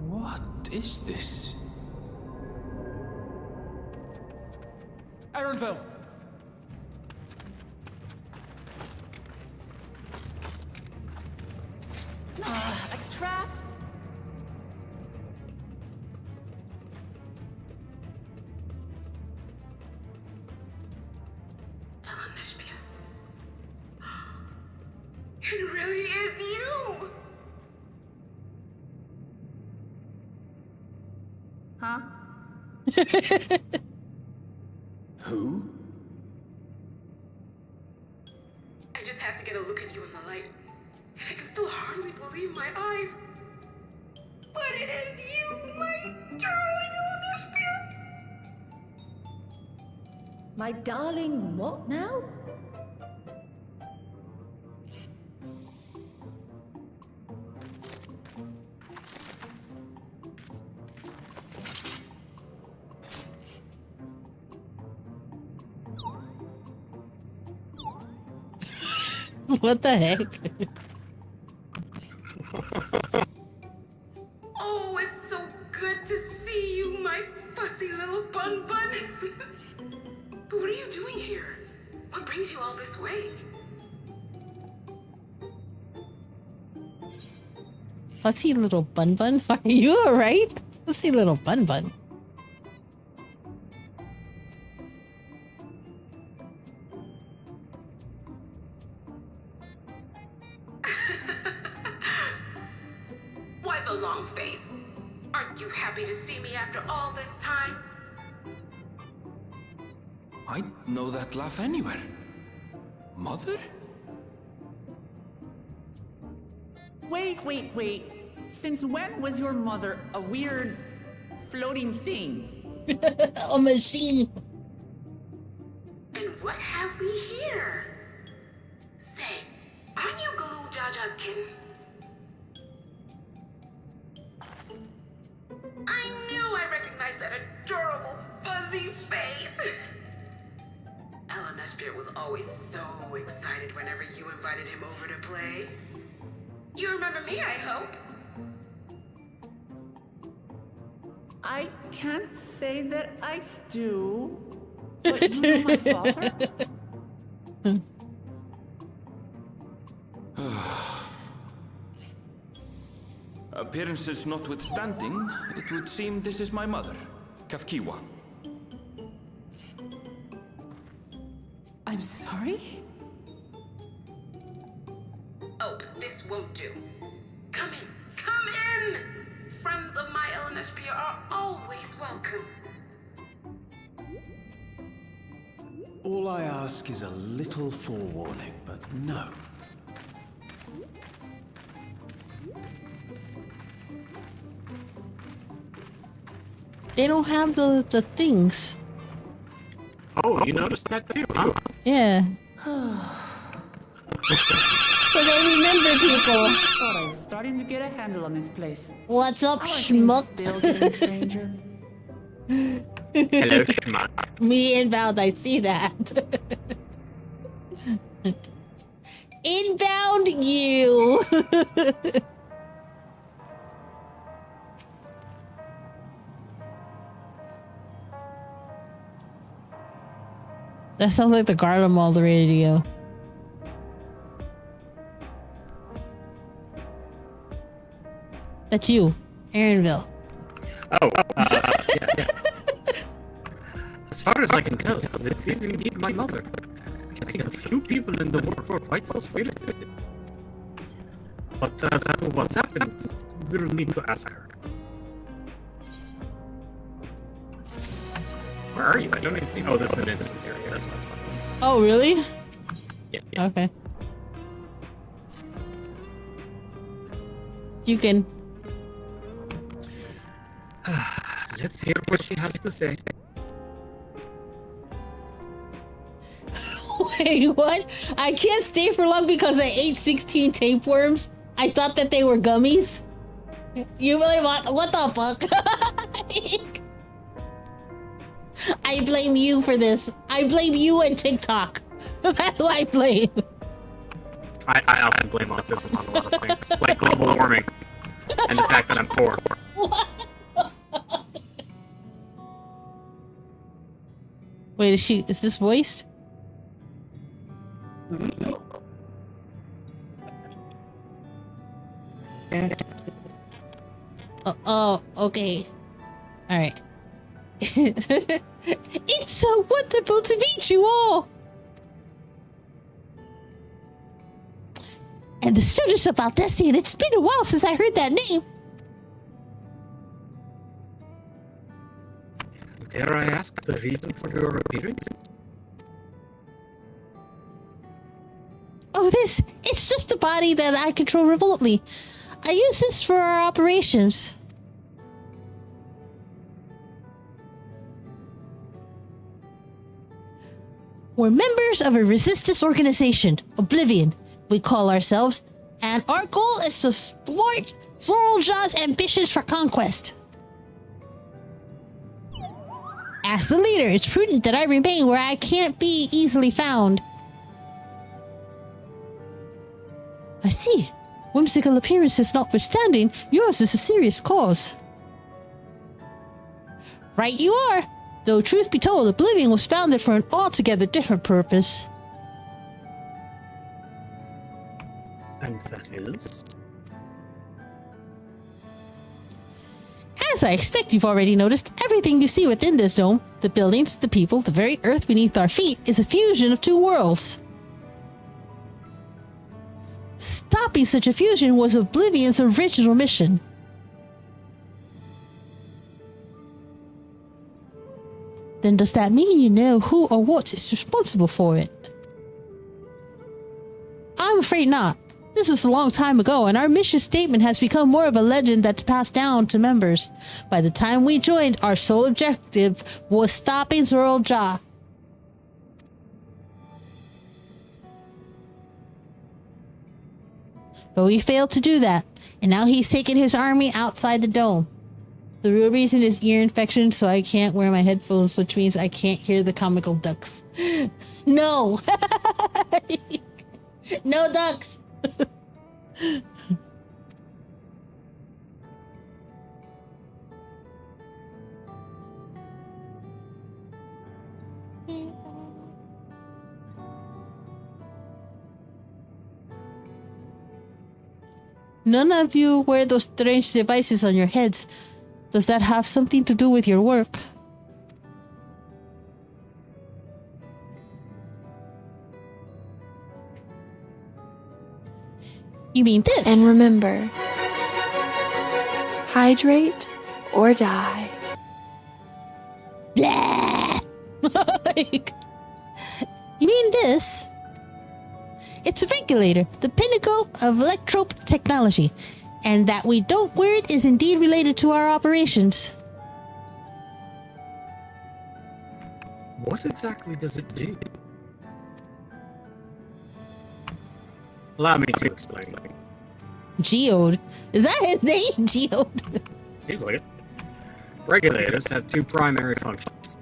What is this? Ironville! A trap? It really is you! Huh? Who? I just have to get a look at you in the light. And I can still hardly believe my eyes. But it is you, my darling Elderspirit! My darling, what now? What the heck? Oh, it's so good to see you, my fussy little bun bun. But what are you doing here? What brings you all this way? Fussy little bun bun? Are you alright? Fussy little bun bun. Why the long face? Aren't you happy to see me after all this time? I know that laugh anywhere. Mother? Wait. Since when was your mother a weird floating thing? A machine. And what have we here? Say, aren't you Galoo Jaja's kitten? I knew I recognized that adorable fuzzy face. Ellen Espier was always so excited whenever you invited him over to play. You remember me, I hope? I can't say that I do, but you know my father? Appearances notwithstanding, it would seem this is my mother, Kafkiwa. I'm sorry? Oh, but this won't do. Come in! Friends of my Ellen Espier are always welcome. All I ask is a little forewarning, but no. They don't have the things. Oh, you noticed that too, huh? Yeah. So they remember people. Thought I was starting to get a handle on this place. What's up, How are things schmuck? Still getting stranger. Hello, schmuck. Me inbound, I see that. Inbound you. That sounds like the Garlemald radio. That's you, Aaronville. Oh, yeah. As far as I can tell, this is indeed my mother. I think a few people in the world were quite so spirited. But as to what's happened, we'll need to ask her. Where are you? I don't even see. Oh, this is an instance area. That's what I'm talking about. Oh, really? Yeah. Okay. You can. Let's hear what she has to say. Wait, what? I can't stay for long because I ate 16 tapeworms. I thought that they were gummies. You really want? What the fuck? I blame you for this. I blame you and TikTok. That's who I blame. I often blame autism on a lot of things, like global warming and the fact that I'm poor. What? Wait, is this voiced? Oh, okay. Alright. It's so wonderful to meet you all! And the students of Valdesian, it's been a while since I heard that name. Dare I ask the reason for your appearance? Oh, it's just a body that I control remotely. I use this for our operations. We're members of a resistance organization, Oblivion, we call ourselves, and our goal is to thwart Zoralja's ambitions for conquest. As the leader, it's prudent that I remain where I can't be easily found. I see. Whimsical appearances notwithstanding, yours is a serious cause. Right you are! Though truth be told, Oblivion was founded for an altogether different purpose. And that is? As I expect you've already noticed, everything you see within this dome, the buildings, the people, the very earth beneath our feet, is a fusion of two worlds. Stopping such a fusion was Oblivion's original mission. Then does that mean you know who or what is responsible for it? I'm afraid not. This was a long time ago, and our mission statement has become more of a legend that's passed down to members. By the time we joined, our sole objective was stopping Zoral Ja. But we failed to do that, and now he's taken his army outside the dome. The real reason is ear infection, so I can't wear my headphones, which means I can't hear the comical ducks. No! No ducks! None of you wear those strange devices on your heads. Does that have something to do with your work? You mean this? And remember, hydrate or die. Blah! You mean this? It's a regulator, the pinnacle of electrope technology. And that we don't wear it is indeed related to our operations. What exactly does it do? Allow me to explain. Geode? Is that his name? Geode? Seems like it. Regulators have two primary functions.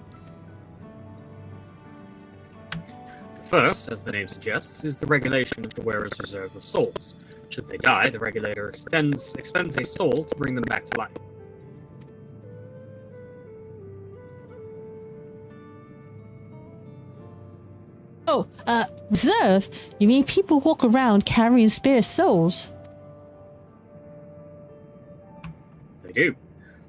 The first, as the name suggests, is the regulation of the wearer's reserve of souls. Should they die, the regulator expends a soul to bring them back to life. Oh, reserve? You mean people walk around carrying spare souls? They do.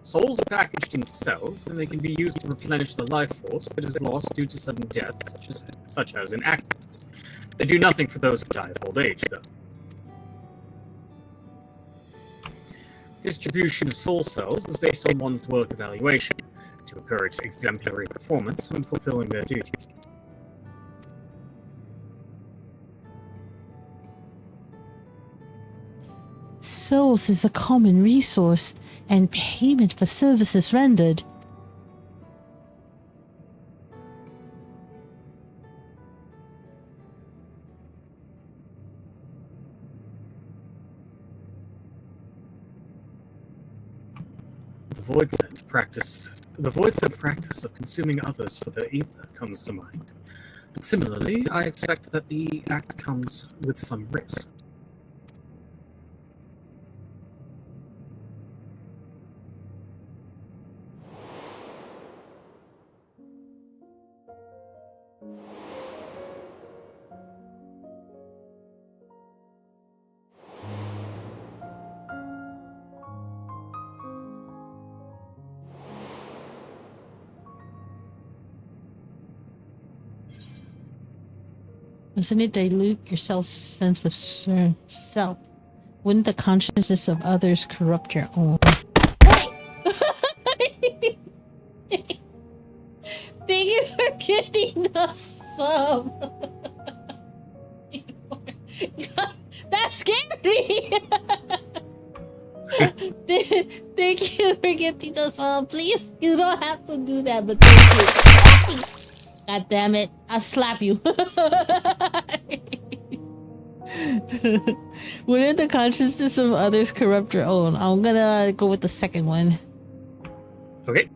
Souls are packaged in cells, and they can be used to replenish the life force that is lost due to sudden death, such as in accidents. They do nothing for those who die of old age, though. Distribution of soul cells is based on one's work evaluation, to encourage exemplary performance when fulfilling their duties. Souls is a common resource and payment for services rendered. The void sense practice of consuming others for their ether comes to mind. But similarly, I expect that the act comes with some risk. Doesn't it dilute your sense of self? Wouldn't the consciousness of others corrupt your own? Thank you for getting the sub. God, that scared me. Thank you for getting the sub. Please, you don't have to do that, but thank you. God damn it. I'll slap you. Wouldn't the consciousness of others corrupt your own? I'm gonna go with the second one. Okay.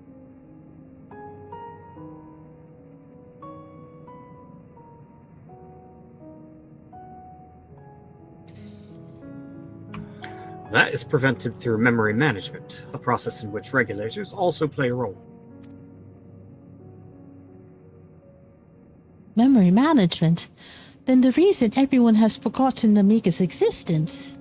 That is prevented through memory management, a process in which regulators also play a role. Memory management? Then the reason everyone has forgotten Amiga's existence.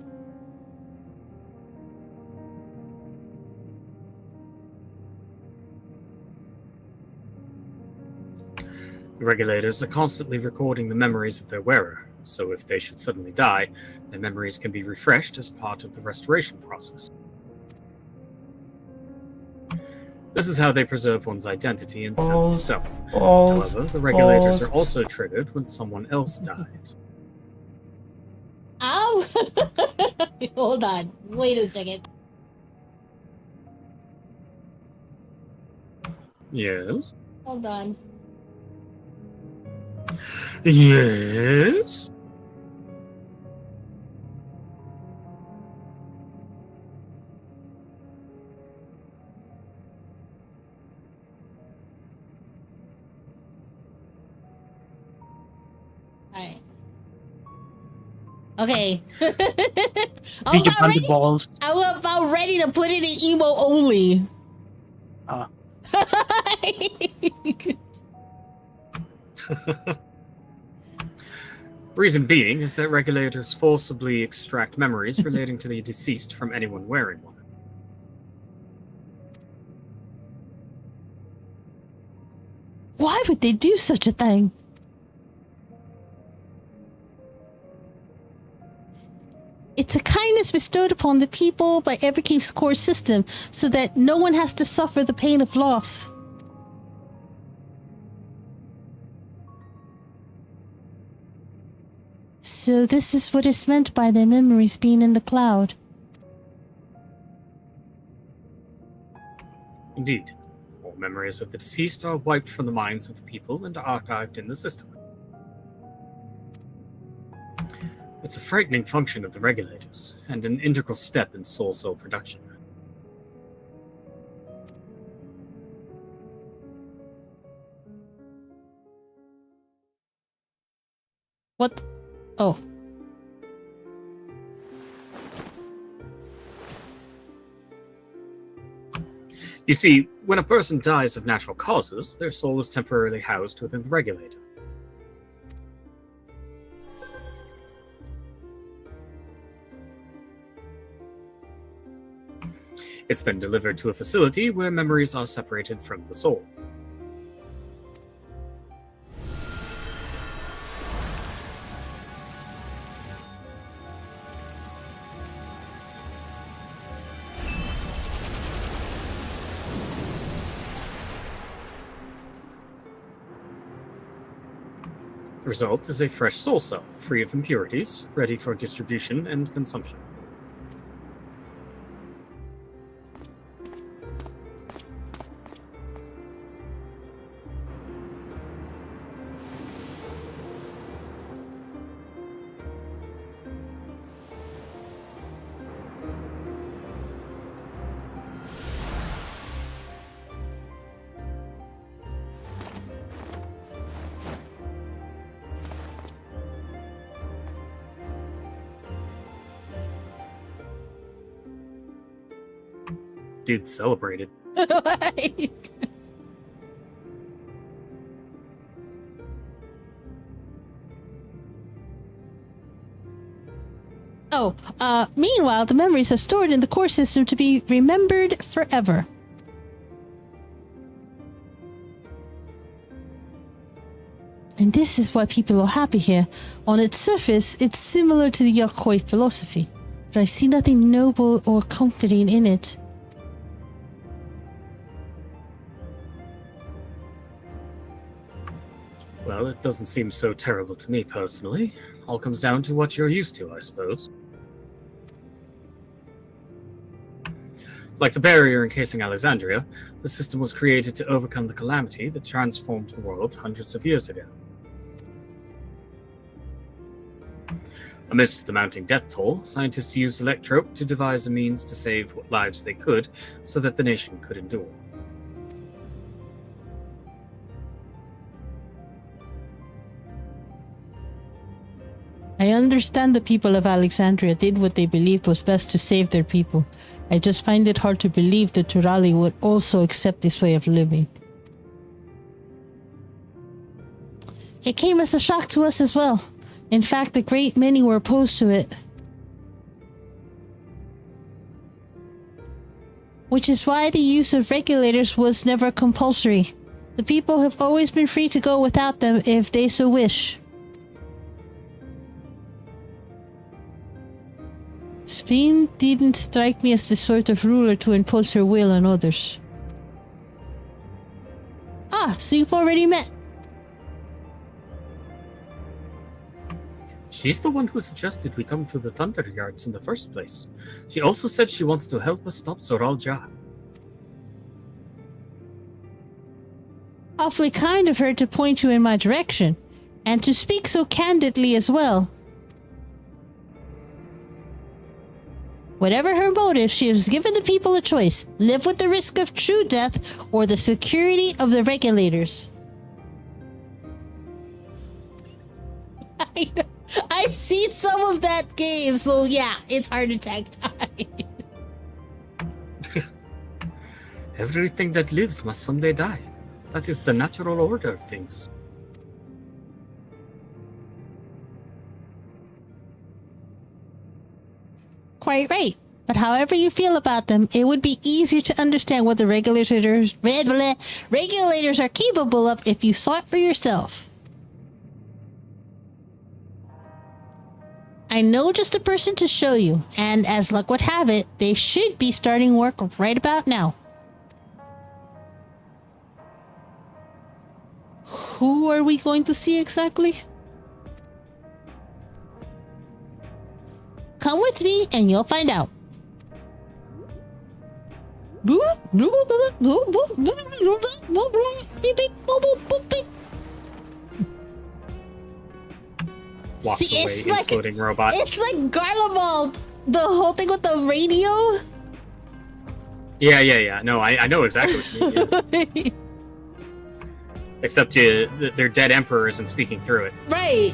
The regulators are constantly recording the memories of their wearer, so if they should suddenly die, their memories can be refreshed as part of the restoration process. This is how they preserve one's identity and sense of self. However, the regulators are also triggered when someone else dies. Ow! Hold on. Wait a second. Yes? Hold on. Yes? Alright. Okay. I'm about ready to put it in emo only. Reason being is that regulators forcibly extract memories relating to the deceased from anyone wearing one. Why would they do such a thing? It's a kindness bestowed upon the people by Everkeep's core system so that no one has to suffer the pain of loss. So this is what is meant by their memories being in the cloud. Indeed, all memories of the deceased are wiped from the minds of the people and archived in the system. It's a frightening function of the regulators, and an integral step in soul cell production. What? Oh. You see, when a person dies of natural causes, their soul is temporarily housed within the regulator. It's then delivered to a facility where memories are separated from the soul. The result is a fresh soul cell, free of impurities, ready for distribution and consumption. Dude celebrated. Meanwhile, the memories are stored in the core system to be remembered forever. And this is why people are happy here. On its surface, it's similar to the Yakoi philosophy, but I see nothing noble or comforting in it. Well, it doesn't seem so terrible to me personally. All comes down to what you're used to, I suppose. Like the barrier encasing Alexandria, the system was created to overcome the calamity that transformed the world hundreds of years ago. Amidst the mounting death toll, scientists used Electrope to devise a means to save what lives they could so that the nation could endure. I understand the people of Alexandria did what they believed was best to save their people. I just find it hard to believe that Turali would also accept this way of living. It came as a shock to us as well. In fact, a great many were opposed to it. Which is why the use of regulators was never compulsory. The people have always been free to go without them if they so wish. Spain didn't strike me as the sort of ruler to impose her will on others. Ah, so you've already met. She's the one who suggested we come to the Thunder Yards in the first place. She also said she wants to help us stop Zoral Ja. Awfully kind of her to point you in my direction, and to speak so candidly as well. Whatever her motive, she has given the people a choice. Live with the risk of true death or the security of the regulators. I've seen some of that game, so yeah, it's heart attack time. Everything that lives must someday die. That is the natural order of things. Quite right. But however you feel about them, it would be easier to understand what the regulators are capable of if you saw it for yourself. I know just the person to show you, and as luck would have it, they should be starting work right about now. Who are we going to see exactly? Come with me and you'll find out. Walks See, away, it's like floating robot. It's like Garlemald, the whole thing with the radio. Yeah. No, I know exactly what you mean. Except their dead emperor isn't speaking through it. Right.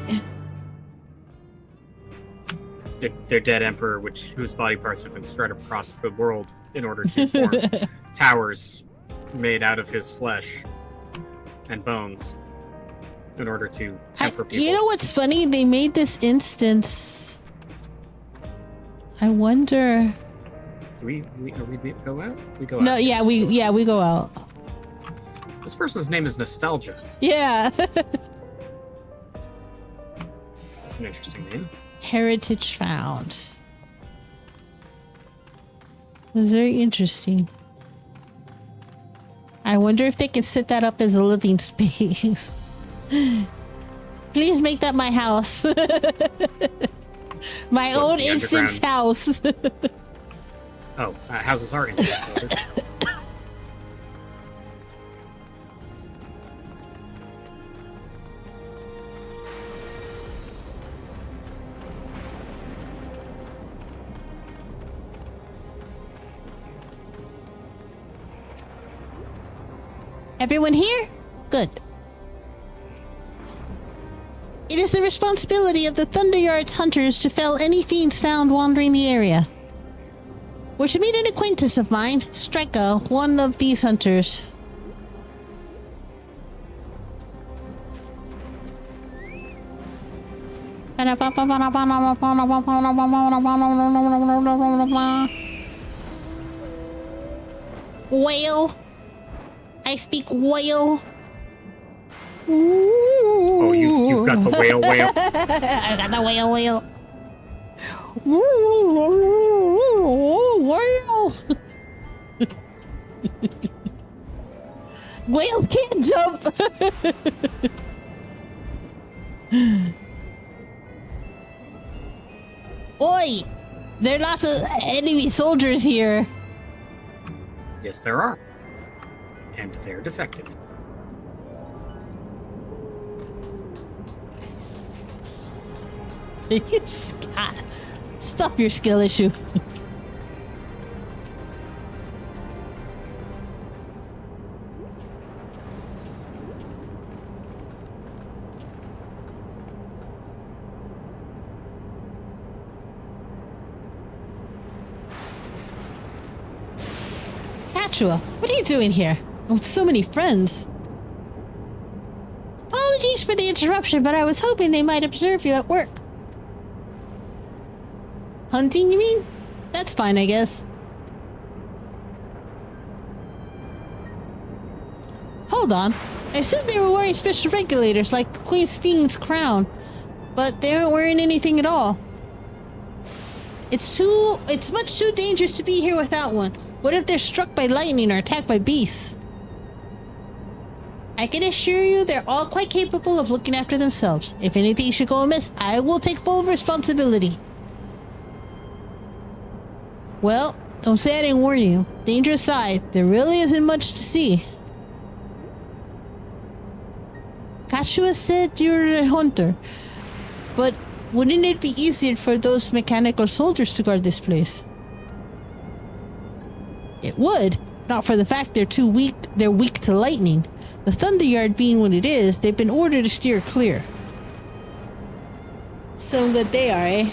Their dead emperor, whose body parts have been spread across the world in order to form towers made out of his flesh and bones in order to temper people. You know what's funny? They made this instance. I wonder. Do we go out? We go out. No, yeah, we go out. This person's name is Nostalgia. Yeah. That's an interesting name. Heritage found. That's very interesting. I wonder if they can set that up as a living space. Please make that my house. My own instance house. Oh, houses are instance. Everyone here? Good. It is the responsibility of the Thunderyard's hunters to fell any fiends found wandering the area. We're to meet an acquaintance of mine, Striker, one of these hunters. Whale. I speak whale. Oh, you've got the whale. I got the whale. Whale. Whale can't jump. Oi! There are lots of enemy soldiers here. Yes, there are. And they're defective. Stop your skill issue. Quechua, what are you doing here? With so many friends. Apologies for the interruption, but I was hoping they might observe you at work. Hunting, you mean? That's fine, I guess. Hold on. I assumed they were wearing special regulators like the Queen's Fiend's crown, but they aren't wearing anything at all. It's much too dangerous to be here without one. What if they're struck by lightning or attacked by beasts? I can assure you they're all quite capable of looking after themselves. If anything should go amiss, I will take full responsibility. Well, don't say I didn't warn you. Danger aside, there really isn't much to see. Quechua said you're a hunter, but wouldn't it be easier for those mechanical soldiers to guard this place? It would, not for the fact they're weak to lightning. The Thunderyard being what it is, they've been ordered to steer clear. So good they are, eh?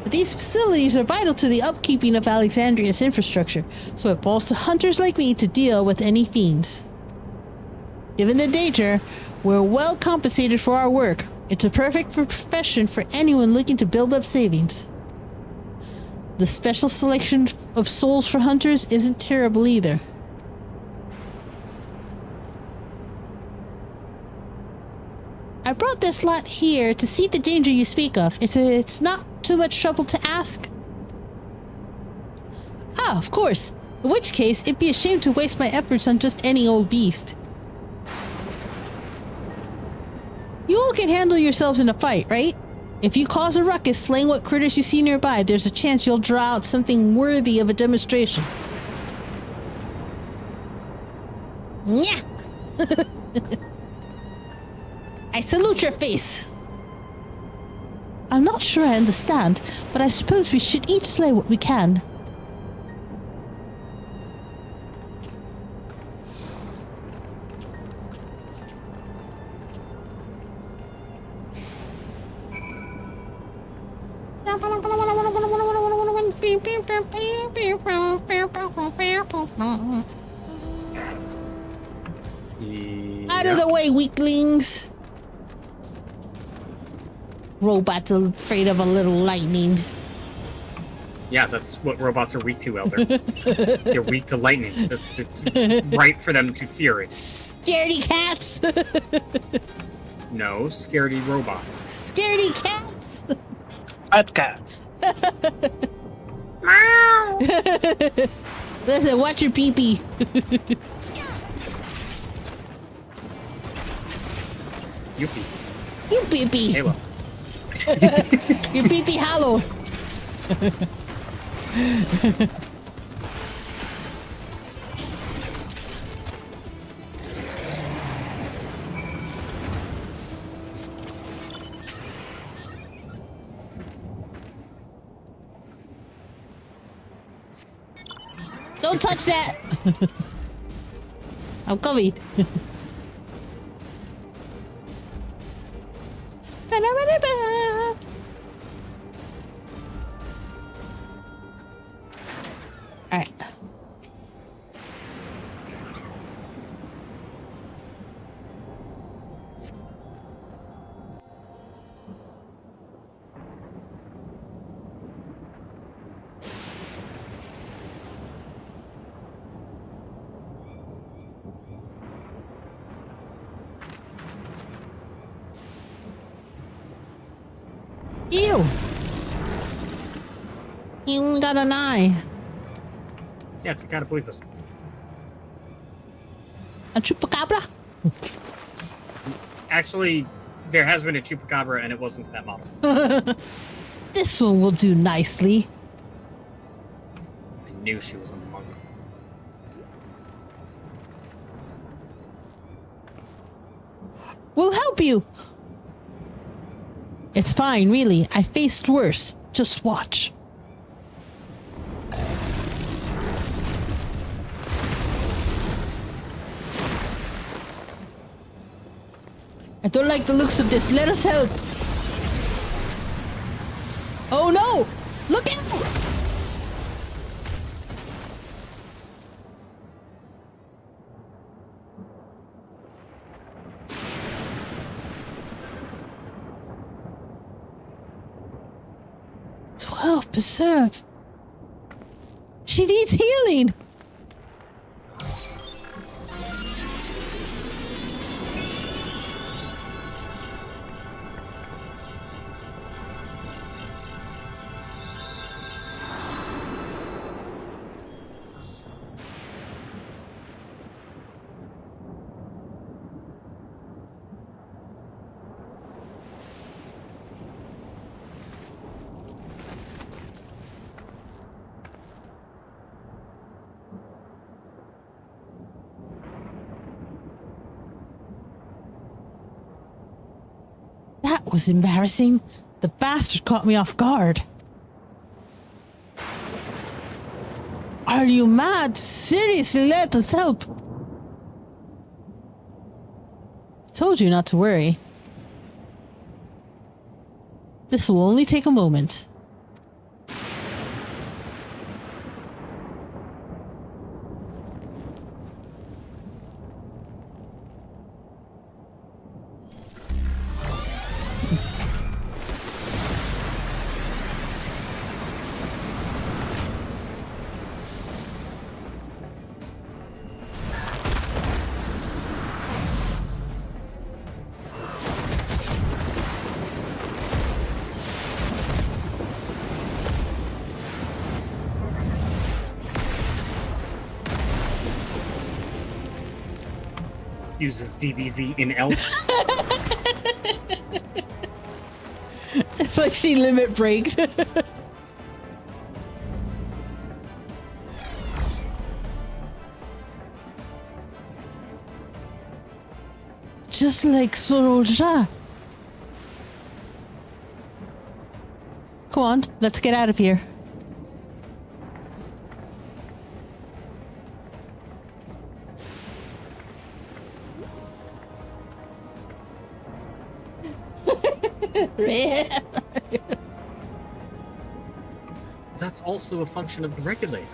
But these facilities are vital to the upkeeping of Alexandria's infrastructure, so it falls to hunters like me to deal with any fiends. Given the danger, we're well compensated for our work. It's a perfect profession for anyone looking to build up savings. The special selection of souls for hunters isn't terrible either. I brought this lot here to see the danger you speak of. It's not too much trouble to ask. Ah, of course. In which case, it'd be a shame to waste my efforts on just any old beast. You all can handle yourselves in a fight, right? If you cause a ruckus slaying what critters you see nearby, there's a chance you'll draw out something worthy of a demonstration. Yeah. I salute your face. I'm not sure I understand, but I suppose we should each slay what we can. Out of the way, weaklings! Robots are afraid of a little lightning. Yeah, that's what robots are weak to, Elder. They're weak to lightning. It's right for them to fear it. Scaredy cats! No, scaredy robot. Scaredy cats! Bad cats. Meow! Listen, watch your pee-pee. You pee. You pee-pee. Halo. Your pee-pee hollow. Don't touch that! I'm coming. Alright. Ew! He only got an eye. Yeah, it's a Catapulipus. A chupacabra? Actually, there has been a Chupacabra, and it wasn't that model. This one will do nicely. I knew she was a monk. We'll help you! It's fine, really. I faced worse. Just watch. I don't like the looks of this. Let us help. Oh no! Look out! Well, preserve. She needs healing. That was embarrassing. The bastard caught me off guard. Are you mad? Seriously, let us help. Told you not to worry. This will only take a moment. Uses DBZ in Elf. It's like she limit breaks. Just like Sorolja. Come on, let's get out of here. That's also a function of the regulator.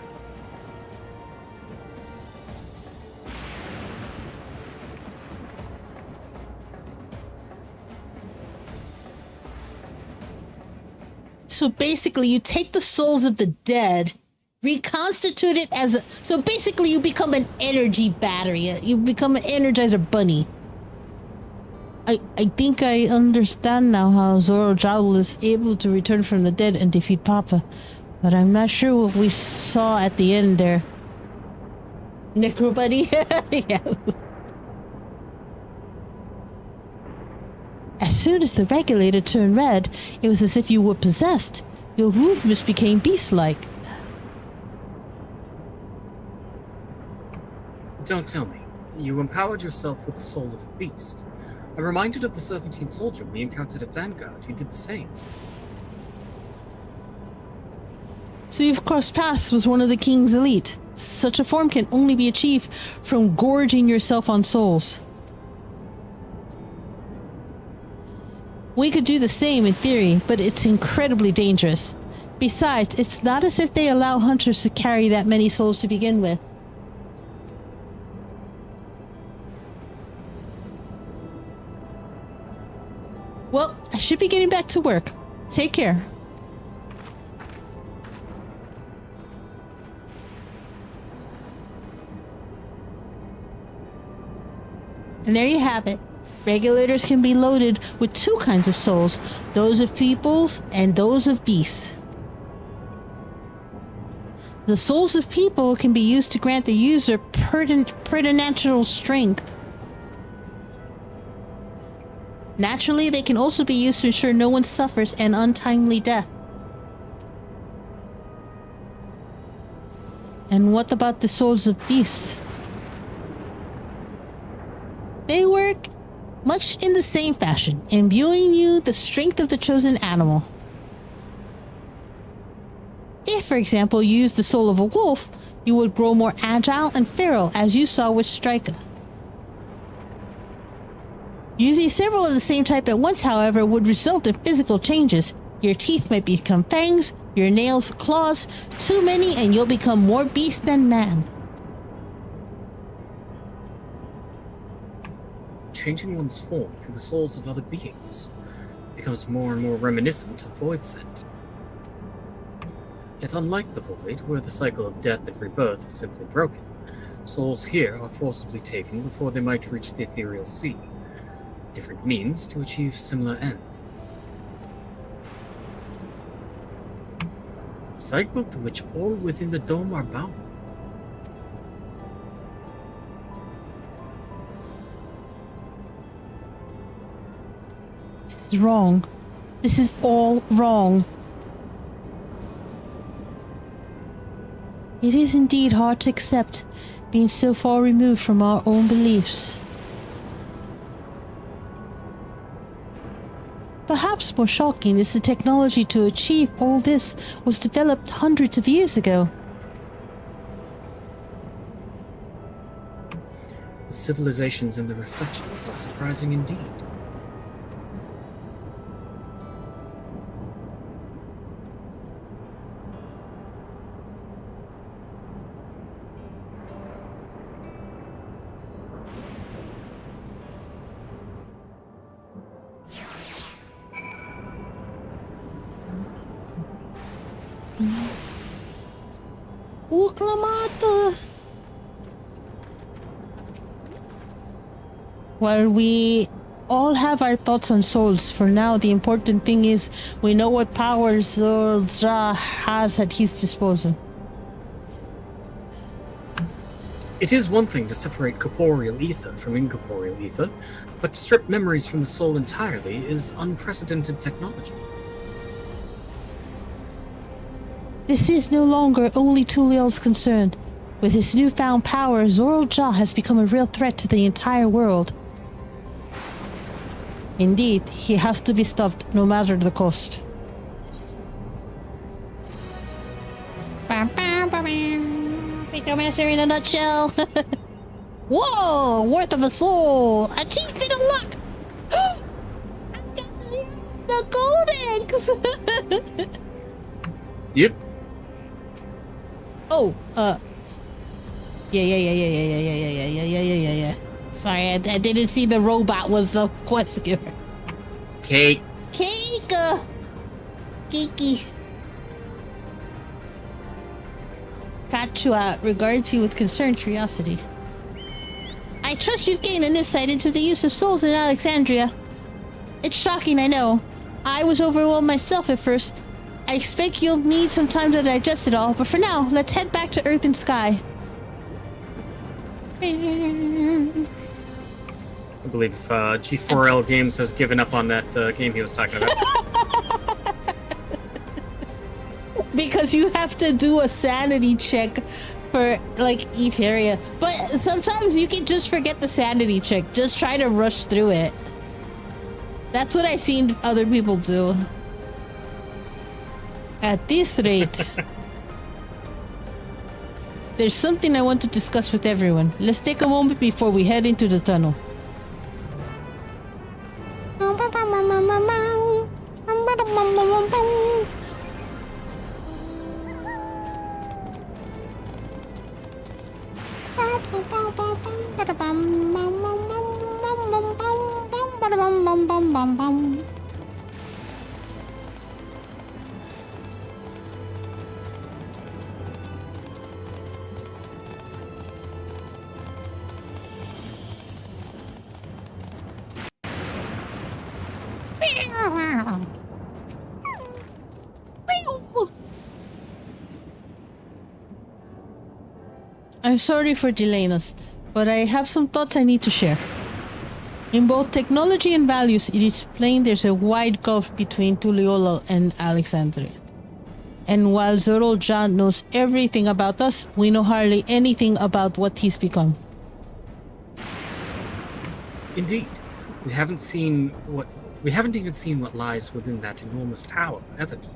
So basically, you take the souls of the dead, reconstitute it as a... So basically, you become an energy battery. You become an Energizer Bunny. I think I understand now how Zoro Jowl is able to return from the dead and defeat Papa. But I'm not sure what we saw at the end there. Necro Buddy? Yeah. As soon as the regulator turned red, it was as if you were possessed. Your movements became beast-like. Don't tell me. You empowered yourself with the soul of a beast. I'm reminded of the Serpentine soldier we encountered at Vanguard, who did the same. So you've crossed paths with one of the King's elite. Such a form can only be achieved from gorging yourself on souls. We could do the same in theory, but it's incredibly dangerous. Besides, it's not as if they allow hunters to carry that many souls to begin with. Well, I should be getting back to work. Take care. And there you have it. Regulators can be loaded with two kinds of souls, those of peoples and those of beasts. The souls of people can be used to grant the user preternatural strength. Naturally, they can also be used to ensure no one suffers an untimely death. And what about the souls of beasts? They work much in the same fashion, imbuing you the strength of the chosen animal. If, for example, you use the soul of a wolf, you would grow more agile and feral, as you saw with Striker. Using several of the same type at once, however, would result in physical changes. Your teeth might become fangs, your nails claws, too many and you'll become more beast than man. Changing one's form through the souls of other beings becomes more and more reminiscent of Void Scent. Yet unlike the Void, where the cycle of death and rebirth is simply broken, souls here are forcibly taken before they might reach the ethereal sea. Different means to achieve similar ends. A cycle to which all within the dome are bound. This is wrong. This is all wrong. It is indeed hard to accept, being so far removed from our own beliefs. Perhaps more shocking is the technology to achieve all this was developed hundreds of years ago. The civilizations in the reflections are surprising indeed. While we all have our thoughts on souls, for now the important thing is we know what powers Zora has at his disposal. It is one thing to separate corporeal ether from incorporeal ether, but to strip memories from the soul entirely is unprecedented technology. This is no longer only Tuliel's concern. With his newfound power, Zoralja has become a real threat to the entire world. Indeed, he has to be stopped no matter the cost. Pictomancer in a nutshell. Whoa! Worth of a soul! Achievement unlocked! I can see the codex! Yep. Oh, Yeah. Sorry, I didn't see the robot was the quest giver. Cake. Cake! Geeky. Katua regards you with concerned curiosity. I trust you've gained an insight into the use of souls in Alexandria. It's shocking, I know. I was overwhelmed myself at first. I expect you'll need some time to digest it all, but for now, let's head back to Earth and Sky. I believe G4L Games has given up on that game he was talking about. Because you have to do a sanity check for, like, each area. But sometimes you can just forget the sanity check. Just try to rush through it. That's what I've seen other people do. At this rate... There's something I want to discuss with everyone. Let's take a moment before we head into the tunnel. I'm sorry for delaying us, but I have some thoughts I need to share. In both technology and values, it is plain there's a wide gulf between Tuliyola and Alexandria. And while Zoralja knows everything about us, we know hardly anything about what he's become. Indeed. We haven't even seen what lies within that enormous tower, haven't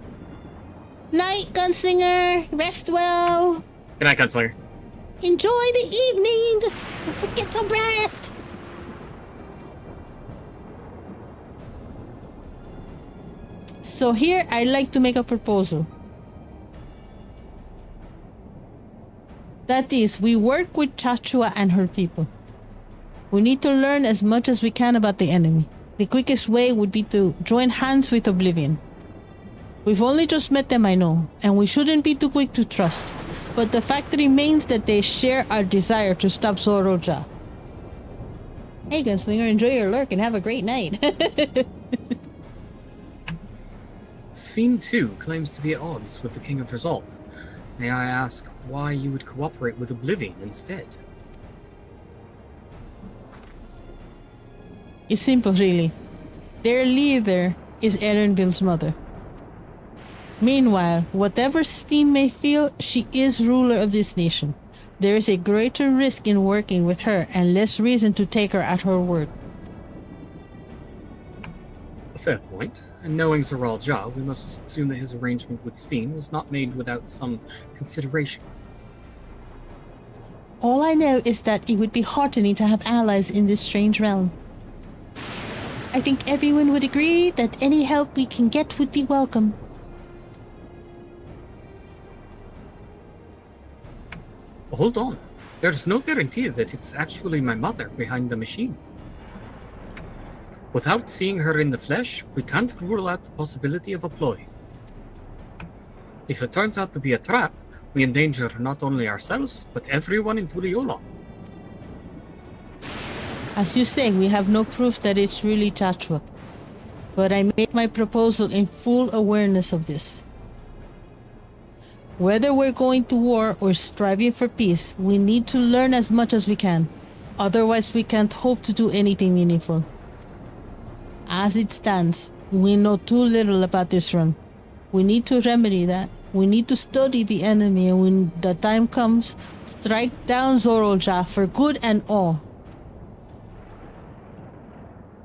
we? Night, Gunslinger! Rest well! Good night, Gunslinger. Enjoy the evening! Don't forget to rest! So here, I'd like to make a proposal. That is, we work with Chachua and her people. We need to learn as much as we can about the enemy. The quickest way would be to join hands with Oblivion. We've only just met them, I know, and we shouldn't be too quick to trust. But the fact remains that they share our desire to stop Zoroja. Hey, Gunslinger, enjoy your lurk and have a great night. Sphene, too, claims to be at odds with the King of Resolve. May I ask why you would cooperate with Oblivion instead? It's simple, really. Their leader is Erenville's mother. Meanwhile, whatever Sphene may feel, she is ruler of this nation. There is a greater risk in working with her and less reason to take her at her word. A fair point. And knowing Zoral Ja, we must assume that his arrangement with Sphene was not made without some consideration. All I know is that it would be heartening to have allies in this strange realm. I think everyone would agree that any help we can get would be welcome. Hold on. There's no guarantee that it's actually my mother behind the machine. Without seeing her in the flesh, we can't rule out the possibility of a ploy. If it turns out to be a trap, we endanger not only ourselves, but everyone in Tuliola. As you say, we have no proof that it's really Chachua. But I made my proposal in full awareness of this. Whether we're going to war or striving for peace, we need to learn as much as we can. Otherwise, we can't hope to do anything meaningful. As it stands, we know too little about this run. We need to remedy that. We need to study the enemy, and when the time comes, strike down Zoroja for good and all.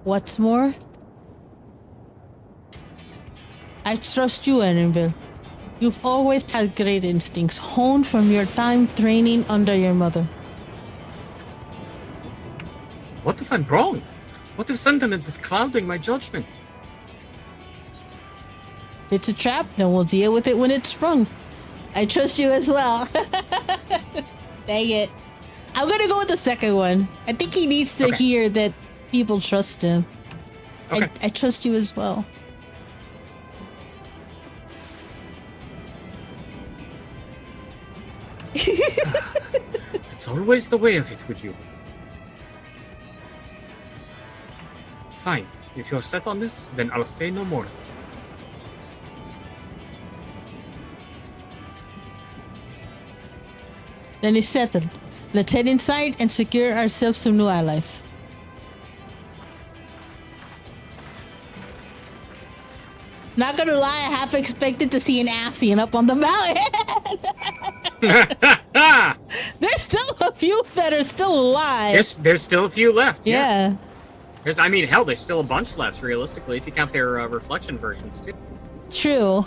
What's more, I trust you, Erenville. You've always had great instincts, honed from your time training under your mother. What if I'm wrong? What if sentiment is clouding my judgment? If it's a trap, then we'll deal with it when it's sprung. I trust you as well. Dang it. I'm gonna go with the second one. I think he needs to hear that people trust him. Okay. I trust you as well. It's always the way of it with you. Fine. If you're set on this, then I'll say no more. Then it's settled. Let's head inside and secure ourselves some new allies. Not gonna lie, I half expected to see an Ascian up on the mountain. There's still a few that are still alive. There's still a few left. Yeah. There's still a bunch left, realistically, if you count their reflection versions, too. True.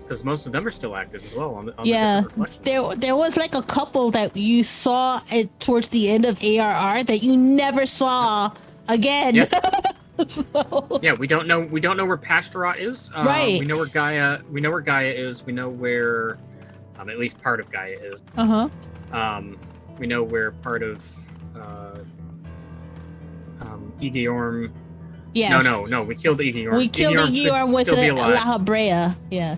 Because most of them are still active as well on the Yeah, different reflections. there was like a couple that you saw towards the end of ARR that you never saw again. Yeah. So... Yeah, we don't know where Pastorat is. Right. We know where Gaia is. We know where at least part of Gaia is. We know where part of Igeorm. Yes. No, we killed Igeorm. We killed Igeorm with the La Habrea. Yeah.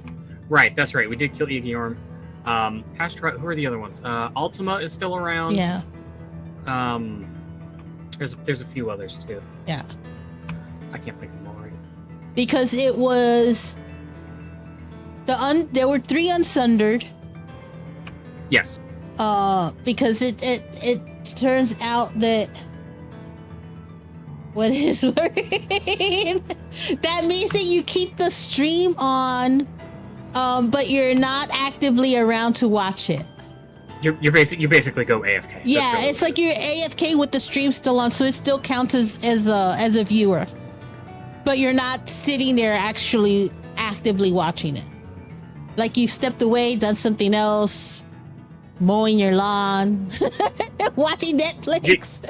Right, that's right. We did kill Igeorm. Pastorat, who are the other ones? Ultima is still around. Yeah. There's a few others too. Yeah. I can't think of them all right. Because it was there were 3 unsundered. Yes. Because it turns out that what is learning? That means that you keep the stream on, but you're not actively around to watch it. You basically go AFK. Yeah, it's like you're AFK with the stream still on, so it still counts as a viewer. But you're not sitting there actually actively watching it. Like you stepped away, done something else, mowing your lawn, watching Netflix.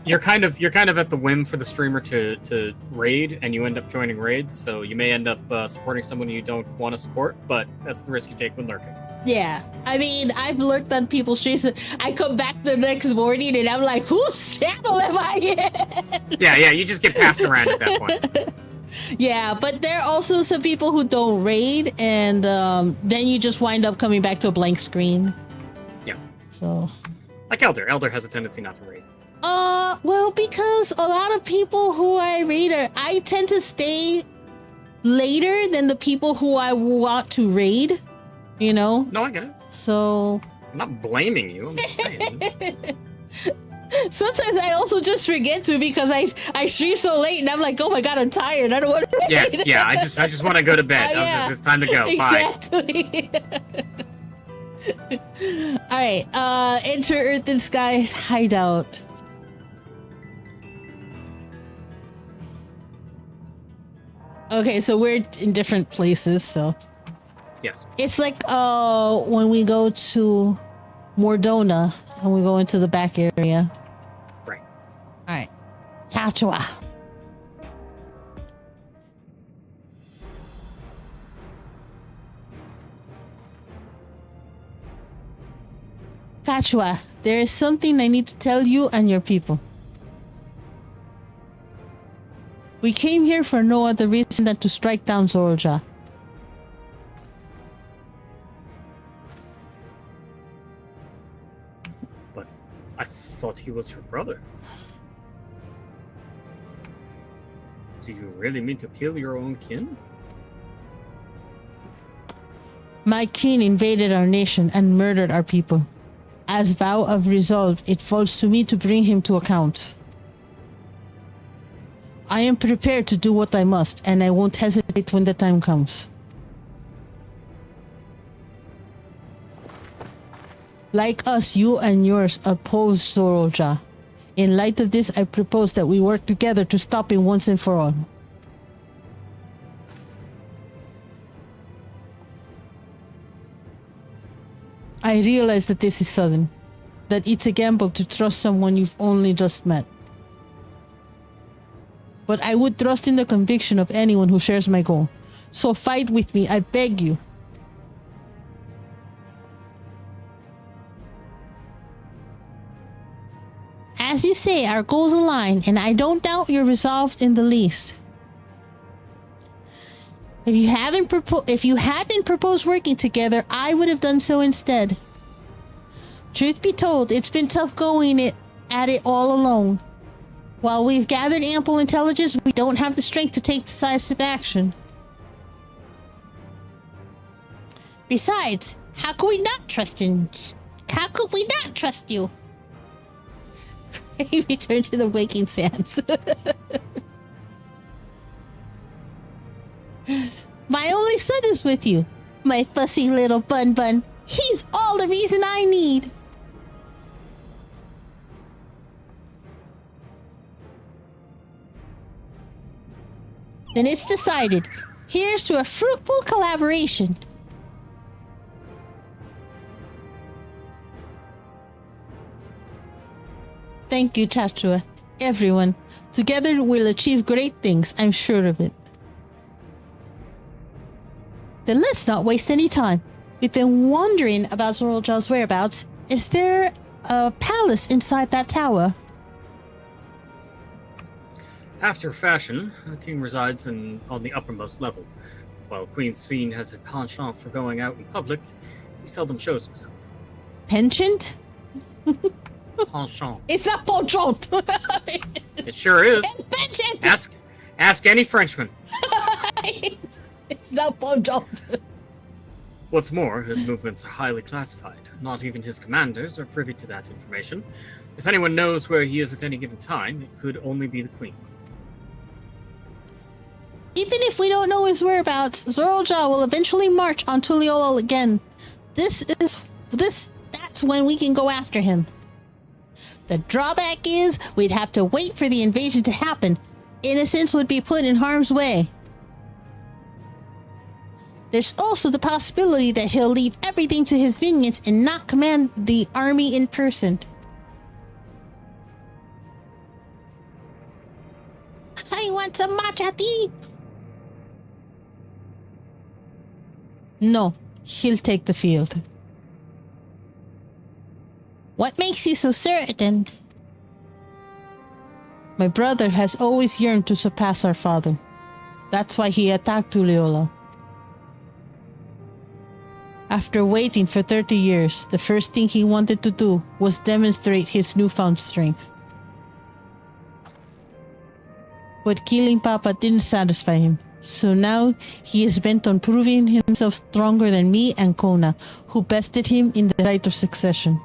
You're kind of at the whim for the streamer to raid, and you end up joining raids. So you may end up supporting someone you don't want to support, but that's the risk you take when lurking. Yeah, I mean, I've lurked on people's streams. I come back the next morning and I'm like, whose channel am I in? Yeah, you just get passed around at that point. Yeah, but there are also some people who don't raid, and then you just wind up coming back to a blank screen. Yeah. So. Like Elder. Elder has a tendency not to raid. Well, because a lot of people who I raid I tend to stay later than the people who I want to raid, you know? No, I get it. So. I'm not blaming you, I'm just saying. Sometimes I also just forget to because I stream so late and I'm like, oh my god, I'm tired. I don't want to. Yes, yeah. I just want to go to bed. Yeah, It's time to go. Exactly. Bye. All right. Enter Earth and Sky hideout. Okay, so we're in different places. So. Yes. It's like when we go to Mordona and we go into the back area. Right. All right. Kachua. Kachua, there is something I need to tell you and your people. We came here for no other reason than to strike down Zorja. But I thought he was your brother. Do you really mean to kill your own kin? My kin invaded our nation and murdered our people. As vow of resolve, it falls to me to bring him to account. I am prepared to do what I must, and I won't hesitate when the time comes. Like us, you and yours oppose Zorja. In light of this, I propose that we work together to stop him once and for all. I realize that this is sudden, that it's a gamble to trust someone you've only just met. But I would trust in the conviction of anyone who shares my goal. So fight with me, I beg you. As you say, our goals align, and I don't doubt you're resolved in the least. If you hadn't proposed working together, I would have done so instead. Truth be told, it's been tough going at it all alone. While we've gathered ample intelligence, we don't have the strength to take decisive action. Besides, how could we not trust you? He returned to the waking sands. My only son is with you. My fussy little bun. He's all the reason I need. Then it's decided. Here's to a fruitful collaboration. Thank you, Chachua. Everyone. Together we'll achieve great things, I'm sure of it. Then let's not waste any time. We've been wondering about Zorja's whereabouts. Is there a palace inside that tower? After fashion, the king resides on the uppermost level. While Queen Sphene has a penchant for going out in public, he seldom shows himself. Penchant? Penchant. It's not penchant. It sure is. It's penchant. Ask any Frenchman. It's not penchant. What's more, his movements are highly classified. Not even his commanders are privy to that information. If anyone knows where he is at any given time, it could only be the Queen. Even if we don't know his whereabouts, Zorja will eventually march on Tuliol again. That's when we can go after him. The drawback is we'd have to wait for the invasion to happen. Innocents would be put in harm's way. There's also the possibility that he'll leave everything to his minions and not command the army in person. I want to march at thee. No, he'll take the field. What makes you so certain? My brother has always yearned to surpass our father. That's why he attacked Tuliyola. After waiting for 30 years, the first thing he wanted to do was demonstrate his newfound strength. But killing Papa didn't satisfy him, so now he is bent on proving himself stronger than me and Kona, who bested him in the right of succession.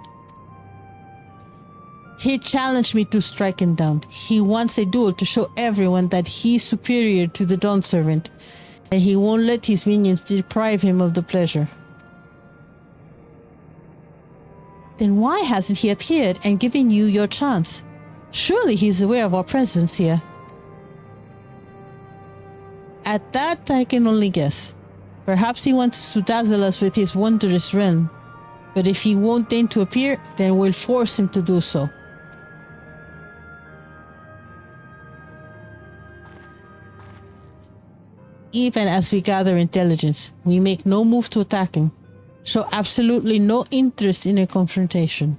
He challenged me to strike him down. He wants a duel to show everyone that he's superior to the Dawn Servant, and he won't let his minions deprive him of the pleasure. Then why hasn't he appeared and given you your chance? Surely he's aware of our presence here. At that, I can only guess. Perhaps he wants to dazzle us with his wondrous realm. But if he won't deign to appear, then we'll force him to do so. Even as we gather intelligence, we make no move to attack him. Show absolutely no interest in a confrontation.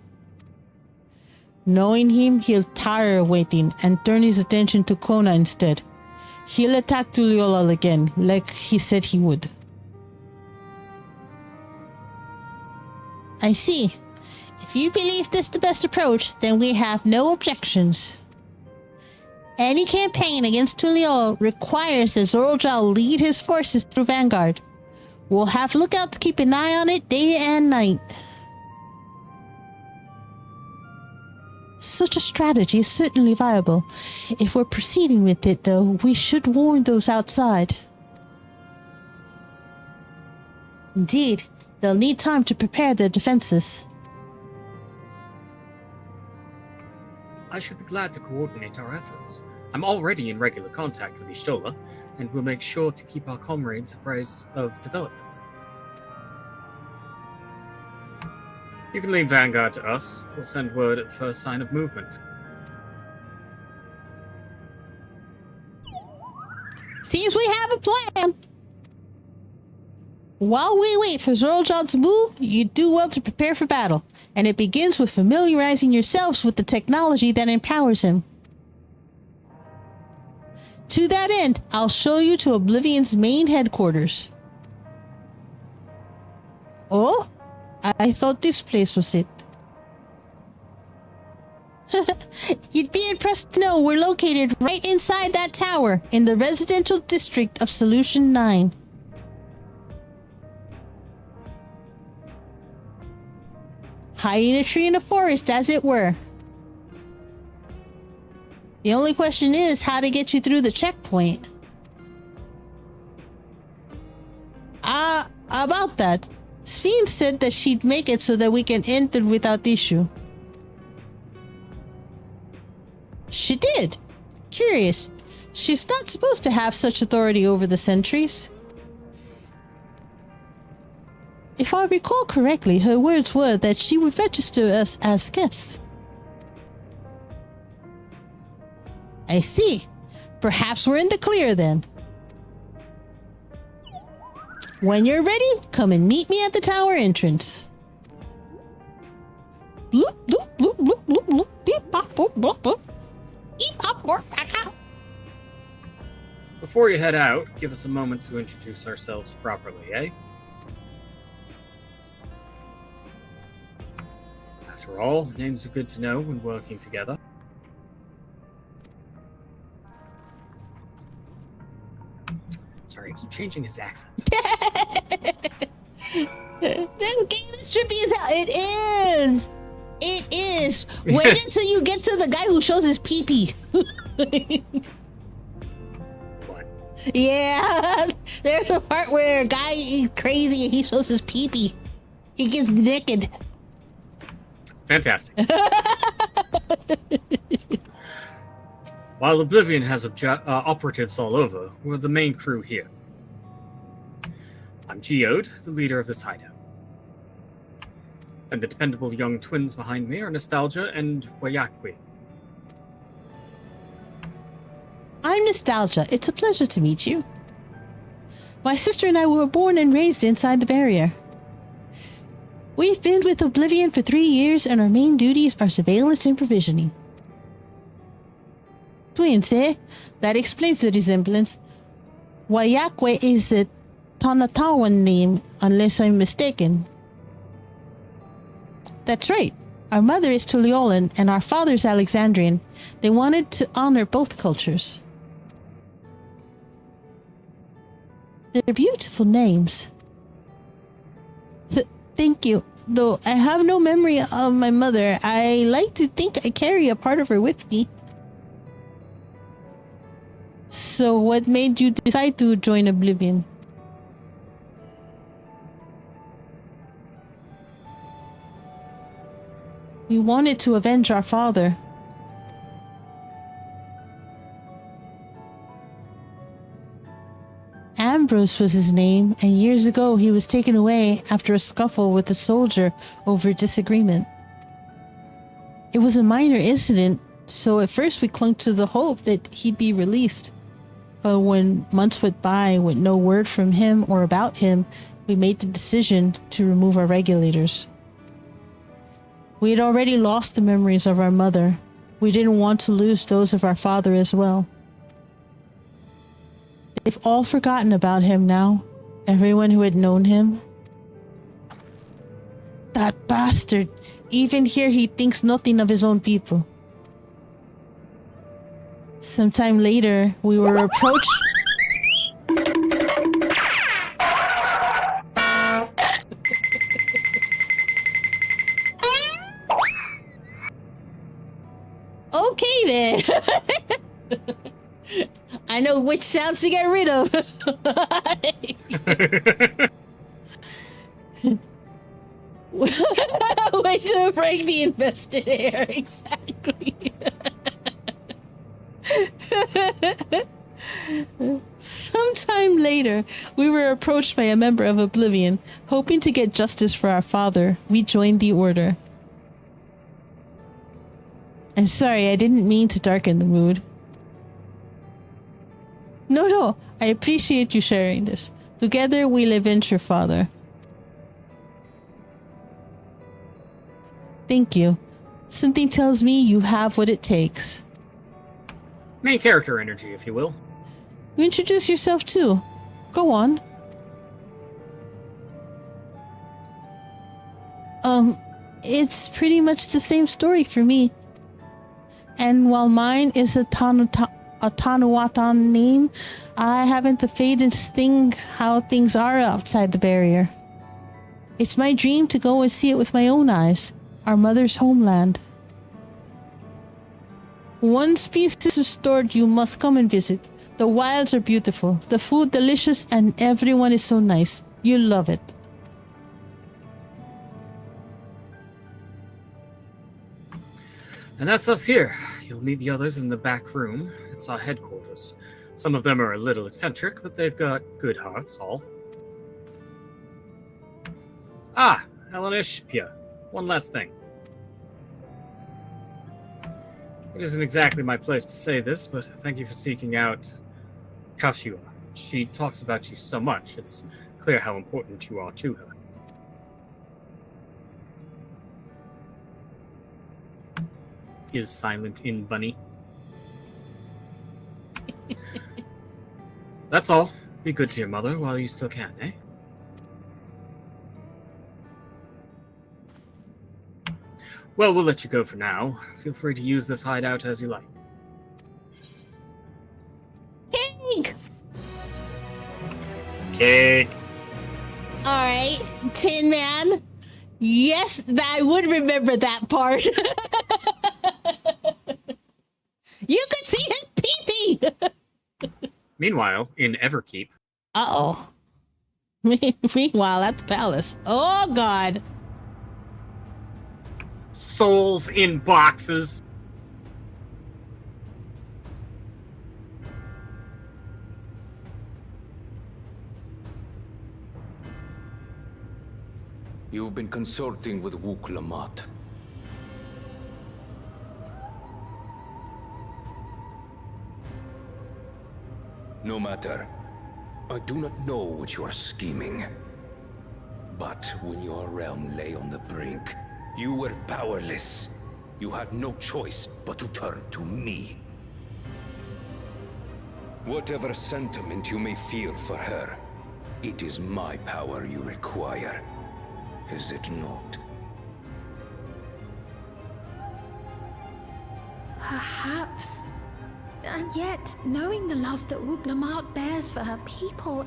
Knowing him, he'll tire of waiting and turn his attention to Kona instead. He'll attack Tuliyola again, like he said he would. I see. If you believe this the best approach, then we have no objections. Any campaign against Tuliyola requires that Zorojal lead his forces through Vanguard. We'll have lookouts to keep an eye on it day and night. Such a strategy is certainly viable. If we're proceeding with it, though, we should warn those outside. Indeed, they'll need time to prepare their defenses. I should be glad to coordinate our efforts. I'm already in regular contact with Y'shtola, and we'll make sure to keep our comrades apprised of developments. You can leave Vanguard to us. We'll send word at the first sign of movement. Seems we have a plan. While we wait for Zorojal to move, you do well to prepare for battle, and it begins with familiarizing yourselves with the technology that empowers him. To that end, I'll show you to Oblivion's main headquarters. Oh? I thought this place was it. You'd be impressed to know we're located right inside that tower in the residential district of Solution 9. Hiding a tree in a forest, as it were. The only question is how to get you through the checkpoint. About that, Sphene said that she'd make it so that we can enter without issue. She did. Curious. She's not supposed to have such authority over the sentries. If I recall correctly, her words were that she would register us as guests. I see. Perhaps we're in the clear then. When you're ready, come and meet me at the tower entrance. Bloop, bloop, bloop, bloop, bloop, bloop, beep, bop, boop, boop, boop. Beep, bop, boop, back out. Before you head out, give us a moment to introduce ourselves properly, eh? After all, names are good to know when working together. Sorry, I keep changing his accent. This should be how it is. It is. Wait until you get to the guy who shows his pee-pee. What? Yeah, there's a part where a guy is crazy and he shows his pee-pee. He gets naked. Fantastic. While Oblivion has operatives all over, we're the main crew here. I'm Geode, the leader of this hideout. And the dependable young twins behind me are Nostalgia and Wayakwi. I'm Nostalgia. It's a pleasure to meet you. My sister and I were born and raised inside the barrier. We've been with Oblivion for 3 years, and our main duties are surveillance and provisioning. Twins, eh? That explains the resemblance. Wayakwe is a Tanatawan name, unless I'm mistaken. That's right. Our mother is Tuliolan and our father's Alexandrian. They wanted to honor both cultures. They're beautiful names. Thank you. Though I have no memory of my mother, I like to think I carry a part of her with me. So what made you decide to join Oblivion? We wanted to avenge our father. Ambrose was his name, and years ago he was taken away after a scuffle with a soldier over disagreement. It was a minor incident, so at first we clung to the hope that he'd be released. But when months went by with no word from him or about him, we made the decision to remove our regulators. We had already lost the memories of our mother. We didn't want to lose those of our father as well. They've all forgotten about him now, everyone who had known him. That bastard! Even here he thinks nothing of his own people. Sometime later, we were approached... Okay then. I know which sounds to get rid of. Way to break the invested air, exactly. Sometime later, we were approached by a member of Oblivion, hoping to get justice for our father. We joined the Order. I'm sorry, I didn't mean to darken the mood. No, I appreciate you sharing this. Together, we'll avenge your father. Thank you. Something tells me you have what it takes. Main character energy, if you will. You introduce yourself too. Go on. It's pretty much the same story for me. And while mine is a Tanawatan name, I haven't the faintest thing how things are outside the barrier. It's my dream to go and see it with my own eyes. Our mother's homeland. Once peace is restored, you must come and visit. The wilds are beautiful, the food delicious, and everyone is so nice. You'll love it. And that's us here. You'll meet the others in the back room. It's our headquarters. Some of them are a little eccentric, but they've got good hearts, all. Ah, Helenishpia. One last thing. It isn't exactly my place to say this, but thank you for seeking out Kashua. She talks about you so much, it's clear how important you are to her. Is silent in Bunny. That's all. Be good to your mother while you still can, eh? Well, we'll let you go for now. Feel free to use this hideout as you like. Cake! Cake! Alright, Tin Man. Yes, I would remember that part. You could see his pee-pee! Meanwhile, in Everkeep... Uh-oh. Meanwhile, at the palace. Oh, God. Souls in boxes. You've been consulting with Wuk Lamat. No matter. I do not know what you are scheming. But when your realm lay on the brink, you were powerless. You had no choice but to turn to me. Whatever sentiment you may feel for her, it is my power you require, is it not? Perhaps. And yet, knowing the love that Wuglamart bears for her people,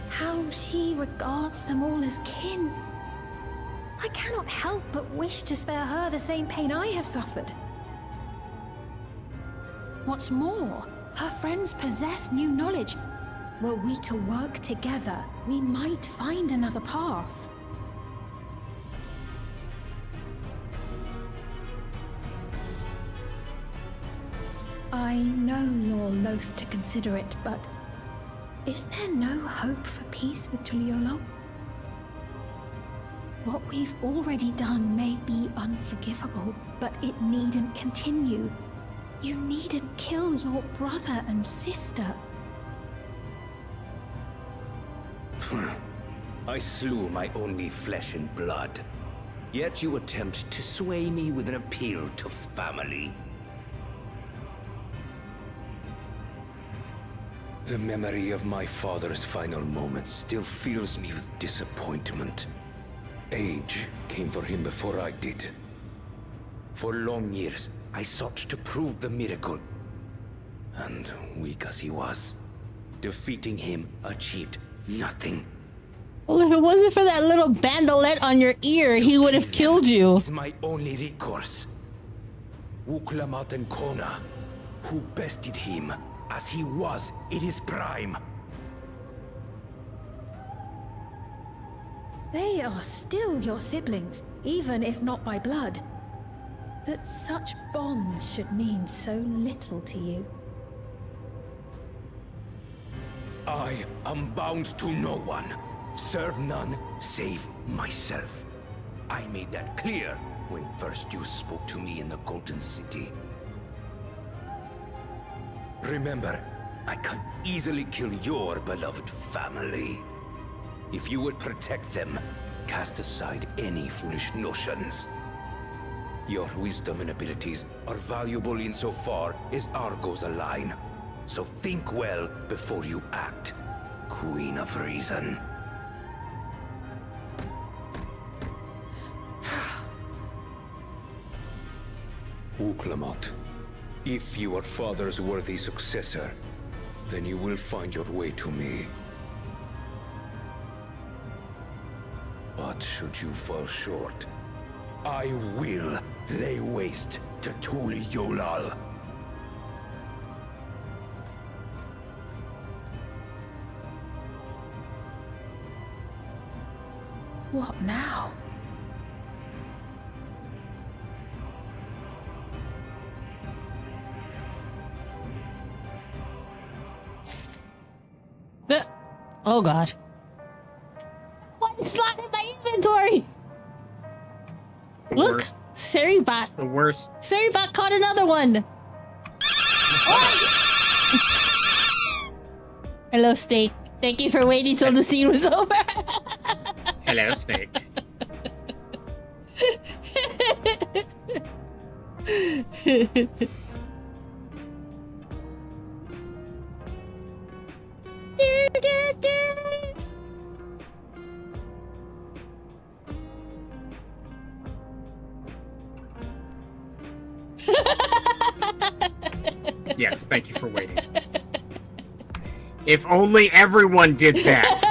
how she regards them all as kin, I cannot help but wish to spare her the same pain I have suffered. What's more, her friends possess new knowledge. Were we to work together, we might find another path. I know you're loath to consider it, but is there no hope for peace with Tuliolo? What we've already done may be unforgivable, but it needn't continue. You needn't kill your brother and sister. I slew my only flesh and blood. Yet you attempt to sway me with an appeal to family. The memory of my father's final moments still fills me with disappointment. Age came for him before I did. For long years, I sought to prove the miracle. And weak as he was, defeating him achieved nothing. Well, if it wasn't for that little bandolette on your ear, he would have killed you. It's my only recourse. Wuglamart and Kana, who bested him as he was in his prime. They are still your siblings, even if not by blood. That such bonds should mean so little to you. I am bound to no one. Serve none save myself. I made that clear when first you spoke to me in the Golden City. Remember, I can easily kill your beloved family. If you would protect them, cast aside any foolish notions. Your wisdom and abilities are valuable insofar as Argos align. So think well before you act, Queen of Reason. Wuglamart, if you are father's worthy successor, then you will find your way to me. But should you fall short, I will lay waste to Tuliolal. What now? Oh god. What? It's not in my inventory! The Look! worst. Seribot. The worst. Seribot caught another one! Hello, Snake. Thank you for waiting till the scene was over. Hello, Snake. Yes, thank you for waiting. If only everyone did that.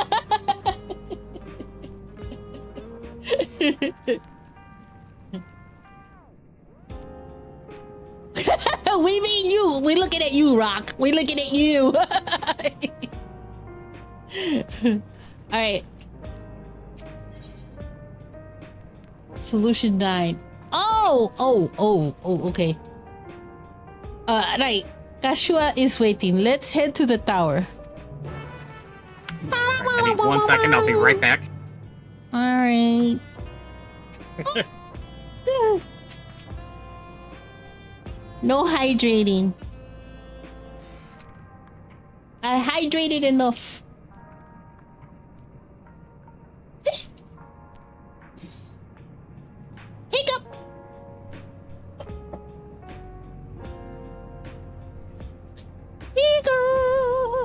We mean you. We looking at you, Rock. We looking at you. All right. Solution 9. Oh, okay. Right. Kashua is waiting. Let's head to the tower. I need 1 second. I'll be right back. All right. No hydrating. I hydrated enough. Hiccup. Hiccup.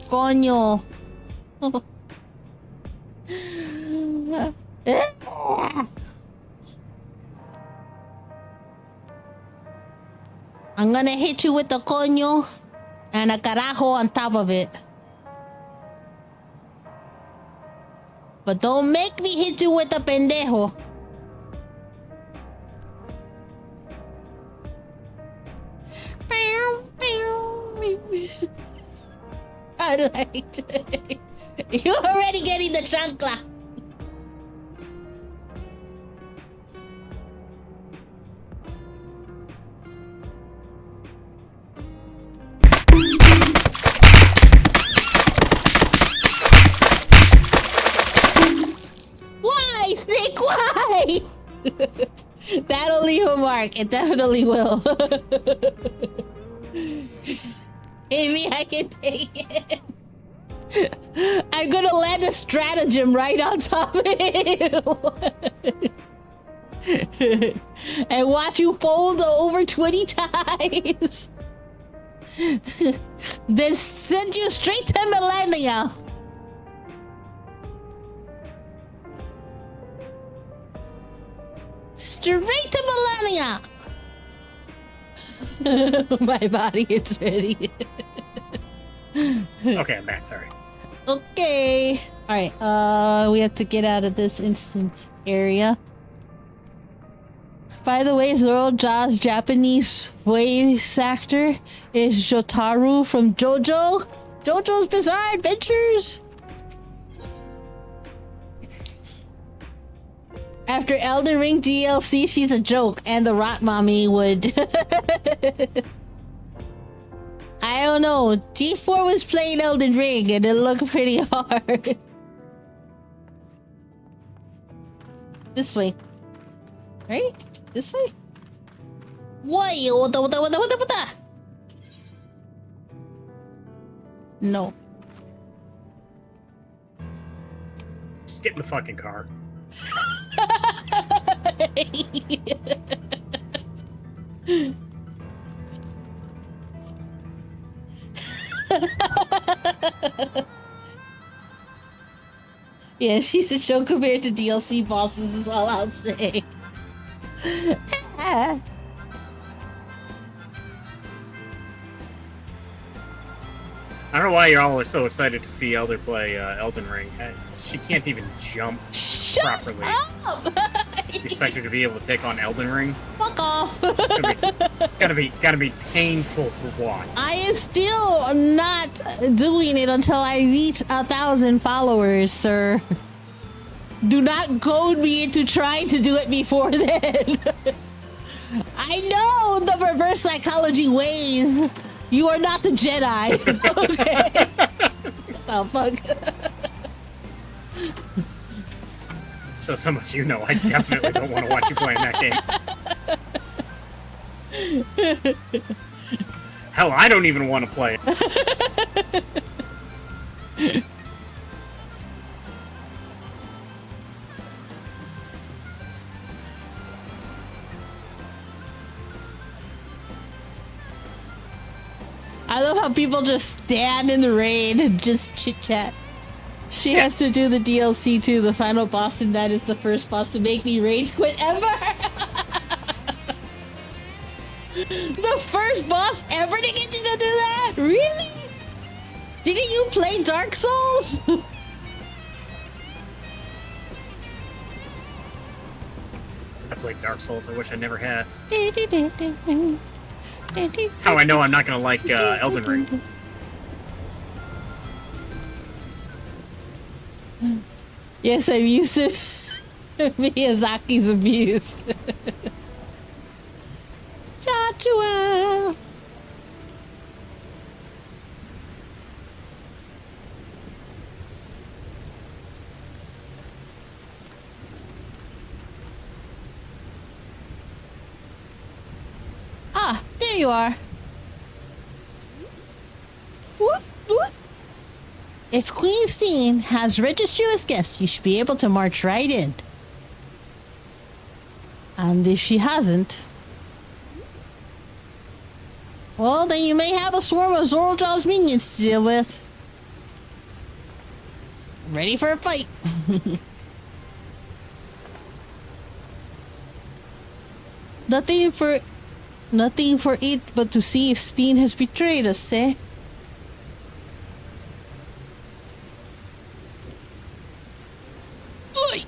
Coño. I'm gonna hit you with the coño and a carajo on top of it. But don't make me hit you with the pendejo. I liked it. You're already getting the chancla. Why, Snake? Why? That'll leave a mark. It definitely will. Maybe I can take it. I'm gonna land a stratagem right on top of it. And watch you fold over 20 times. Then send you straight to Millennia. Straight to Millennia. My body is ready. Okay, I'm back. Sorry. Okay. All right. We have to get out of this instant area. By the way, Zoro Ja's Japanese voice actor is Jotaro from JoJo's Bizarre Adventures. After Elden Ring DLC, she's a joke, and the Rot Mommy would. I don't know. G4 was playing Elden Ring, and it looked pretty hard. This way. Right? This way? Why? What the? No. Just get in the fucking car. Yeah, she's a joke compared to DLC bosses is all I'll say. I don't know why you're all so excited to see Elder play Elden Ring. She can't even jump properly. You expect her to be able to take on Elden Ring? Fuck off! It's gotta be painful to watch. I am still not doing it until I reach 1,000 followers, sir. Do not goad me into trying to do it before then. I know the reverse psychology ways. You are not the Jedi. Okay. What the fuck? Shows how much you know. I definitely don't want to watch you playing that game. Hell, I don't even want to play it. I love how people just stand in the rain and just chit-chat. She has to do the DLC too, the final boss, and that is the first boss to make me rage quit ever! The first boss ever to get you to do that? Really? Didn't you play Dark Souls? I played Dark Souls, I wish I never had. That's how I know I'm not gonna like Elden Ring. Yes, I'm used to Miyazaki's abuse. Joshua! Ah, there you are. Whoop, whoop. If Queen Steen has registered you as guest, you should be able to march right in. And if she hasn't, well, then you may have a swarm of Zorojaw's minions to deal with. Ready for a fight. Nothing for it but to see if Speen has betrayed us, eh? Oi!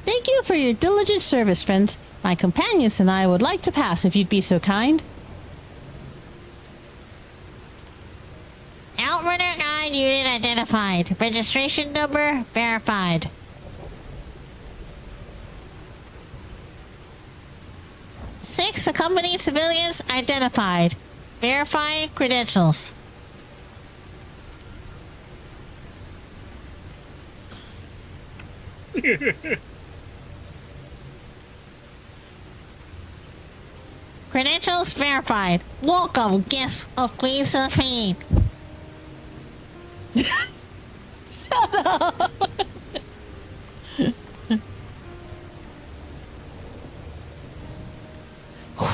Thank you for your diligent service, friends. My companions and I would like to pass if you'd be so kind. Outrunner guide unit identified. Registration number verified. Six accompanying civilians identified. Verifying credentials. Credentials verified. Welcome, guests of Queen Sophie. Shut up!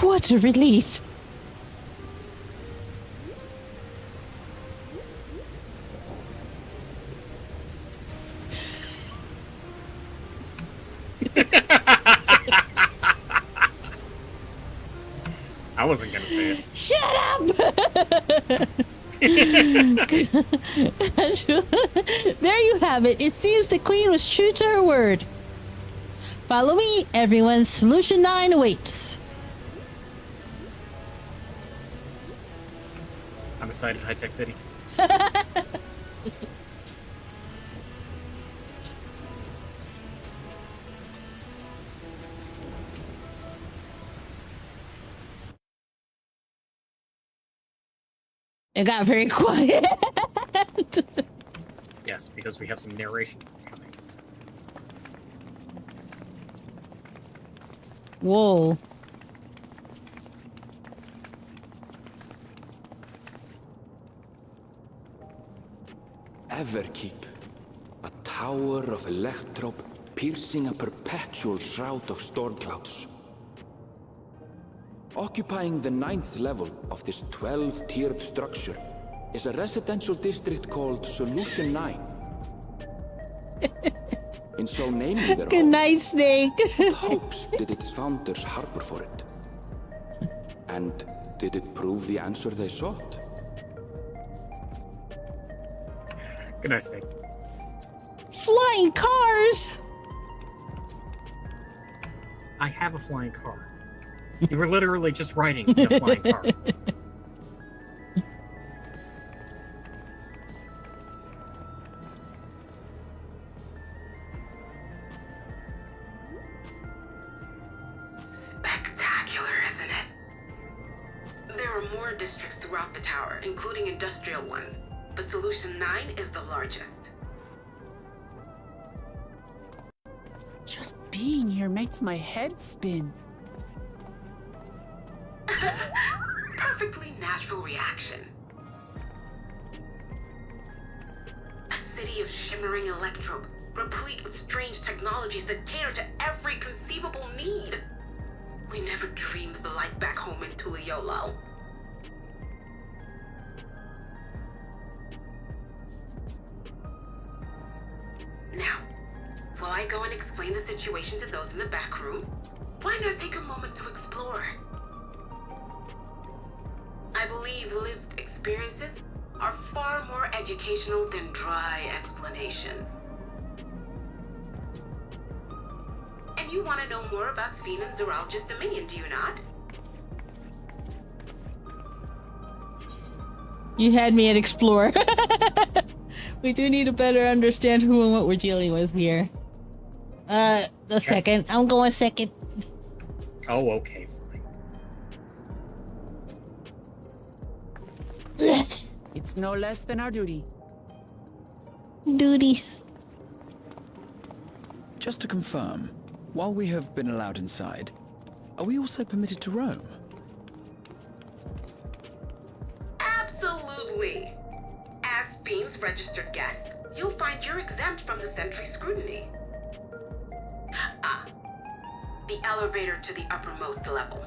What a relief. I wasn't gonna say it. Shut up! There you have it. It seems the Queen was true to her word. Follow me, everyone. Solution 9 awaits. I'm excited, High Tech City. It got very quiet. Yes, because we have some narration coming. Whoa. Everkeep. A tower of electrope piercing a perpetual shroud of storm clouds. Occupying the 9th level of this 12-tiered structure is a residential district called Solution 9. In so naming their Good night, Snake. what hopes did its founders harbor for it? And did it prove the answer they sought? Good night, Snake. Flying cars! I have a flying car. You were literally just riding in a flying car. Spectacular, isn't it? There are more districts throughout the tower, including industrial ones, but Solution 9 is the largest. Just being here makes my head spin. Perfectly natural reaction. A city of shimmering electrope, replete with strange technologies that cater to every conceivable need. We never dreamed of the life back home in Tuliolo. Now, while I go and explain the situation to those in the back room, why not take a moment to explore? I believe lived experiences are far more educational than dry explanations. And you want to know more about Sphene and Zoralja's Dominion, do you not? You had me at explore. We do need to better understand who and what we're dealing with here. The second. I'm going second. Oh, okay. It's no less than our duty. Duty. Just to confirm, while we have been allowed inside, are we also permitted to roam? Absolutely. As Sphene's registered guest, you'll find you're exempt from the sentry scrutiny. Ah, the elevator to the uppermost level.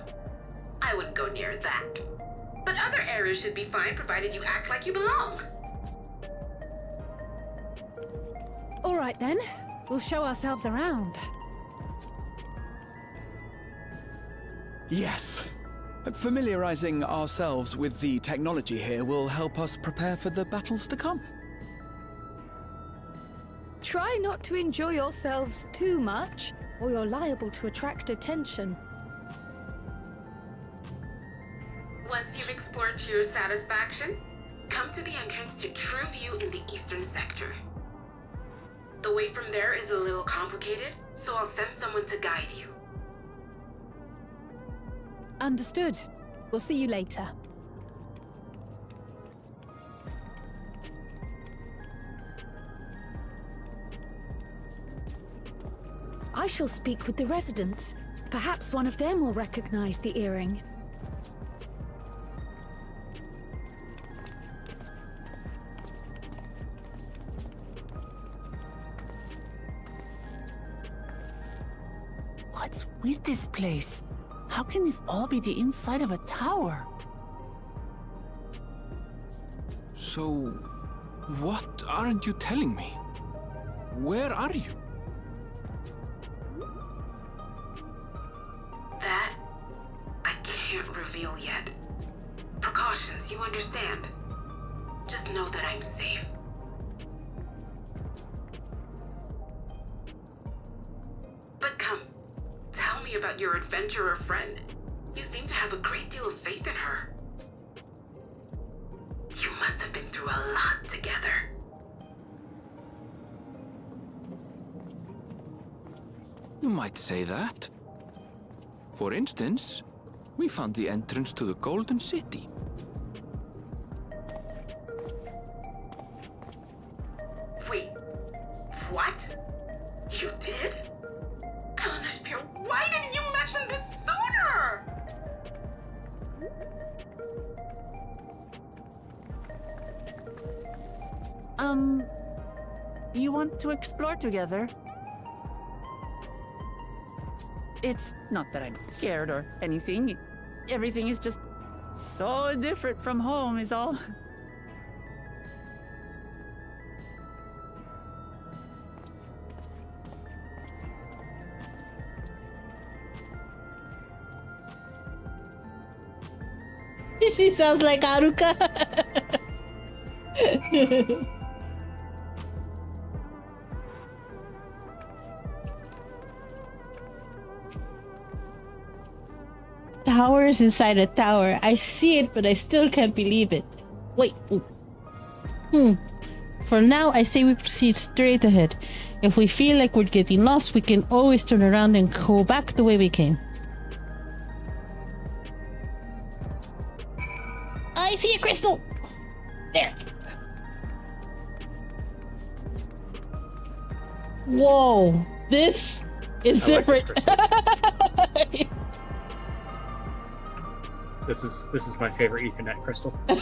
I wouldn't go near that. But other areas should be fine provided you act like you belong. All right then, we'll show ourselves around. Yes. Familiarizing ourselves with the technology here will help us prepare for the battles to come. Try not to enjoy yourselves too much, or you're liable to attract attention. Once you've explored to your satisfaction, come to the entrance to True View in the eastern sector. The way from there is a little complicated, so I'll send someone to guide you. Understood. We'll see you later. I shall speak with the residents. Perhaps one of them will recognize the earring. What's with this place? How can this all be the inside of a tower? So, what aren't you telling me? Where are you? That, I can't reveal yet. Precautions, you understand. Just know that I'm safe. But come, tell me about your adventurer friend. You seem to have a great deal of faith in her. You must have been through a lot together. You might say that. For instance, we found the entrance to the Golden City. Wait, what? You did? Elnishpir, why didn't you mention this sooner? You want to explore together? It's not that I'm scared or anything. Everything is just so different from home is all. She sounds like Haruka. Towers inside a tower. I see it, but I still can't believe it. Wait. For now, I say we proceed straight ahead. If we feel like we're getting lost, we can always turn around and go back the way we came. I see a crystal! There! Whoa! This is different. This is my favorite Ethernet crystal. Can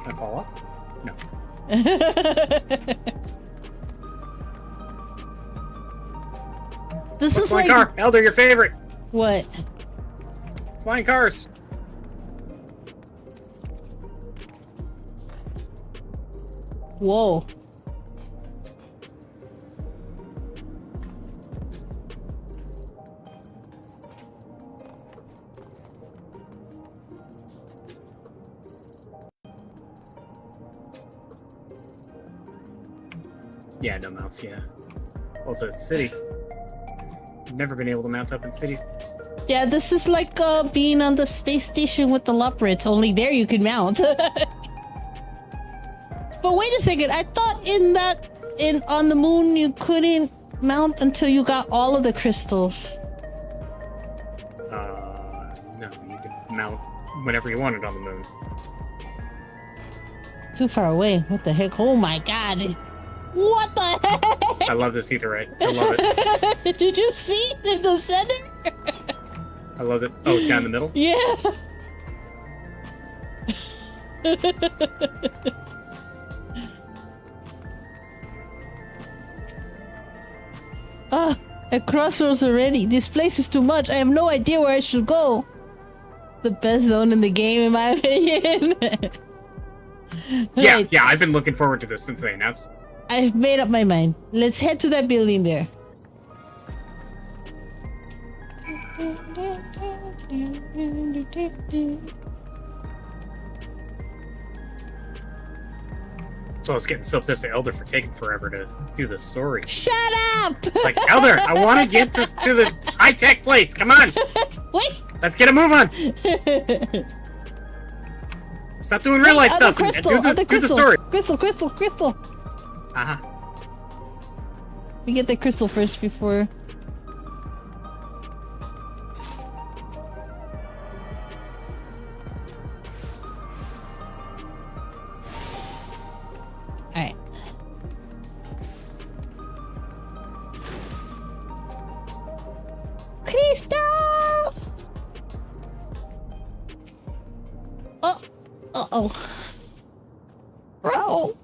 I fall off? No. This is flying like car. Elder, your favorite. What? Flying cars. Whoa. Yeah, no mounts, yeah. Also, city. Never been able to mount up in cities. Yeah, this is like being on the space station with the Leopards, only there you can mount. But wait a second, I thought on the moon you couldn't mount until you got all of the crystals. No, you could mount whenever you wanted on the moon. Too far away. What the heck? Oh my god. What the heck? I love this etherite. I love it. Did you see the center? I love it. Oh, down the middle? Yeah. At crossroads already. This place is too much. I have no idea where I should go. The best zone in the game, in my opinion. Yeah, yeah, I've been looking forward to this since they announced it. I've made up my mind. Let's head to that building there. So I was getting so pissed at Elder for taking forever to do the story. Shut up! It's like, Elder, I want to get to the high-tech place. Come on. Wait. Let's get a move on. Stop doing real life stuff and do the story. Crystal. Uh-huh. We get the crystal first before... Alright. Crystal! Oh! Uh-oh. Bro!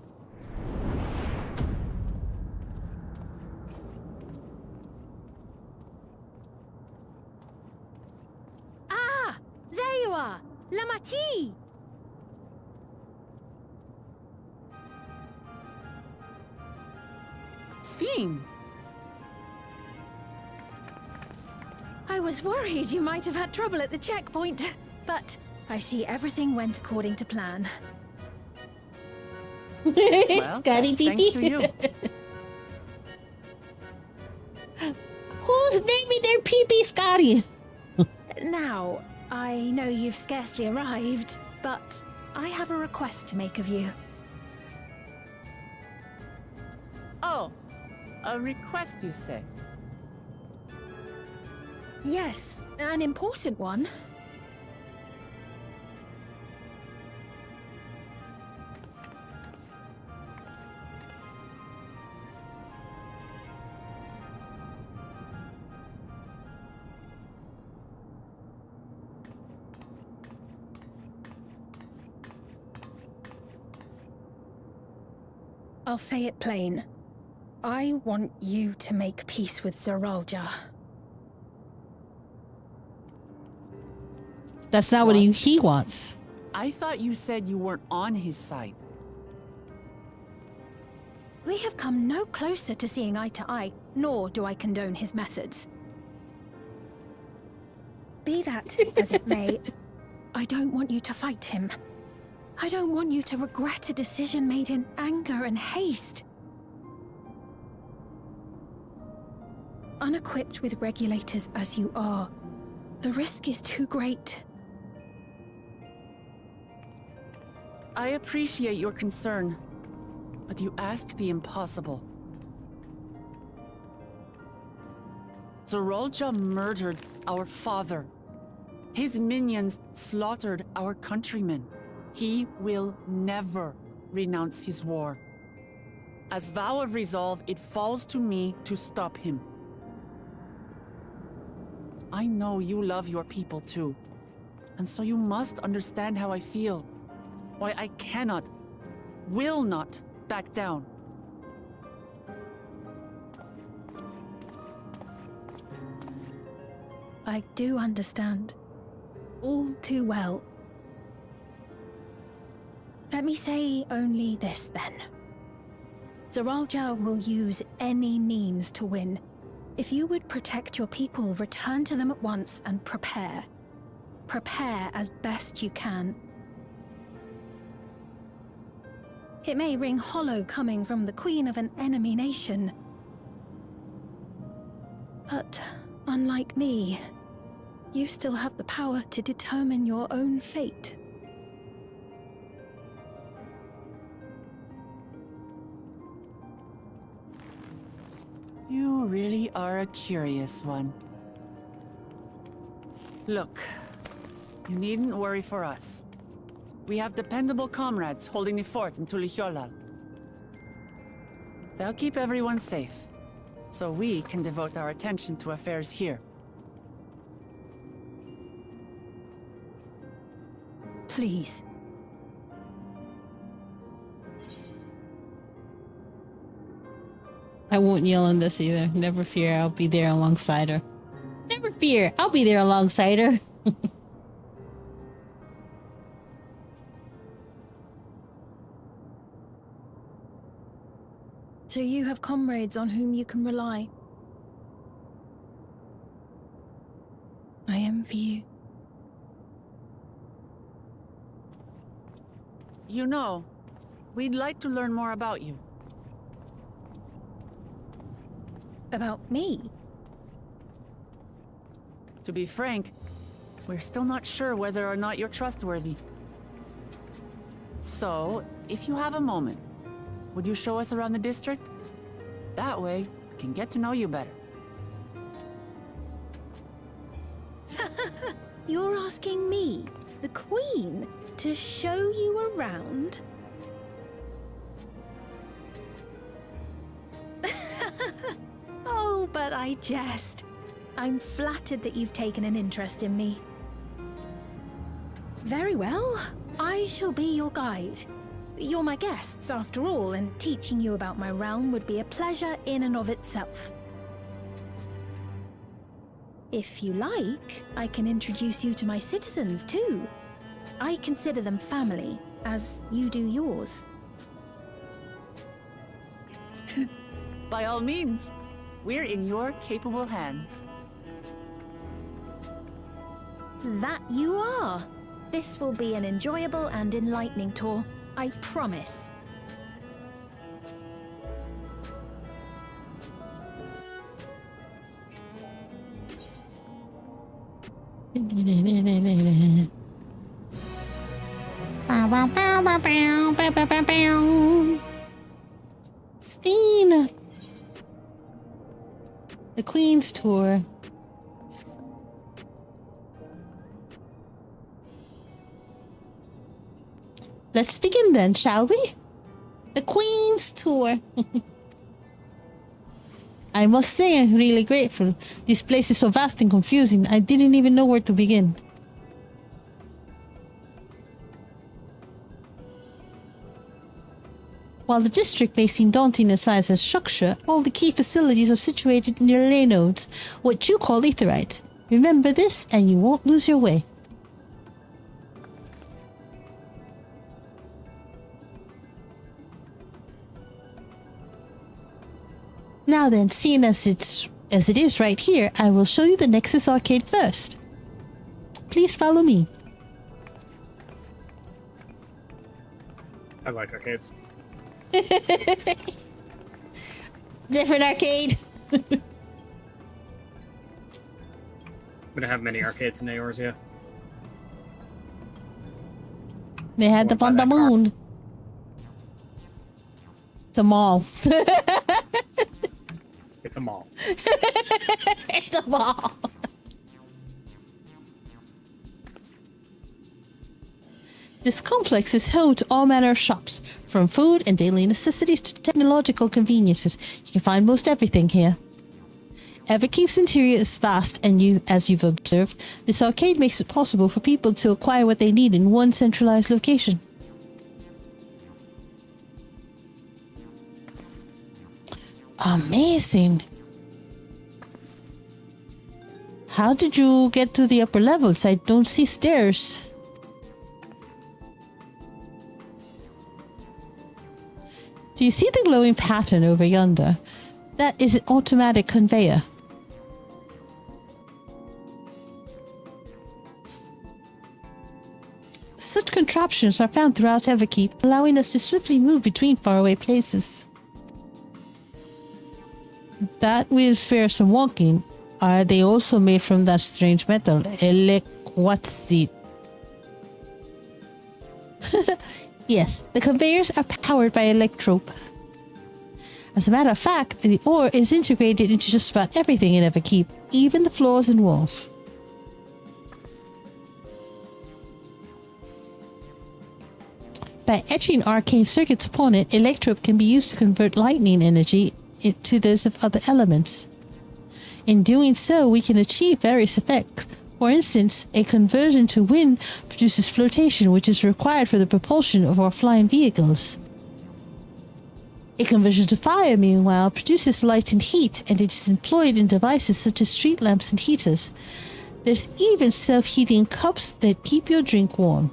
Ah! There you are! Lamati! Sphene! I was worried you might have had trouble at the checkpoint, but I see everything went according to plan. Well, that's thanks to you. Who's naming their pee-pee Scotty? Now, I know you've scarcely arrived, but I have a request to make of you. Oh, a request, you say? Yes, an important one. I'll say it plain. I want you to make peace with Zeralja. That's not what he wants. I thought you said you weren't on his side. We have come no closer to seeing eye to eye, nor do I condone his methods. Be that as it may, I don't want you to fight him. I don't want you to regret a decision made in anger and haste. Unequipped with regulators as you are, the risk is too great. I appreciate your concern, but you ask the impossible. Zeralja murdered our father. His minions slaughtered our countrymen. He will never renounce his war. As vow of resolve, it falls to me to stop him. I know you love your people too, and so you must understand how I feel. Why I cannot, will not back down. I do understand. All too well. Let me say only this then. Zeralja will use any means to win. If you would protect your people, return to them at once and prepare. Prepare as best you can. It may ring hollow coming from the queen of an enemy nation. But unlike me, you still have the power to determine your own fate. You really are a curious one. Look, you needn't worry for us. We have dependable comrades holding the fort in Tulihyolal. They'll keep everyone safe, so we can devote our attention to affairs here. Please. I won't yell on this either. Never fear, I'll be there alongside her. Never fear, I'll be there alongside her. So you have comrades on whom you can rely. I envy you. You know, we'd like to learn more about you. About me? To be frank, we're still not sure whether or not you're trustworthy. So, if you have a moment, would you show us around the district? That way, we can get to know you better. You're asking me, the Queen, to show you around? Oh, but I jest. I'm flattered that you've taken an interest in me. Very well. I shall be your guide. You're my guests, after all, and teaching you about my realm would be a pleasure in and of itself. If you like, I can introduce you to my citizens, too. I consider them family, as you do yours. By all means, we're in your capable hands. That you are. This will be an enjoyable and enlightening tour, I promise. Steen! The Queen's Tour. Let's begin then, shall we? The Queen's Tour. I must say I'm really grateful. This place is so vast and confusing, I didn't even know where to begin. While the district may seem daunting in size and structure, all the key facilities are situated near ley nodes, what you call aetherites. Remember this, and you won't lose your way. Now then, seeing as it is right here, I will show you the Nexus Arcade first. Please follow me. I like arcades. Different arcade. We don't have many arcades in Eorzea. They had them on the moon. It's a mall. It's a mall. It's a mall. This complex is home to all manner of shops, from food and daily necessities to technological conveniences. You can find most everything here. Everkeep's interior is vast, and as you've observed, this arcade makes it possible for people to acquire what they need in one centralized location. Amazing. How did you get to the upper levels? I don't see stairs. Do you see the glowing pattern over yonder? That is an automatic conveyor. Such contraptions are found throughout Everkeep, allowing us to swiftly move between faraway places. That will spare some walking. Are they also made from that strange metal, elequatzite? Yes, the conveyors are powered by electrope. As a matter of fact, the ore is integrated into just about everything in Everkeep, even the floors and walls. By etching arcane circuits upon it, electrope can be used to convert lightning energy into those of other elements. In doing so, we can achieve various effects. For instance, a conversion to wind produces flotation, which is required for the propulsion of our flying vehicles. A conversion to fire, meanwhile, produces light and heat, and it is employed in devices such as street lamps and heaters. There's even self-heating cups that keep your drink warm.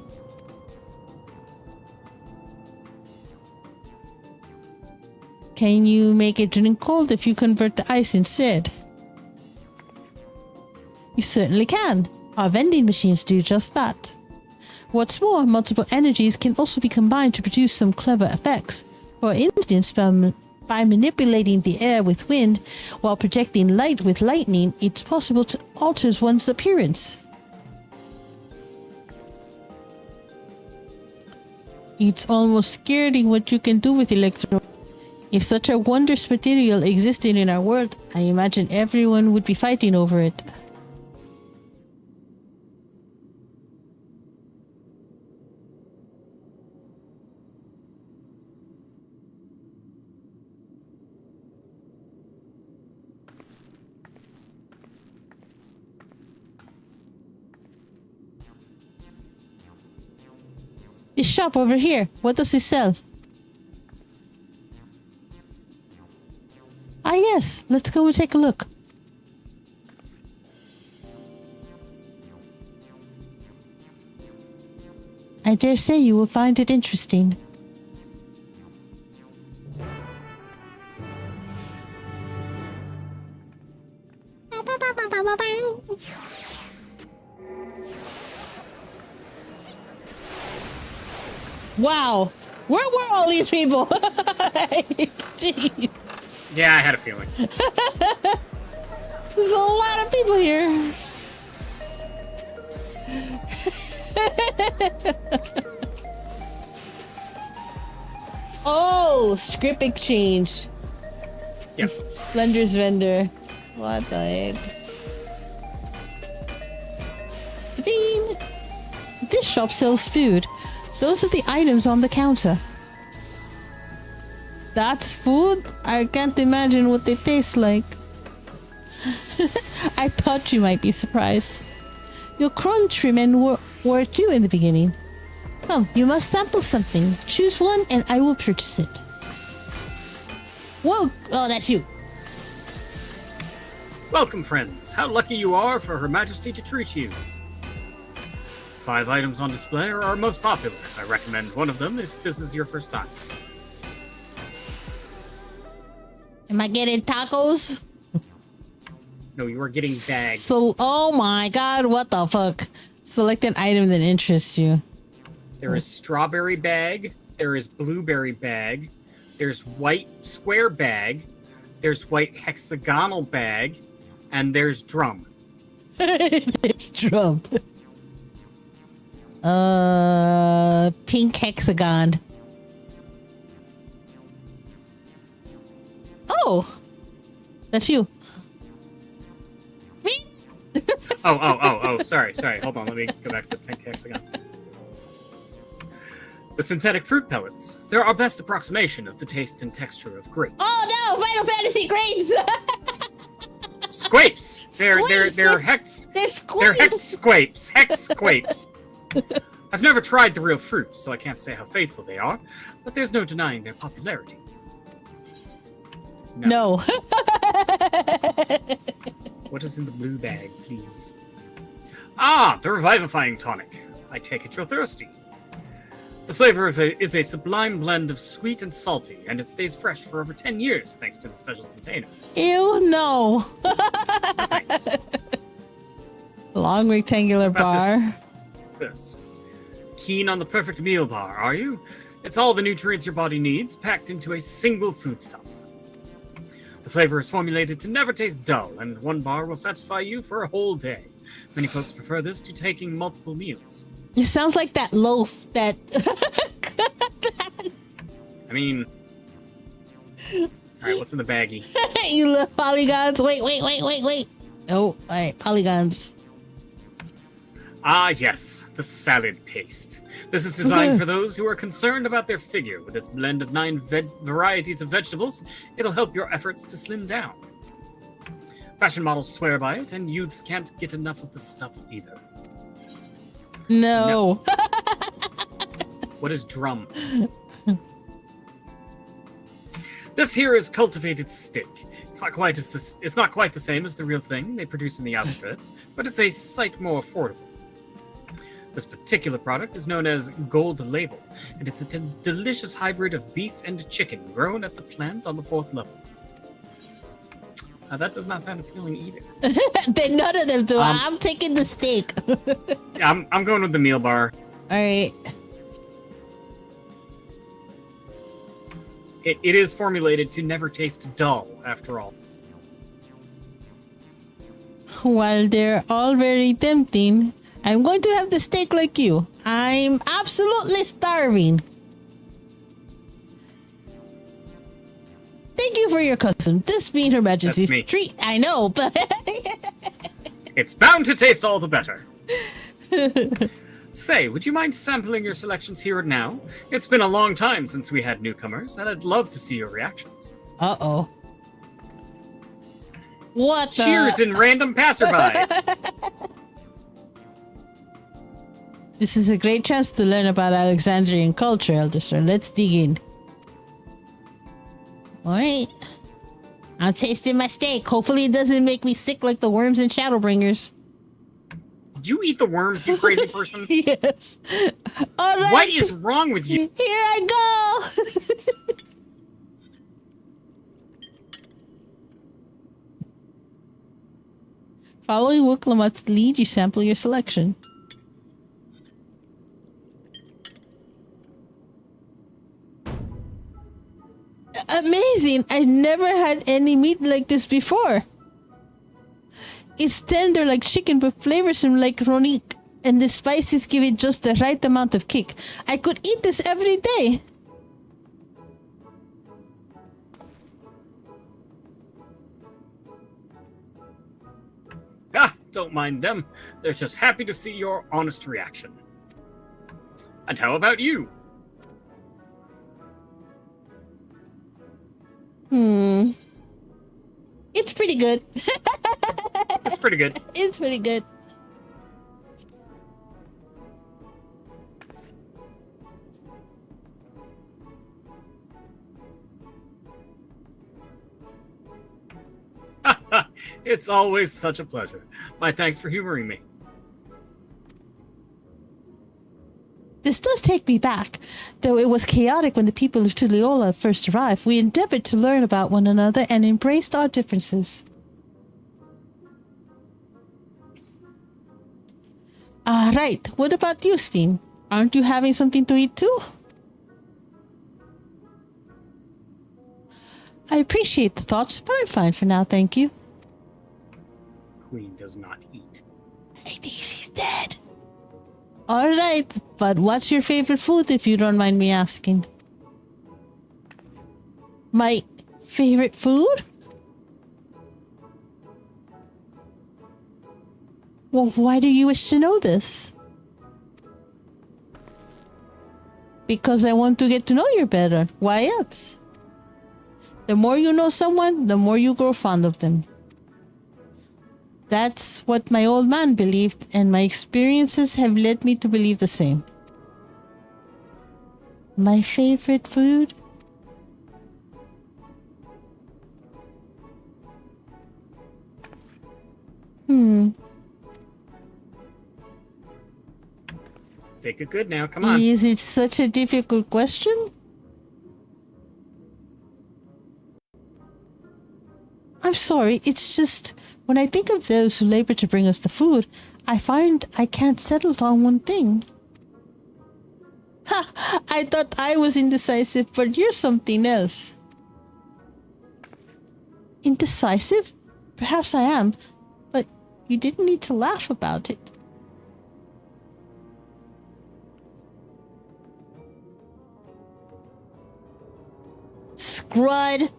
Can you make a drink cold if you convert the ice instead? You certainly can. Our vending machines do just that. What's more, multiple energies can also be combined to produce some clever effects. For instance, by manipulating the air with wind while projecting light with lightning, it's possible to alter one's appearance. It's almost scary what you can do with electro. If such a wondrous material existed in our world, I imagine everyone would be fighting over it. This shop over here, what does it sell? Ah yes, let's go and take a look. I dare say you will find it interesting. Wow, where were all these people? Jeez. Yeah, I had a feeling. There's a lot of people here. Oh, script exchange. Yep. Splendor's vendor. What the heck? Sabine! This shop sells food. Those are the items on the counter. That's food? I can't imagine what they taste like. I thought you might be surprised. Your countrymen were too in the beginning. Come, you must sample something. Choose one and I will purchase it. Whoa! Oh, that's you. Welcome, friends. How lucky you are for Her Majesty to treat you. 5 items on display are our most popular. I recommend one of them if this is your first time. Am I getting tacos? No, you are getting bagged. So, oh my god, what the fuck? Select an item that interests you. There is strawberry bag, there is blueberry bag, there's white square bag, there's white hexagonal bag, and there's drum. There's drum. Pink hexagon. Oh, that's you. Me? Oh, sorry. Hold on, let me go back to the pink hexagon. The synthetic fruit pellets. They're our best approximation of the taste and texture of grape. Oh no, Final Fantasy grapes! Squapes! They're hex... They're squapes! They're hex squapes. Hex squapes. I've never tried the real fruit, so I can't say how faithful they are, but there's no denying their popularity. No. What is in the blue bag, please? Ah, the revivifying tonic. I take it you're thirsty. The flavor of it is a sublime blend of sweet and salty, and it stays fresh for over 10 years thanks to the special container. Ew, no. Thanks. Long rectangular bar. This. Keen on the perfect meal bar, are you? It's all the nutrients your body needs, packed into a single foodstuff. The flavor is formulated to never taste dull, and one bar will satisfy you for a whole day. Many folks prefer this to taking multiple meals. It sounds like that loaf that... I mean... Alright, what's in the baggie? You love polygons. Wait. Oh, alright, polygons. Ah, yes, the salad paste. This is designed for those who are concerned about their figure. With its blend of 9 varieties of vegetables, it'll help your efforts to slim down. Fashion models swear by it, and youths can't get enough of the stuff either. No. What is drum? This here is cultivated steak. It's not quite the same as the real thing they produce in the outskirts, but it's a sight more affordable. This particular product is known as Gold Label, and it's a delicious hybrid of beef and chicken grown at the plant on the 4th level. That does not sound appealing either. Then none of them do. I'm taking the steak. I'm going with the meal bar. All right. It is formulated to never taste dull, after all. While they're all very tempting, I'm going to have the steak like you. I'm absolutely starving. Thank you for your custom. This being Her Majesty's treat. I know, but... It's bound to taste all the better. Say, would you mind sampling your selections here and now? It's been a long time since we had newcomers, and I'd love to see your reactions. Uh-oh. What the... Cheers in random passerby! This is a great chance to learn about Alexandrian culture, Elder Sir. Let's dig in. Alright. I'm tasting my steak. Hopefully it doesn't make me sick like the worms in Shadowbringers. Did you eat the worms, you crazy person? Yes. All right. What is wrong with you? Here I go. Following Wuklamat's lead, you sample your selection. Amazing! I never had any meat like this before. It's tender like chicken, but flavorsome like ronique, and the spices give it just the right amount of kick. I could eat this every day. Ah, don't mind them. They're just happy to see your honest reaction. And how about you? It's pretty good. It's pretty good. It's pretty good. It's always such a pleasure. My thanks for humoring me. This does take me back. Though it was chaotic when the people of Tuliyola first arrived, we endeavored to learn about one another and embraced our differences. Right. What about you, Steam? Aren't you having something to eat too? I appreciate the thoughts, but I'm fine for now, thank you. Queen does not eat. I think she's dead. Alright, but what's your favorite food if you don't mind me asking? My favorite food? Well, why do you wish to know this? Because I want to get to know you better. Why else? The more you know someone, the more you grow fond of them. That's what my old man believed, and my experiences have led me to believe the same. My favorite food? Fake it good now, come on. Is it such a difficult question? I'm sorry, it's just, when I think of those who labor to bring us the food, I find I can't settle on one thing. Ha! I thought I was indecisive, but you're something else. Indecisive? Perhaps I am, but you didn't need to laugh about it. Scrud!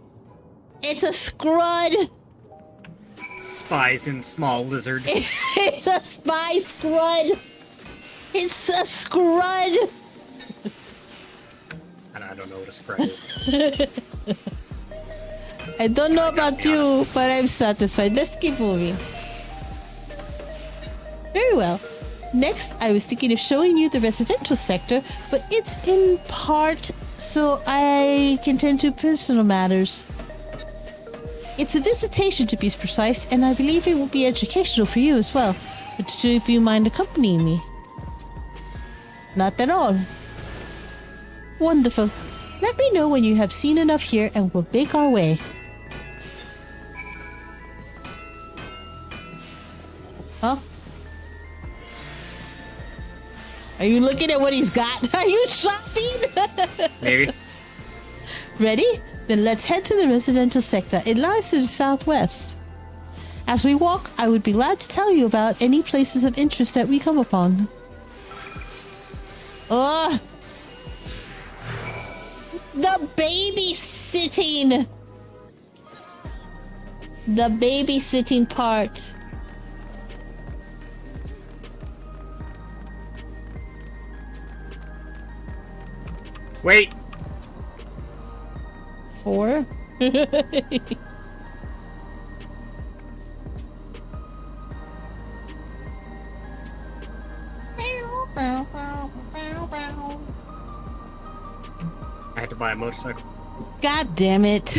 It's a scrud! Spies in small lizard. It's a spy scrud! It's a scrud! And I don't know what a scrud is. I don't know about you, but I'm satisfied. Let's keep moving. Very well. Next, I was thinking of showing you the residential sector, but it's in part so I can tend to personal matters. It's a visitation to be precise, and I believe it will be educational for you as well. But do you mind accompanying me? Not at all. Wonderful. Let me know when you have seen enough here and we'll make our way. Huh? Are you looking at what he's got? Are you shopping? Maybe. Ready? Then let's head to the residential sector. It lies to the southwest. As we walk, I would be glad to tell you about any places of interest that we come upon. Oh! The babysitting! The babysitting part. Wait! 4? I had to buy a motorcycle. God damn it.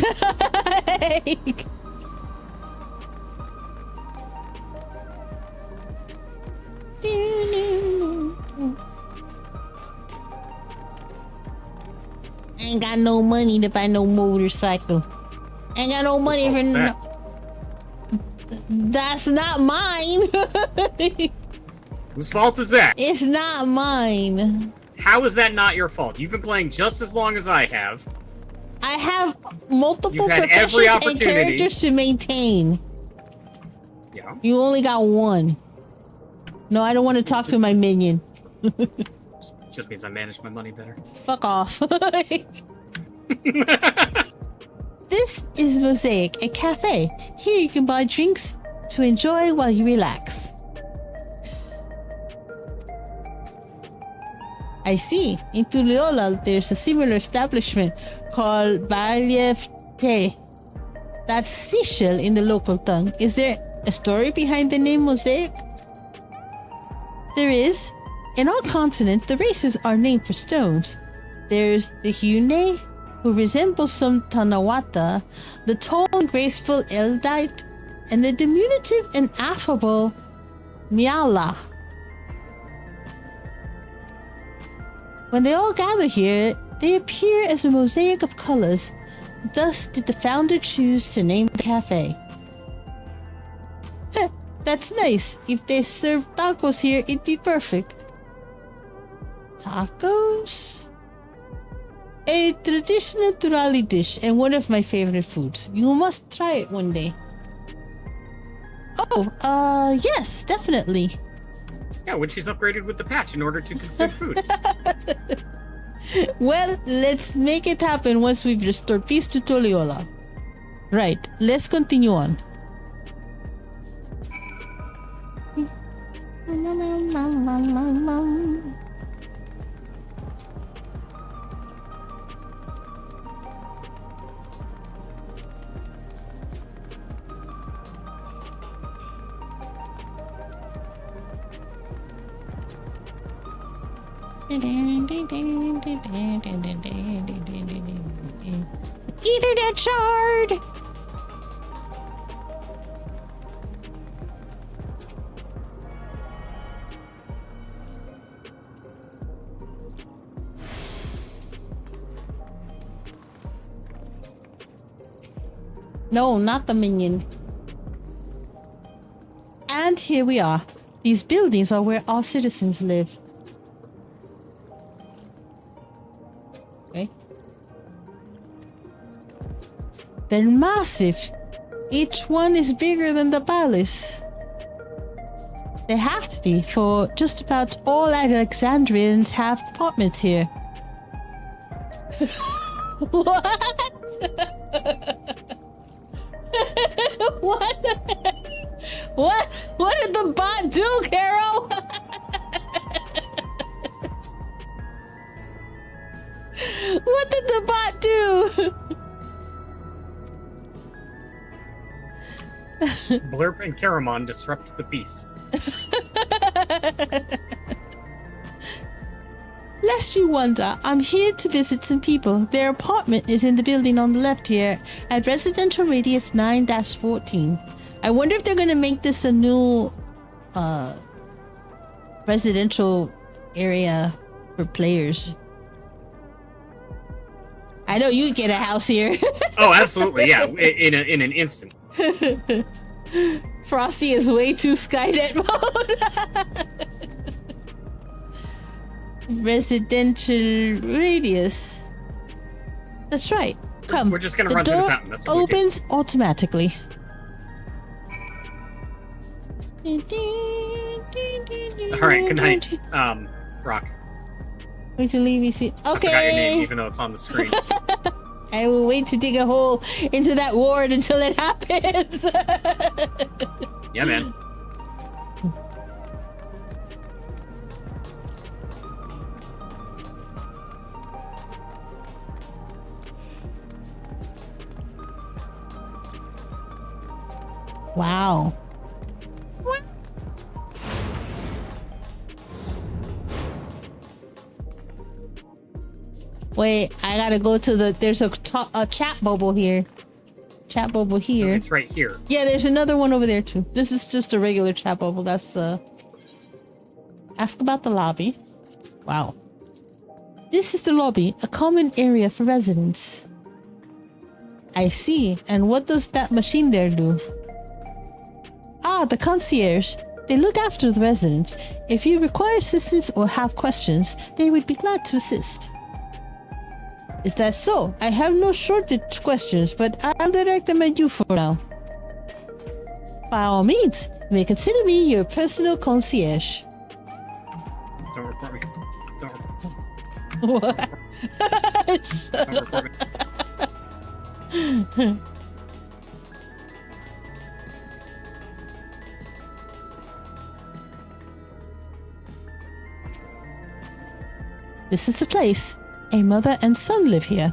Ain't got no money to buy no motorcycle. Ain't got no money for no... That's not mine. Whose fault is that? It's not mine. How is that not your fault? You've been playing just as long as I have. I have multiple You've had professions every and opportunity. characters to maintain. Yeah. You only got one. No, I don't want to talk to my minion. Just means I manage my money better. Fuck off. This is Mosaic, a cafe. Here you can buy drinks to enjoy while you relax. I see. In Tuliyola, there's a similar establishment called Te. That's seashell in the local tongue. Is there a story behind the name Mosaic? There is. In our continent, the races are named for stones. There's the Hyune, who resembles some Tanawata, the tall and graceful Eldite, and the diminutive and affable Miala. When they all gather here, they appear as a mosaic of colors. Thus did the founder choose to name the cafe. Heh, that's nice. If they serve tacos here, it'd be perfect. Tacos? A traditional Turali dish and one of my favorite foods. You must try it one day. Oh, yes, definitely. Yeah, when she's upgraded with the patch in order to consume food. Well, let's make it happen once we've restored peace to Tuliyola. Right, let's continue on. Ethernet shard! No, not the minion. And here we are. These buildings are where our citizens live. Okay. They're massive. Each one is bigger than the palace. They have to be, for just about all Alexandrians have apartments here. What? What did the bot do, Carol? What did the bot do? Blurp and Caramon disrupt the peace. Lest you wonder, I'm here to visit some people. Their apartment is in the building on the left here at Residential Radius 9-14. I wonder if they're going to make this a new residential area for players. I know you get a house here. Oh, absolutely, yeah, in an instant. Frosty is way too Skynet mode. Residential radius. That's right. Come. We're just gonna run through the fountain. That's what opens automatically. Alright, good night. Rock. Wait till leave you see. Okay. I forgot your name, even though it's on the screen. I will wait to dig a hole into that ward until it happens. Yeah, man. Wow. Wait, I gotta go to the. There's a chat bubble here. Chat bubble here. No, it's right here. Yeah, there's another one over there too. This is just a regular chat bubble. That's the. Ask about the lobby. Wow. This is the lobby, a common area for residents. I see. And what does that machine there do? Ah, the concierge. They look after the residents. If you require assistance or have questions, they would be glad to assist. Is that so? I have no shortage of questions, but I'll direct them at you for now. By all means, you may consider me your personal concierge. Don't report me. Don't report me. What? Don't report me. This is the place. A mother and son live here.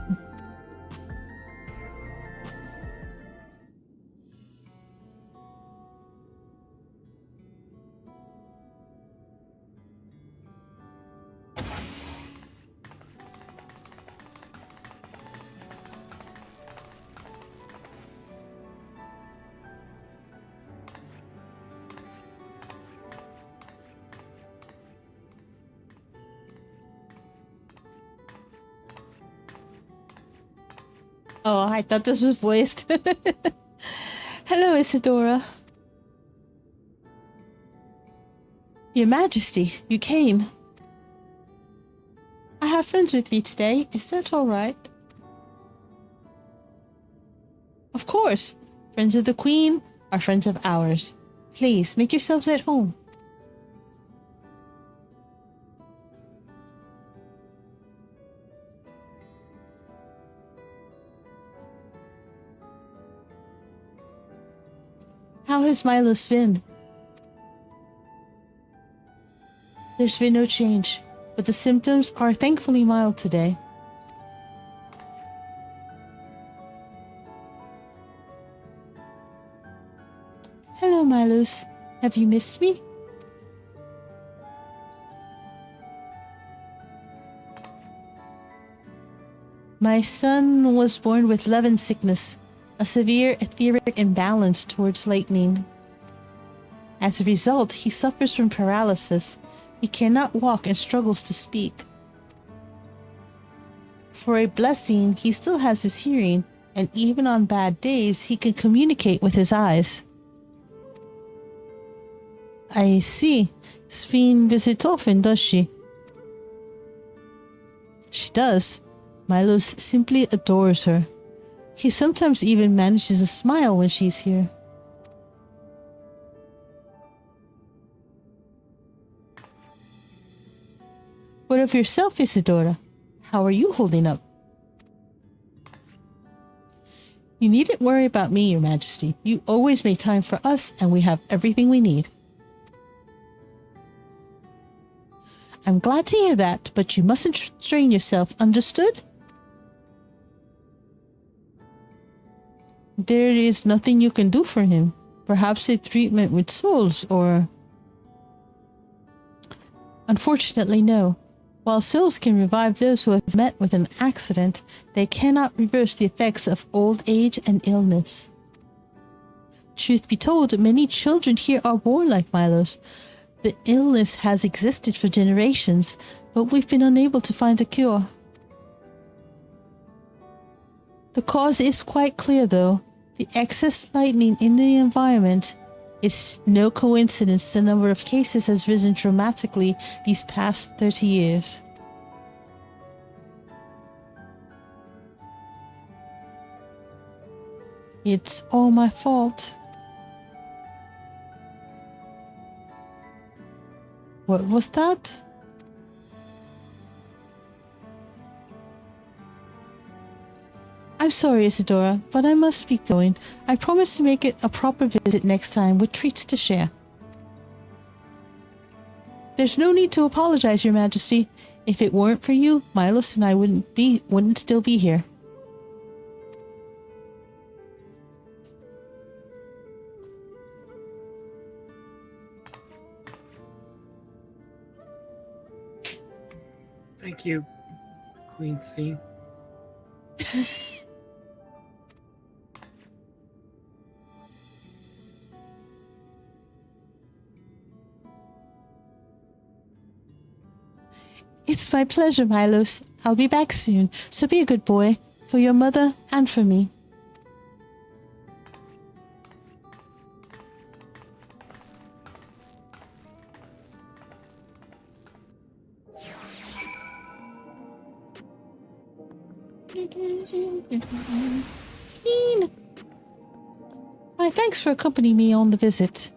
Oh, I thought this was voiced. Hello, Isadora. Your Majesty, you came. I have friends with me today. Is that all right? Of course. Friends of the Queen are friends of ours. Please, make yourselves at home. How has Milos been? There's been no change, but the symptoms are thankfully mild today. Hello, Milos. Have you missed me? My son was born with Levin sickness, a severe etheric imbalance towards lightning. As a result, he suffers from paralysis. He cannot walk and struggles to speak. For a blessing, he still has his hearing, and even on bad days, he can communicate with his eyes. I see. Sphene visits often, does she? She does. Milos simply adores her. He sometimes even manages a smile when she's here. What of yourself, Isadora? How are you holding up? You needn't worry about me, Your Majesty. You always make time for us, and we have everything we need. I'm glad to hear that, but you mustn't strain yourself, understood? There is nothing you can do for him. Perhaps a treatment with souls, or... Unfortunately, no. While souls can revive those who have met with an accident, they cannot reverse the effects of old age and illness. Truth be told, many children here are born like Milos. The illness has existed for generations, but we've been unable to find a cure. The cause is quite clear, though. The excess lightning in the environment. It's no coincidence the number of cases has risen dramatically these past 30 years. It's all my fault. What was that? I'm sorry, Isadora, but I must be going. I promise to make it a proper visit next time with treats to share. There's no need to apologize, Your Majesty. If it weren't for you, Milos and I wouldn't still be here. Thank you, Queen Sphene. It's my pleasure, Milos. I'll be back soon, so be a good boy, for your mother and for me. Sphene! Why, thanks for accompanying me on the visit.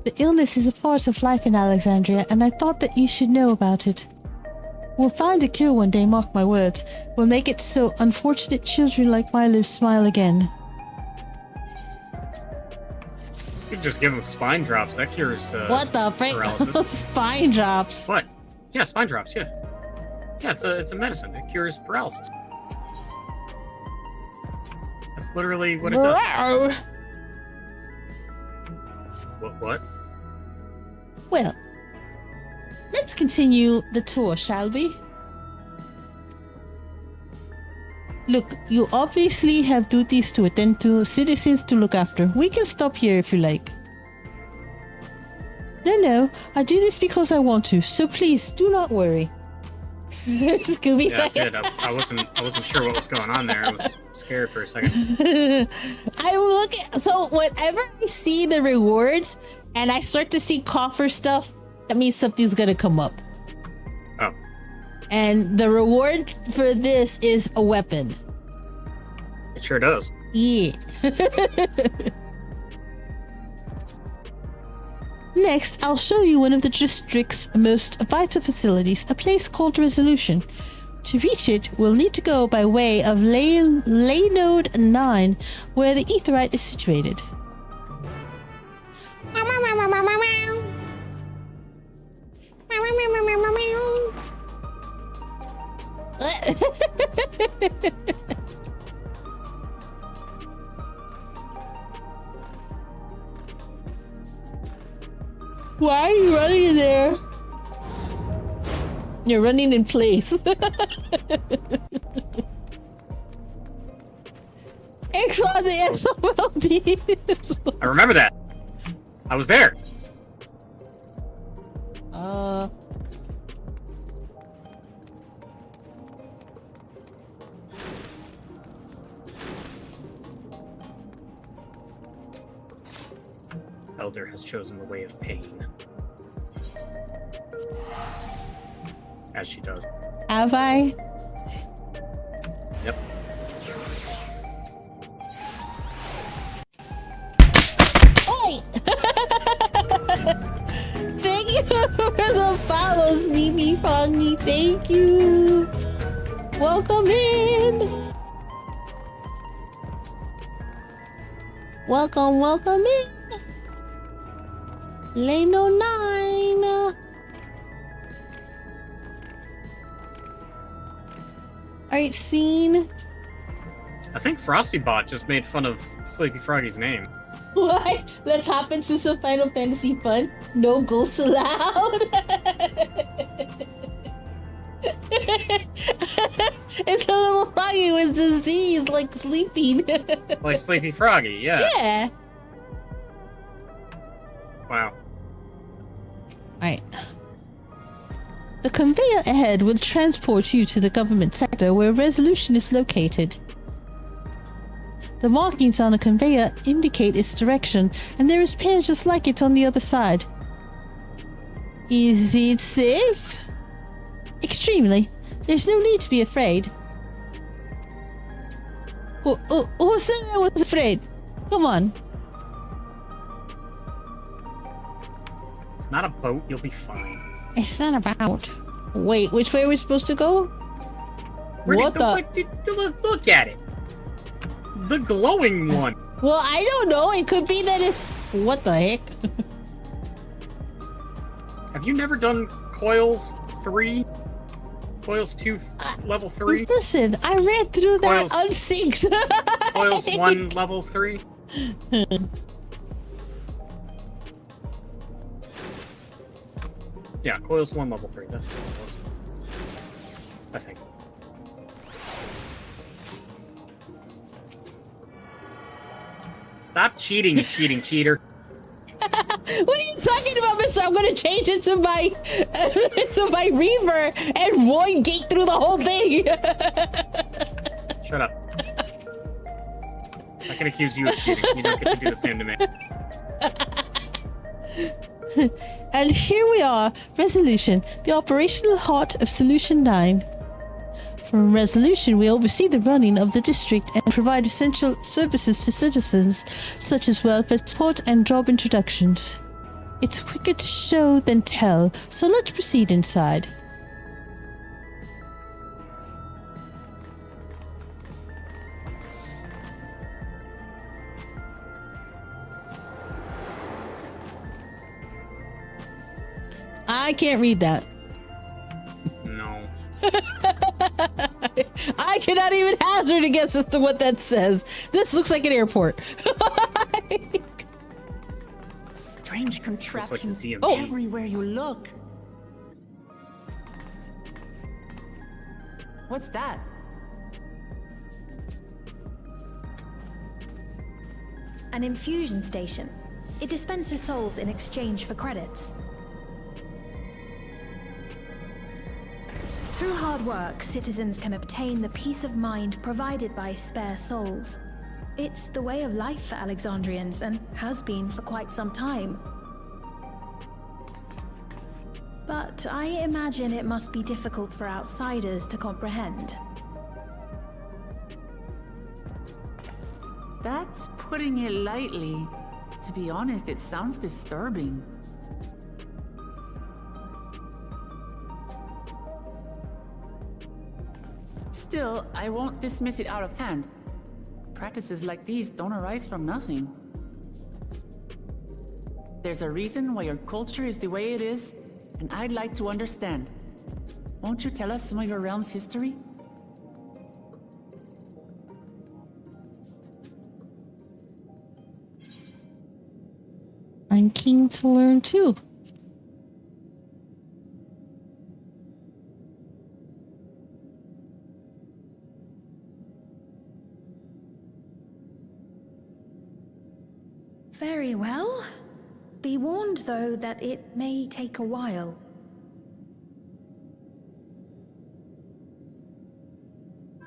The illness is a part of life in Alexandria, and I thought that you should know about it. We'll find a cure one day, mark my words. We'll make it so unfortunate children like Milo smile again. You could just give him spine drops. That cures what the frick? paralysis. Spine drops. What? Yeah, spine drops, yeah. Yeah, it's a medicine. It cures paralysis. That's literally what it does. What? Well, let's continue the tour, shall we? Look, you obviously have duties to attend to, citizens to look after. We can stop here if you like. No, I do this because I want to, so please, do not worry. Scooby Yeah, I did. I wasn't sure what was going on there. I was scared for a second. I'm looking. So whenever I see the rewards and I start to see coffer stuff, that means something's gonna come up. Oh. And the reward for this is a weapon. It sure does. Yeah. Next, I'll show you one of the district's most vital facilities, a place called Resolution. To reach it, we'll need to go by way of Laynode 9, where the Aetheryte is situated. Why are you running in there? You're running in place. XYZ. I remember that. I was there. Elder has chosen the way of pain. As she does. Have I? Yep. Oi! Thank you for the follows, Mimi Froggy. Thank you. Welcome in. Welcome in. Leno 9. Alright, Sphene. I think Frostybot just made fun of Sleepy Froggy's name. What? Let's hop into some Final Fantasy fun. No ghosts allowed. It's a little froggy with disease, like sleeping. Like Sleepy Froggy, yeah. Yeah. Wow. Alright. The conveyor ahead will transport you to the government sector where Resolution is located. The markings on the conveyor indicate its direction, and there is pen just like it on the other side. Is it safe? Extremely. There's no need to be afraid. Who said I was afraid? Come on. It's not a boat, you'll be fine. It's not about. Wait, which way are we supposed to go? What the? Look at it. The glowing one. Well, I don't know. It could be that it's. What the heck? Have you never done Coils 3? Coils 2 level 3? Listen, I read through Coils, that unsynced. Coils 1 level 3? Yeah, Coils 1 level 3. That's what it was. I think. Stop cheating, you cheating cheater. What are you talking about, mister? I'm gonna change it to my Reaver and void gate through the whole thing. Shut up. I can accuse you of cheating. You don't get to do the same to me. And here we are, Resolution, the operational heart of Solution 9. From Resolution, we oversee the running of the district and provide essential services to citizens, such as welfare support and job introductions. It's quicker to show than tell, so let's proceed inside. I can't read that. No. I cannot even hazard a guess as to what that says. This looks like an airport. Strange contraptions like everywhere you look. What's that? An infusion station. It dispenses souls in exchange for credits. Through hard work, citizens can obtain the peace of mind provided by spare souls. It's the way of life for Alexandrians and has been for quite some time. But I imagine it must be difficult for outsiders to comprehend. That's putting it lightly. To be honest, it sounds disturbing. Still, I won't dismiss it out of hand. Practices like these don't arise from nothing. There's a reason why your culture is the way it is, and I'd like to understand. Won't you tell us some of your realm's history? I'm keen to learn too. Very well. Be warned, though, that it may take a while.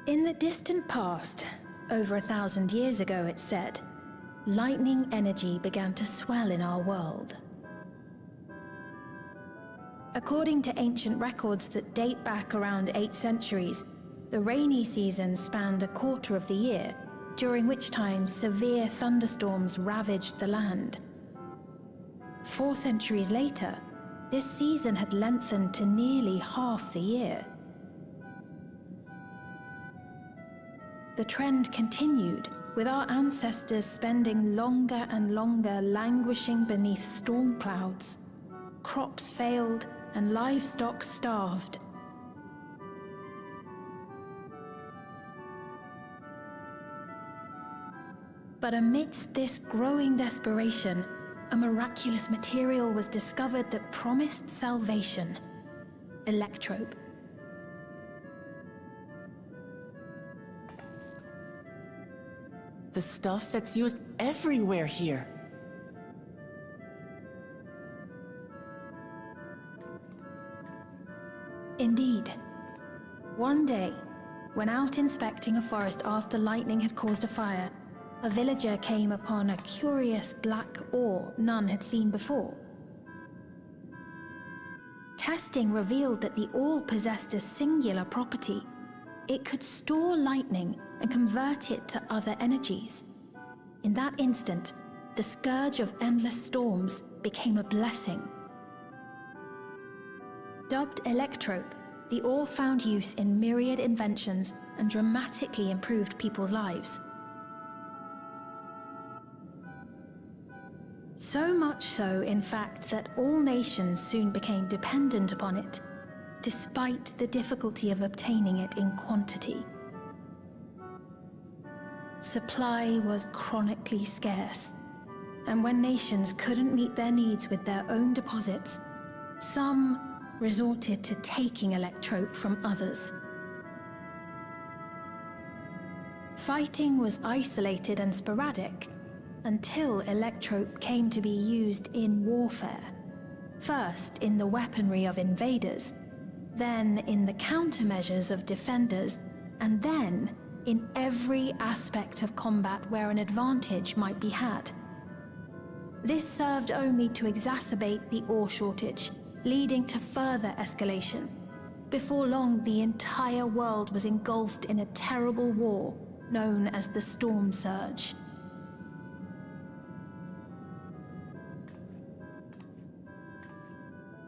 In the distant past, over 1,000 years ago, it's said, lightning energy began to swell in our world. According to ancient records that date back around 8 centuries, the rainy season spanned a quarter of the year, during which time severe thunderstorms ravaged the land. 4 centuries later, this season had lengthened to nearly half the year. The trend continued, with our ancestors spending longer and longer languishing beneath storm clouds. Crops failed and livestock starved. But amidst this growing desperation, a miraculous material was discovered that promised salvation: electrope. The stuff that's used everywhere here. Indeed. One day, when out inspecting a forest after lightning had caused a fire, a villager came upon a curious black ore none had seen before. Testing revealed that the ore possessed a singular property. It could store lightning and convert it to other energies. In that instant, the scourge of endless storms became a blessing. Dubbed Electrope, the ore found use in myriad inventions and dramatically improved people's lives. So much so, in fact, that all nations soon became dependent upon it, despite the difficulty of obtaining it in quantity. Supply was chronically scarce, and when nations couldn't meet their needs with their own deposits, some resorted to taking Electrope from others. Fighting was isolated and sporadic until Electrope came to be used in warfare. First in the weaponry of invaders, then in the countermeasures of defenders, and then in every aspect of combat where an advantage might be had. This served only to exacerbate the ore shortage, leading to further escalation. Before long, the entire world was engulfed in a terrible war known as the Storm Surge.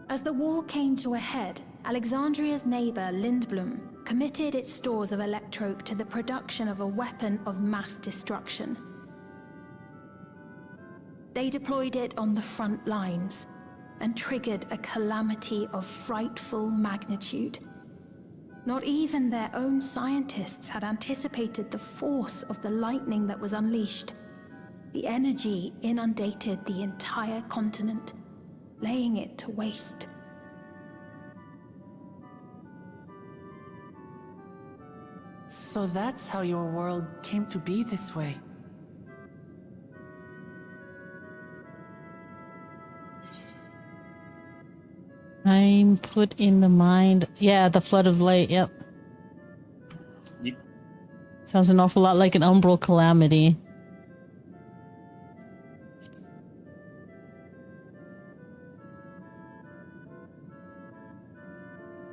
As the war came to a head, Alexandria's neighbor, Lindblum, committed its stores of Electrope to the production of a weapon of mass destruction. They deployed it on the front lines and triggered a calamity of frightful magnitude. Not even their own scientists had anticipated the force of the lightning that was unleashed. The energy inundated the entire continent, laying it to waste. So that's how your world came to be this way. I'm put in the mind. Yeah, the flood of light. Yep. Sounds an awful lot like an umbral calamity.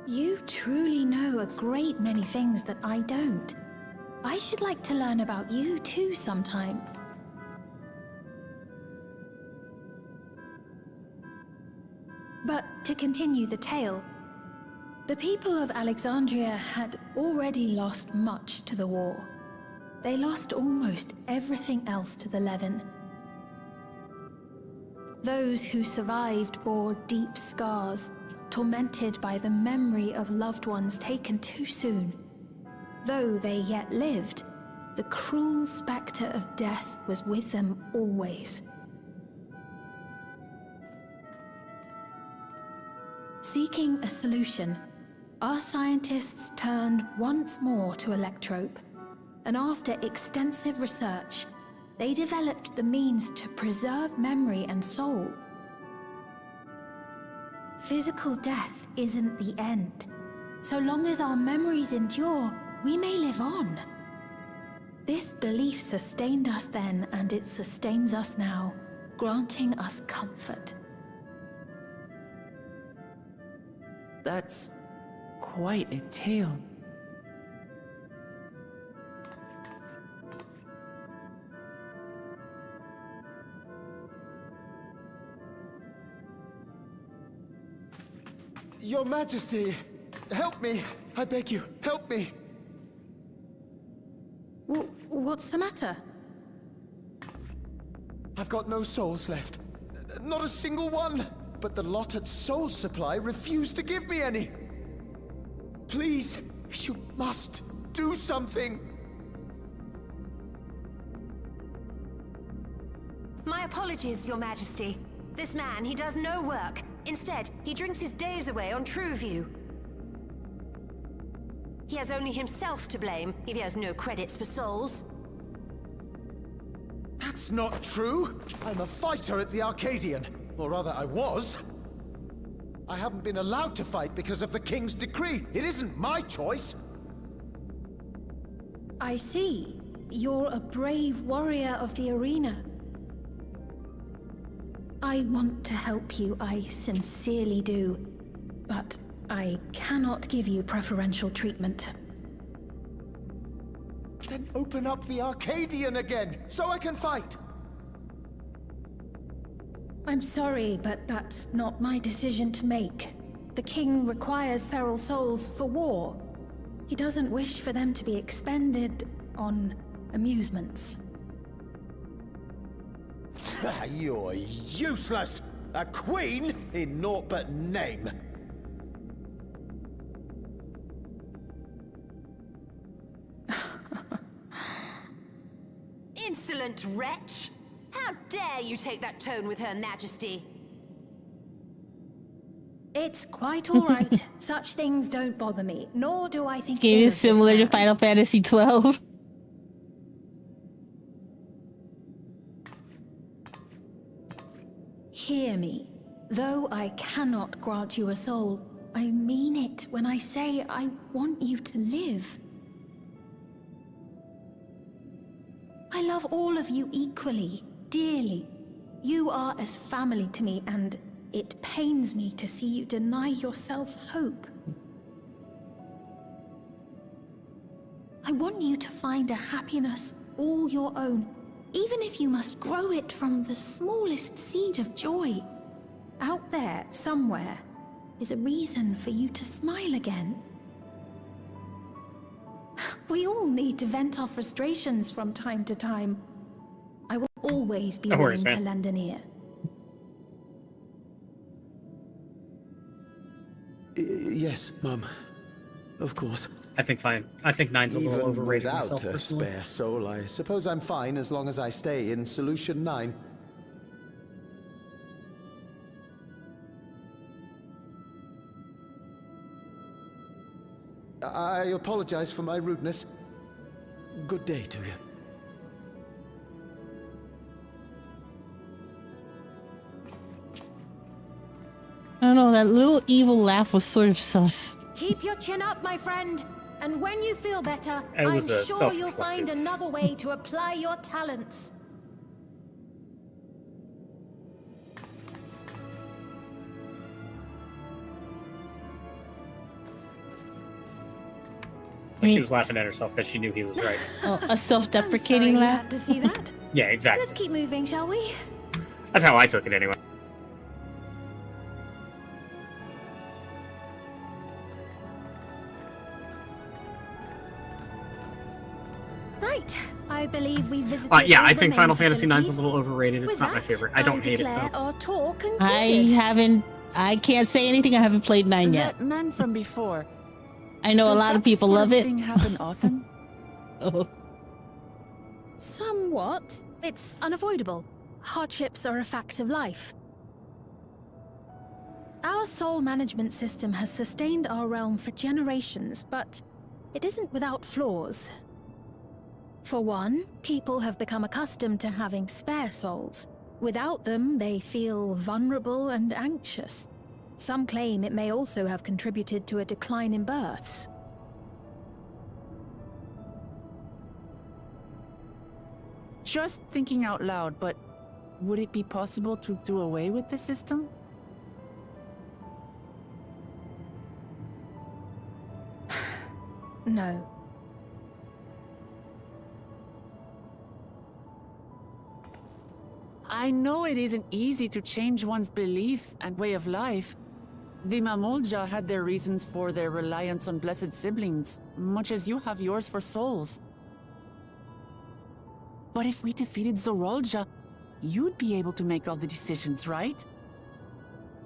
You truly know a great many things that I don't. I should like to learn about you too sometime. But to continue the tale, the people of Alexandria had already lost much to the war. They lost almost everything else to the Levin. Those who survived bore deep scars, tormented by the memory of loved ones taken too soon. Though they yet lived, the cruel specter of death was with them always. Seeking a solution, our scientists turned once more to Electrope, and after extensive research, they developed the means to preserve memory and soul. Physical death isn't the end. So long as our memories endure, we may live on. This belief sustained us then, and it sustains us now, granting us comfort. That's quite a tale. Your Majesty, help me! I beg you, help me! What's the matter? I've got no souls left. Not a single one! But the lot at Soul Supply refused to give me any! Please, you must do something! My apologies, Your Majesty. This man, he does no work. Instead, he drinks his days away on Trueview. He has only himself to blame if he has no credits for souls. It's not true. I'm a fighter at the Arcadian. Or rather, I was. I haven't been allowed to fight because of the King's decree. It isn't my choice. I see. You're a brave warrior of the arena. I want to help you, I sincerely do. But I cannot give you preferential treatment. Then open up the Arcadian again, so I can fight! I'm sorry, but that's not my decision to make. The king requires feral souls for war. He doesn't wish for them to be expended on amusements. You're useless! A queen in naught but name! Insolent wretch! How dare you take that tone with Her Majesty? It's quite all right. Such things don't bother me, nor do I think Game ill is of this similar to man. Final Fantasy 12. Hear me. Though I cannot grant you a soul, I mean it when I say I want you to live. I love all of you equally, dearly. You are as family to me, and it pains me to see you deny yourself hope. I want you to find a happiness all your own, even if you must grow it from the smallest seed of joy. Out there, somewhere, is a reason for you to smile again. We all need to vent our frustrations from time to time. I will always be No worries, willing to man. lend an ear. Yes, Mum. Of course. I think 9's a little Even overrated without myself, a personally. spare soul, I suppose I'm fine as long as I stay in Solution 9. I apologize for my rudeness. Good day to you. I don't know, that little evil laugh was sort of sus. Keep your chin up, my friend. And when you feel better, It I'm was a sure you'll find self-reflective. another way to apply your talents. She was laughing at herself because she knew he was right. Oh, a self-deprecating I'm sorry you laugh? had to see that. Yeah, exactly. Let's keep moving, shall we? That's how I took it anyway. Right. I believe we visited. Yeah, all I the think main Final Fantasy 9's a facilities. little overrated. It's With not my that, favorite. I don't hate it declare though. our tour concluded. I can't say anything. I haven't played 9 yet. That man from before. I know a Does lot of that people sort love of it. thing happen often? Oh. Somewhat. It's unavoidable. Hardships are a fact of life. Our soul management system has sustained our realm for generations, but it isn't without flaws. For one, people have become accustomed to having spare souls. Without them, they feel vulnerable and anxious. Some claim it may also have contributed to a decline in births. Just thinking out loud, but would it be possible to do away with the system? No. I know it isn't easy to change one's beliefs and way of life. The Mamolja had their reasons for their reliance on blessed siblings, much as you have yours for souls. But if we defeated Zorolja, you'd be able to make all the decisions, right?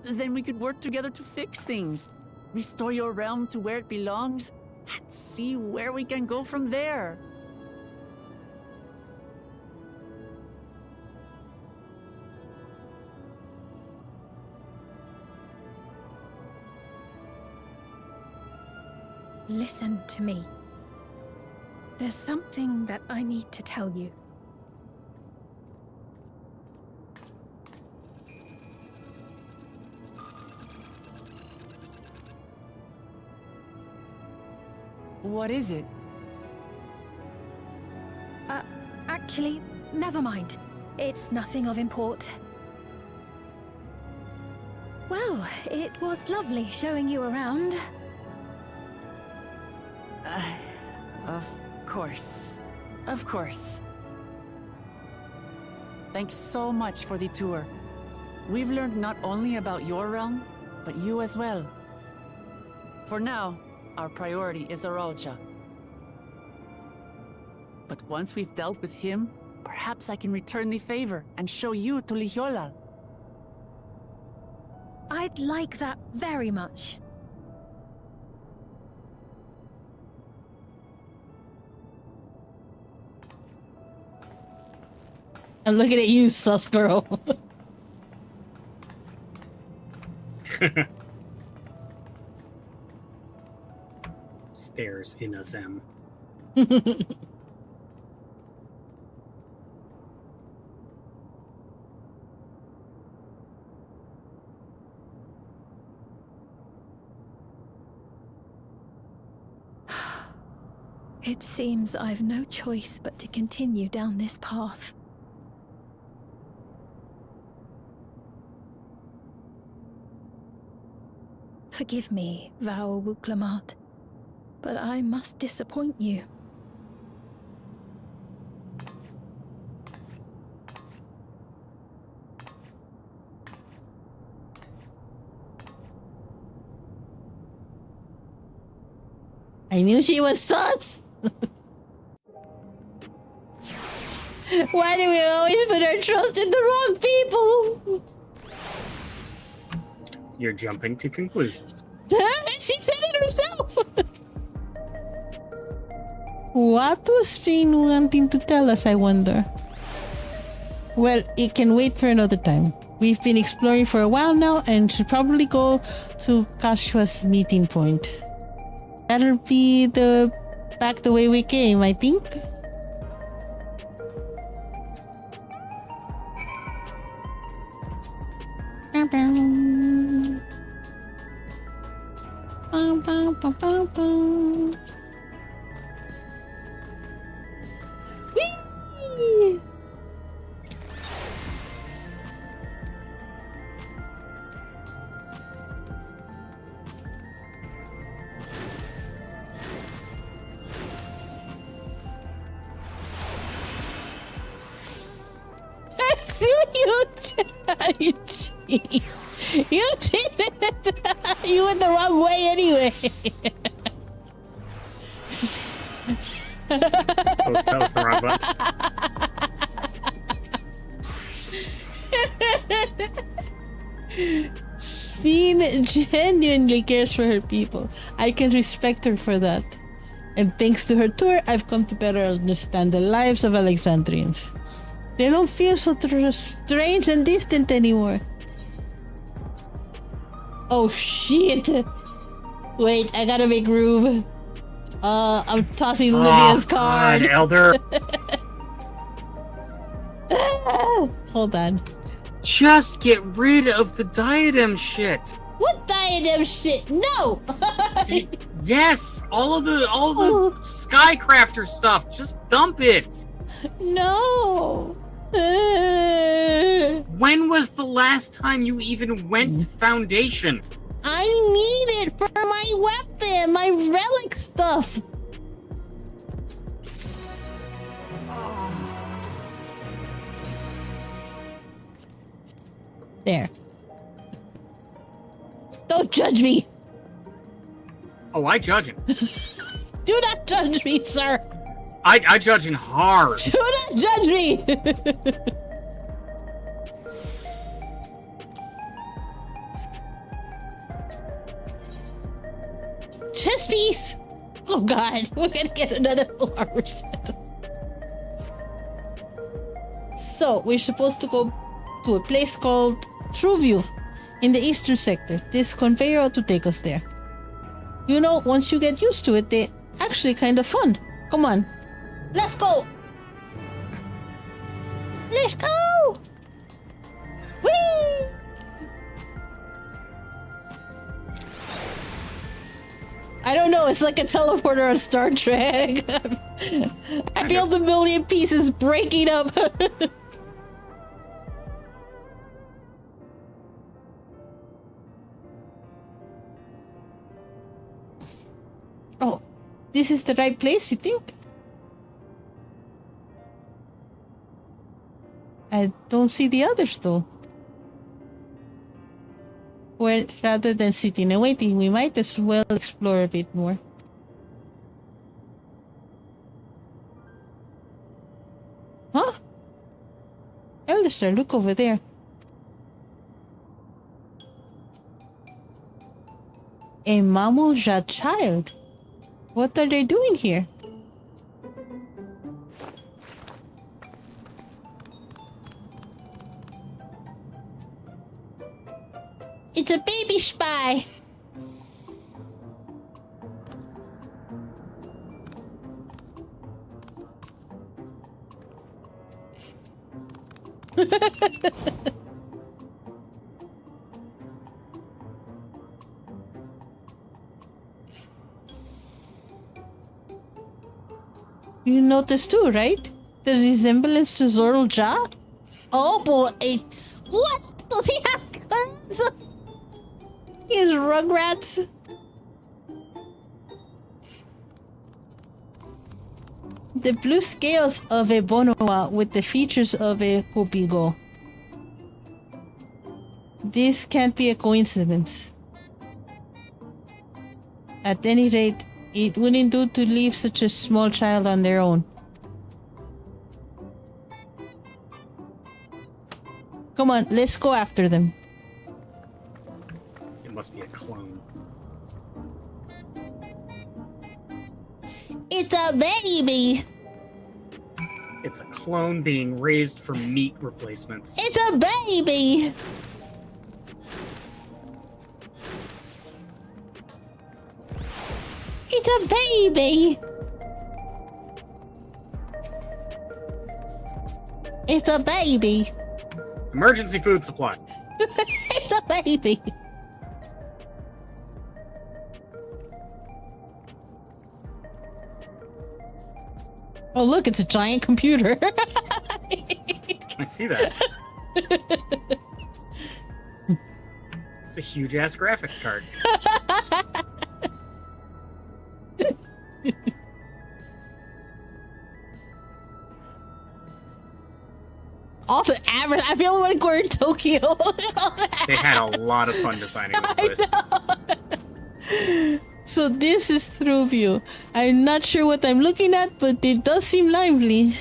Then we could work together to fix things, restore your realm to where it belongs, and see where we can go from there. Listen to me. There's something that I need to tell you. What is it? Actually, never mind. It's nothing of import. Well, it was lovely showing you around. Of course. Of course. Thanks so much for the tour. We've learned not only about your realm, but you as well. For now, our priority is Aralja. But once we've dealt with him, perhaps I can return the favor and show you to Lihiolal. I'd like that very much. I'm looking at you, sus girl. Stares in a Zem. It seems I've no choice but to continue down this path. Forgive me, Vau Wuklamat, but I must disappoint you. I knew she was sus! Why do we always put our trust in the wrong people? You're jumping to conclusions. She said it herself! What was Finn wanting to tell us, I wonder? Well, it can wait for another time. We've been exploring for a while now and should probably go to Kashua's meeting point. That'll be back the way we came, I think. Whee! I see you, you cheated. You went the wrong way anyway. That was the wrong button. Fiend genuinely cares for her people. I can respect her for that. And thanks to her tour, I've come to better understand the lives of Alexandrians. They don't feel so strange and distant anymore. Oh shit! Wait, I gotta make room. I'm tossing Lydia's card. God, Elder. Hold on. Just get rid of the diadem shit. What diadem shit? No. Yes, all of the Skycrafter stuff. Just dump it. No. When was the last time you even went to Foundation? I need it for my weapon, my relic stuff. There. Don't judge me. Oh, I judge him. Do not judge me, sir. I judge him hard. Do not judge me. Chess piece. Oh god, we're gonna get another full armor set. So we're supposed to go to a place called Truview in the eastern sector. This conveyor ought to take us there. You know, once you get used to it, they're actually kind of fun. Come on. Let's go! Let's go! Whee! I don't know, it's like a teleporter on Star Trek. I feel the million pieces breaking up. Oh, this is the right place, you think? I don't see the others, though. Well, rather than sitting and waiting, we might as well explore a bit more. Huh? Elder, look over there. A Mamulja child? What are they doing here? It's a baby spy! You noticed too, right? The resemblance to Zoral Ja? Oh boy! What? Does he have guns? He has Rugrats. The blue scales of a Bonoa with the features of a Hopigo. This can't be a coincidence. At any rate, it wouldn't do to leave such a small child on their own. Come on, let's go after them. It must be a clone. It's a baby! It's a clone being raised for meat replacements. It's a baby! It's a baby! It's a baby! Emergency food supply. It's a baby! Oh look, it's a giant computer. I see that. It's a huge ass graphics card. All the average. I feel like we're in Tokyo. They had a lot of fun designing this place. So this is through view. I'm not sure what I'm looking at, but it does seem lively.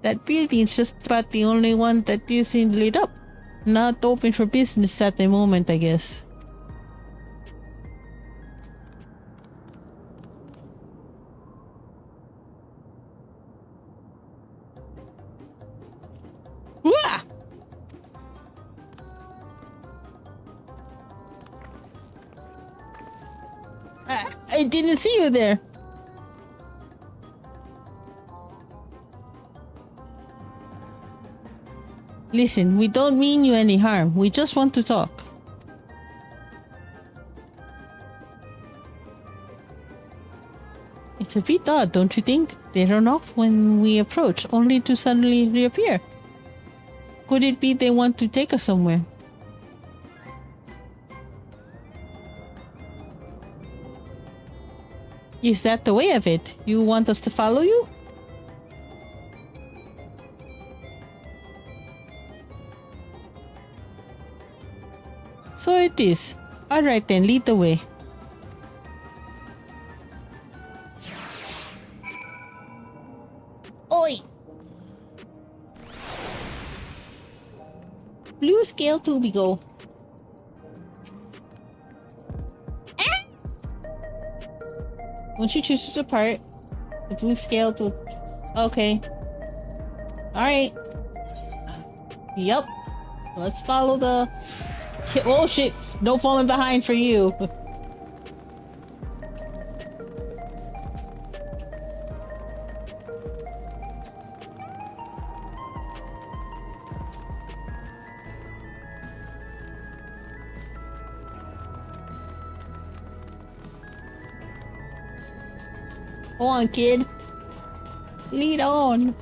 That building's just about the only one that isn't lit up. Not open for business at the moment, I guess. Wah! I didn't see you there. Listen, we don't mean you any harm. We just want to talk. It's a bit odd, don't you think? They run off when we approach, only to suddenly reappear. Could it be they want to take us somewhere? Is that the way of it? You want us to follow you? So it is. Alright then, lead the way. Oi! Blue scale to we go. Ah! Once you choose to depart, the blue scale to... Okay. Alright. Yup. Let's follow the... Oh shit! No falling behind for you. Go on, kid. Lead on.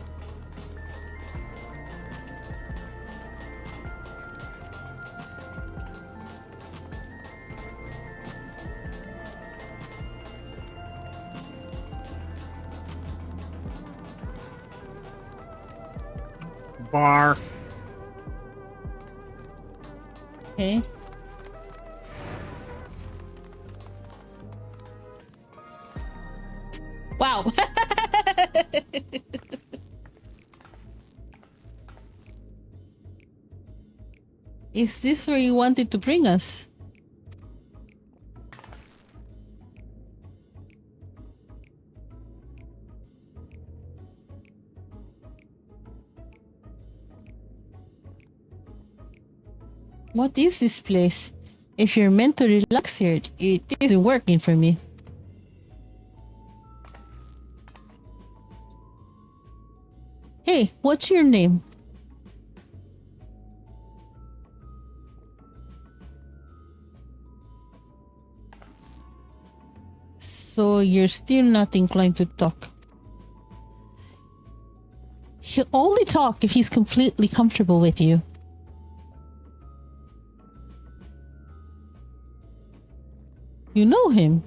Bar. Okay. Wow. Is this where you wanted to bring us? What is this place? If you're meant to relax here, it isn't working for me. Hey, what's your name? So you're still not inclined to talk. He'll only talk if he's completely comfortable with you. You know him.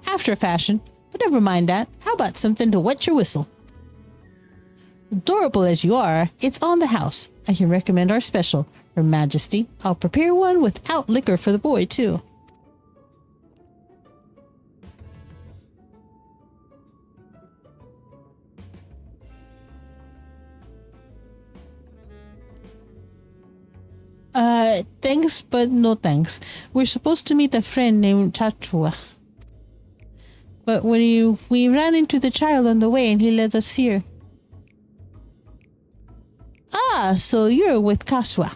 After a fashion, but never mind that. How about something to wet your whistle? Adorable as you are, it's on the house. I can recommend our special, Her Majesty. I'll prepare one without liquor for the boy, too. Thanks, but no thanks. We're supposed to meet a friend named Chachua. But we ran into the child on the way and he led us here. Ah, so you're with Kaswa.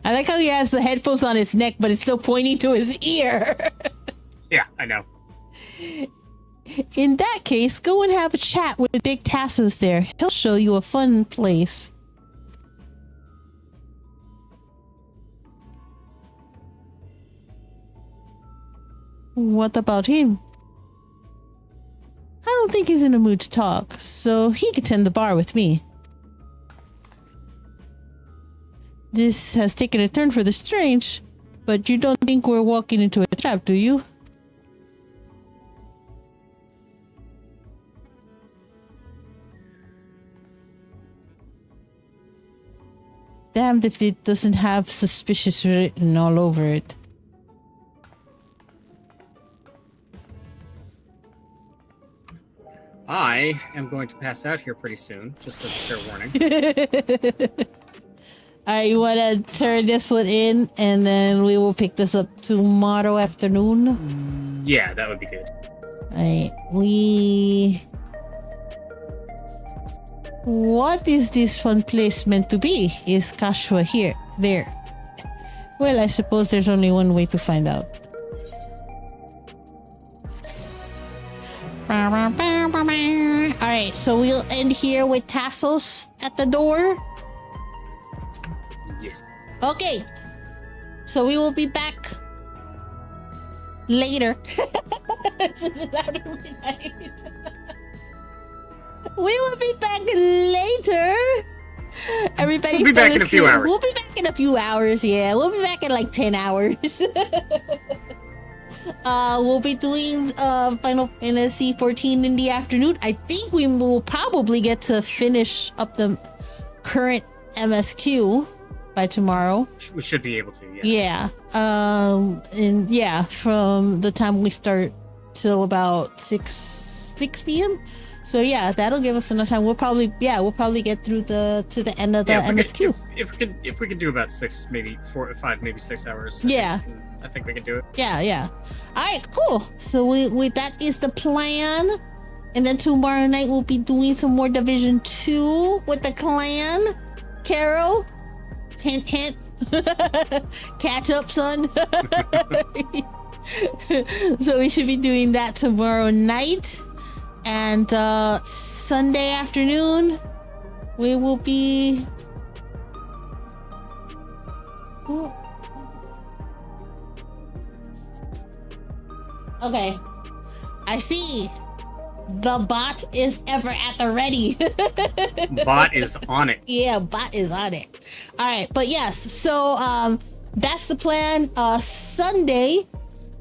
I like how he has the headphones on his neck, but it's still pointing to his ear. Yeah, I know. In that case, go and have a chat with Big Tassos there. He'll show you a fun place. What about him? I don't think he's in a mood to talk, so he can tend the bar with me. This has taken a turn for the strange, but you don't think we're walking into a trap, do you? Damned if it doesn't have suspicious written all over it. I am going to pass out here pretty soon, just as a fair warning. Alright, you wanna turn this one in, and then we will pick this up tomorrow afternoon? Yeah, that would be good. Alright, What is this fun place meant to be? Is Kashua here? There. Well, I suppose there's only one way to find out. Alright, so we'll end here with Tassos at the door. Yes. Okay. So we will be back later. We will be back later. Everybody, we'll be back in a few hours. We'll be back in a few hours, yeah. We'll be back in like 10 hours. We'll be doing Final Fantasy 14 in the afternoon. I think we will probably get to finish up the current MSQ by tomorrow. We should be able to, yeah. Yeah. And yeah, from the time we start till about 6 p.m. So yeah, that'll give us enough time. We'll probably get through to the end of the MSQ. If we could do about 6, maybe 4 or 5, maybe 6 hours. I think we can do it. Yeah. All right, cool. So we that is the plan. And then tomorrow night we'll be doing some more Division 2 with the clan. Carol, hint, hint. Catch up, son. So we should be doing that tomorrow night. And Sunday afternoon, we will be... Ooh. Okay. I see. The bot is ever at the ready. Bot is on it. Yeah, bot is on it. All right, but yes, so that's the plan. Sunday,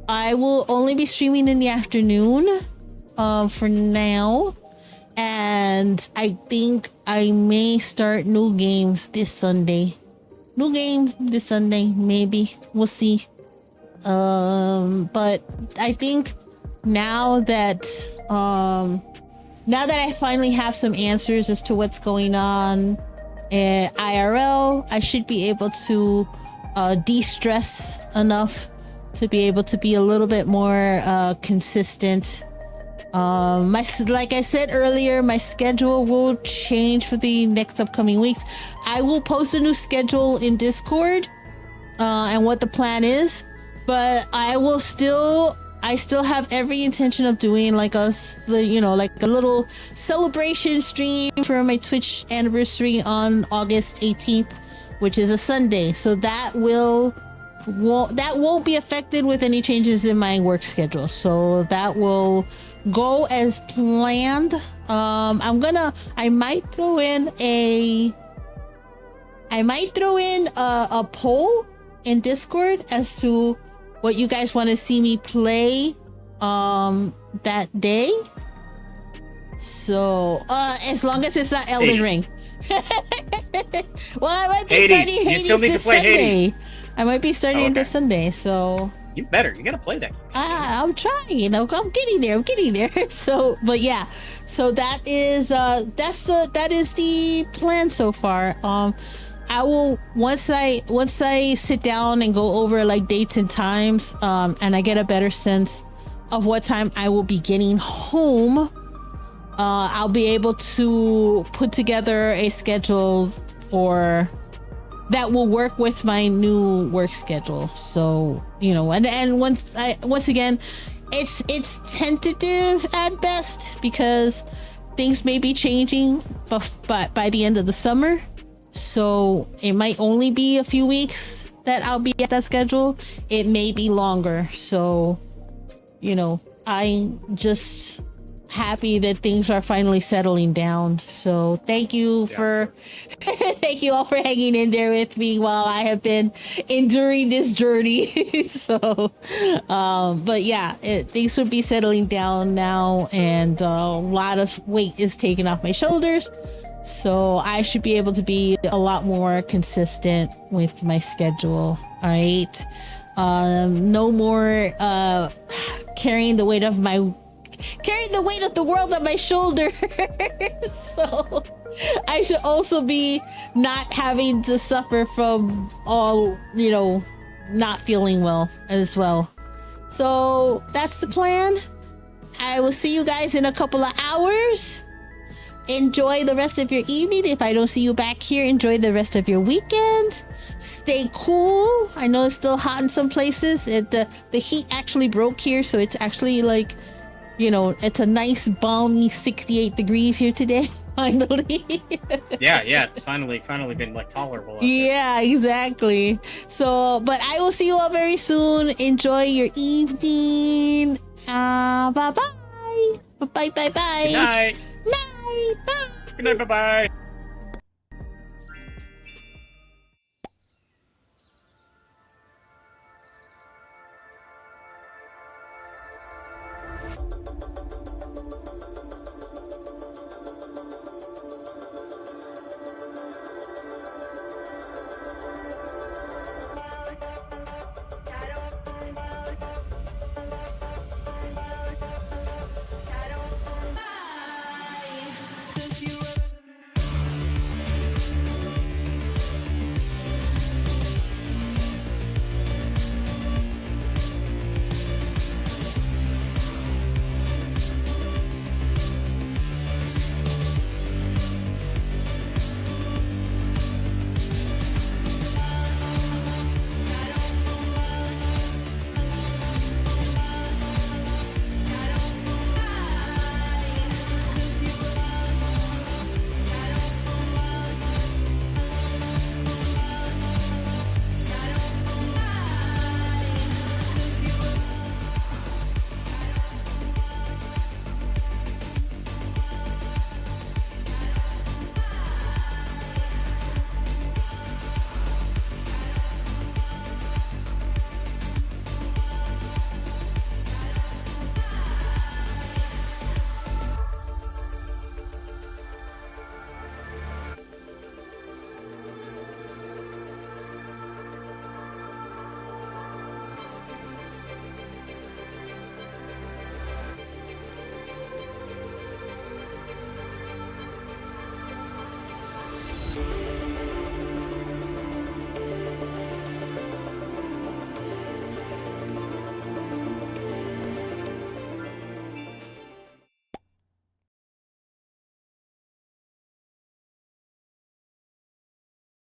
I will only be streaming in the afternoon for now. And I think I may start new games this Sunday. New game this Sunday, maybe. We'll see. But I think now that I finally have some answers as to what's going on IRL, I should be able to de-stress enough to be able to be a little bit more consistent. Like I said earlier, my schedule will change for the next upcoming weeks. I will post a new schedule in Discord and what the plan is, but I still have every intention of doing like a little celebration stream for my Twitch anniversary on August 18th, which is a Sunday. So that won't be affected with any changes in my work schedule. So that will go as planned. I might throw in a poll in Discord as to what you guys want to see me play that day. So as long as it's not Elden Ring. Well, I might be starting Hades this Sunday. I might be starting this Sunday, so you better. You gotta play that game. I'm trying. I'm getting there. So, but yeah. So that is the plan so far. I will once I sit down and go over like dates and times, and I get a better sense of what time I will be getting home. I'll be able to put together a schedule that will work with my new work schedule. So, and once again, it's tentative at best because things may be changing by the end of the summer. So it might only be a few weeks that I'll be at that schedule. It may be longer. So, I'm just happy that things are finally settling down. So thank you thank you all for hanging in there with me while I have been enduring this journey. So but yeah, things will be settling down now, and a lot of weight is taken off my shoulders, so I should be able to be a lot more consistent with my schedule. All right, no more carrying the weight of the world on my shoulder. So I should also be not having to suffer from all, not feeling well as well. So that's the plan. I will see you guys in a couple of hours. Enjoy the rest of your evening. If I don't see you back here, enjoy the rest of your weekend. Stay cool. I know it's still hot in some places. The heat actually broke here, so it's actually like, it's a nice balmy 68 degrees here today. Finally. yeah, it's finally been like tolerable. Yeah, exactly. So, but I will see you all very soon. Enjoy your evening. Bye bye. Bye bye bye. Good night. Night. Bye. Good night. Bye bye. Cause you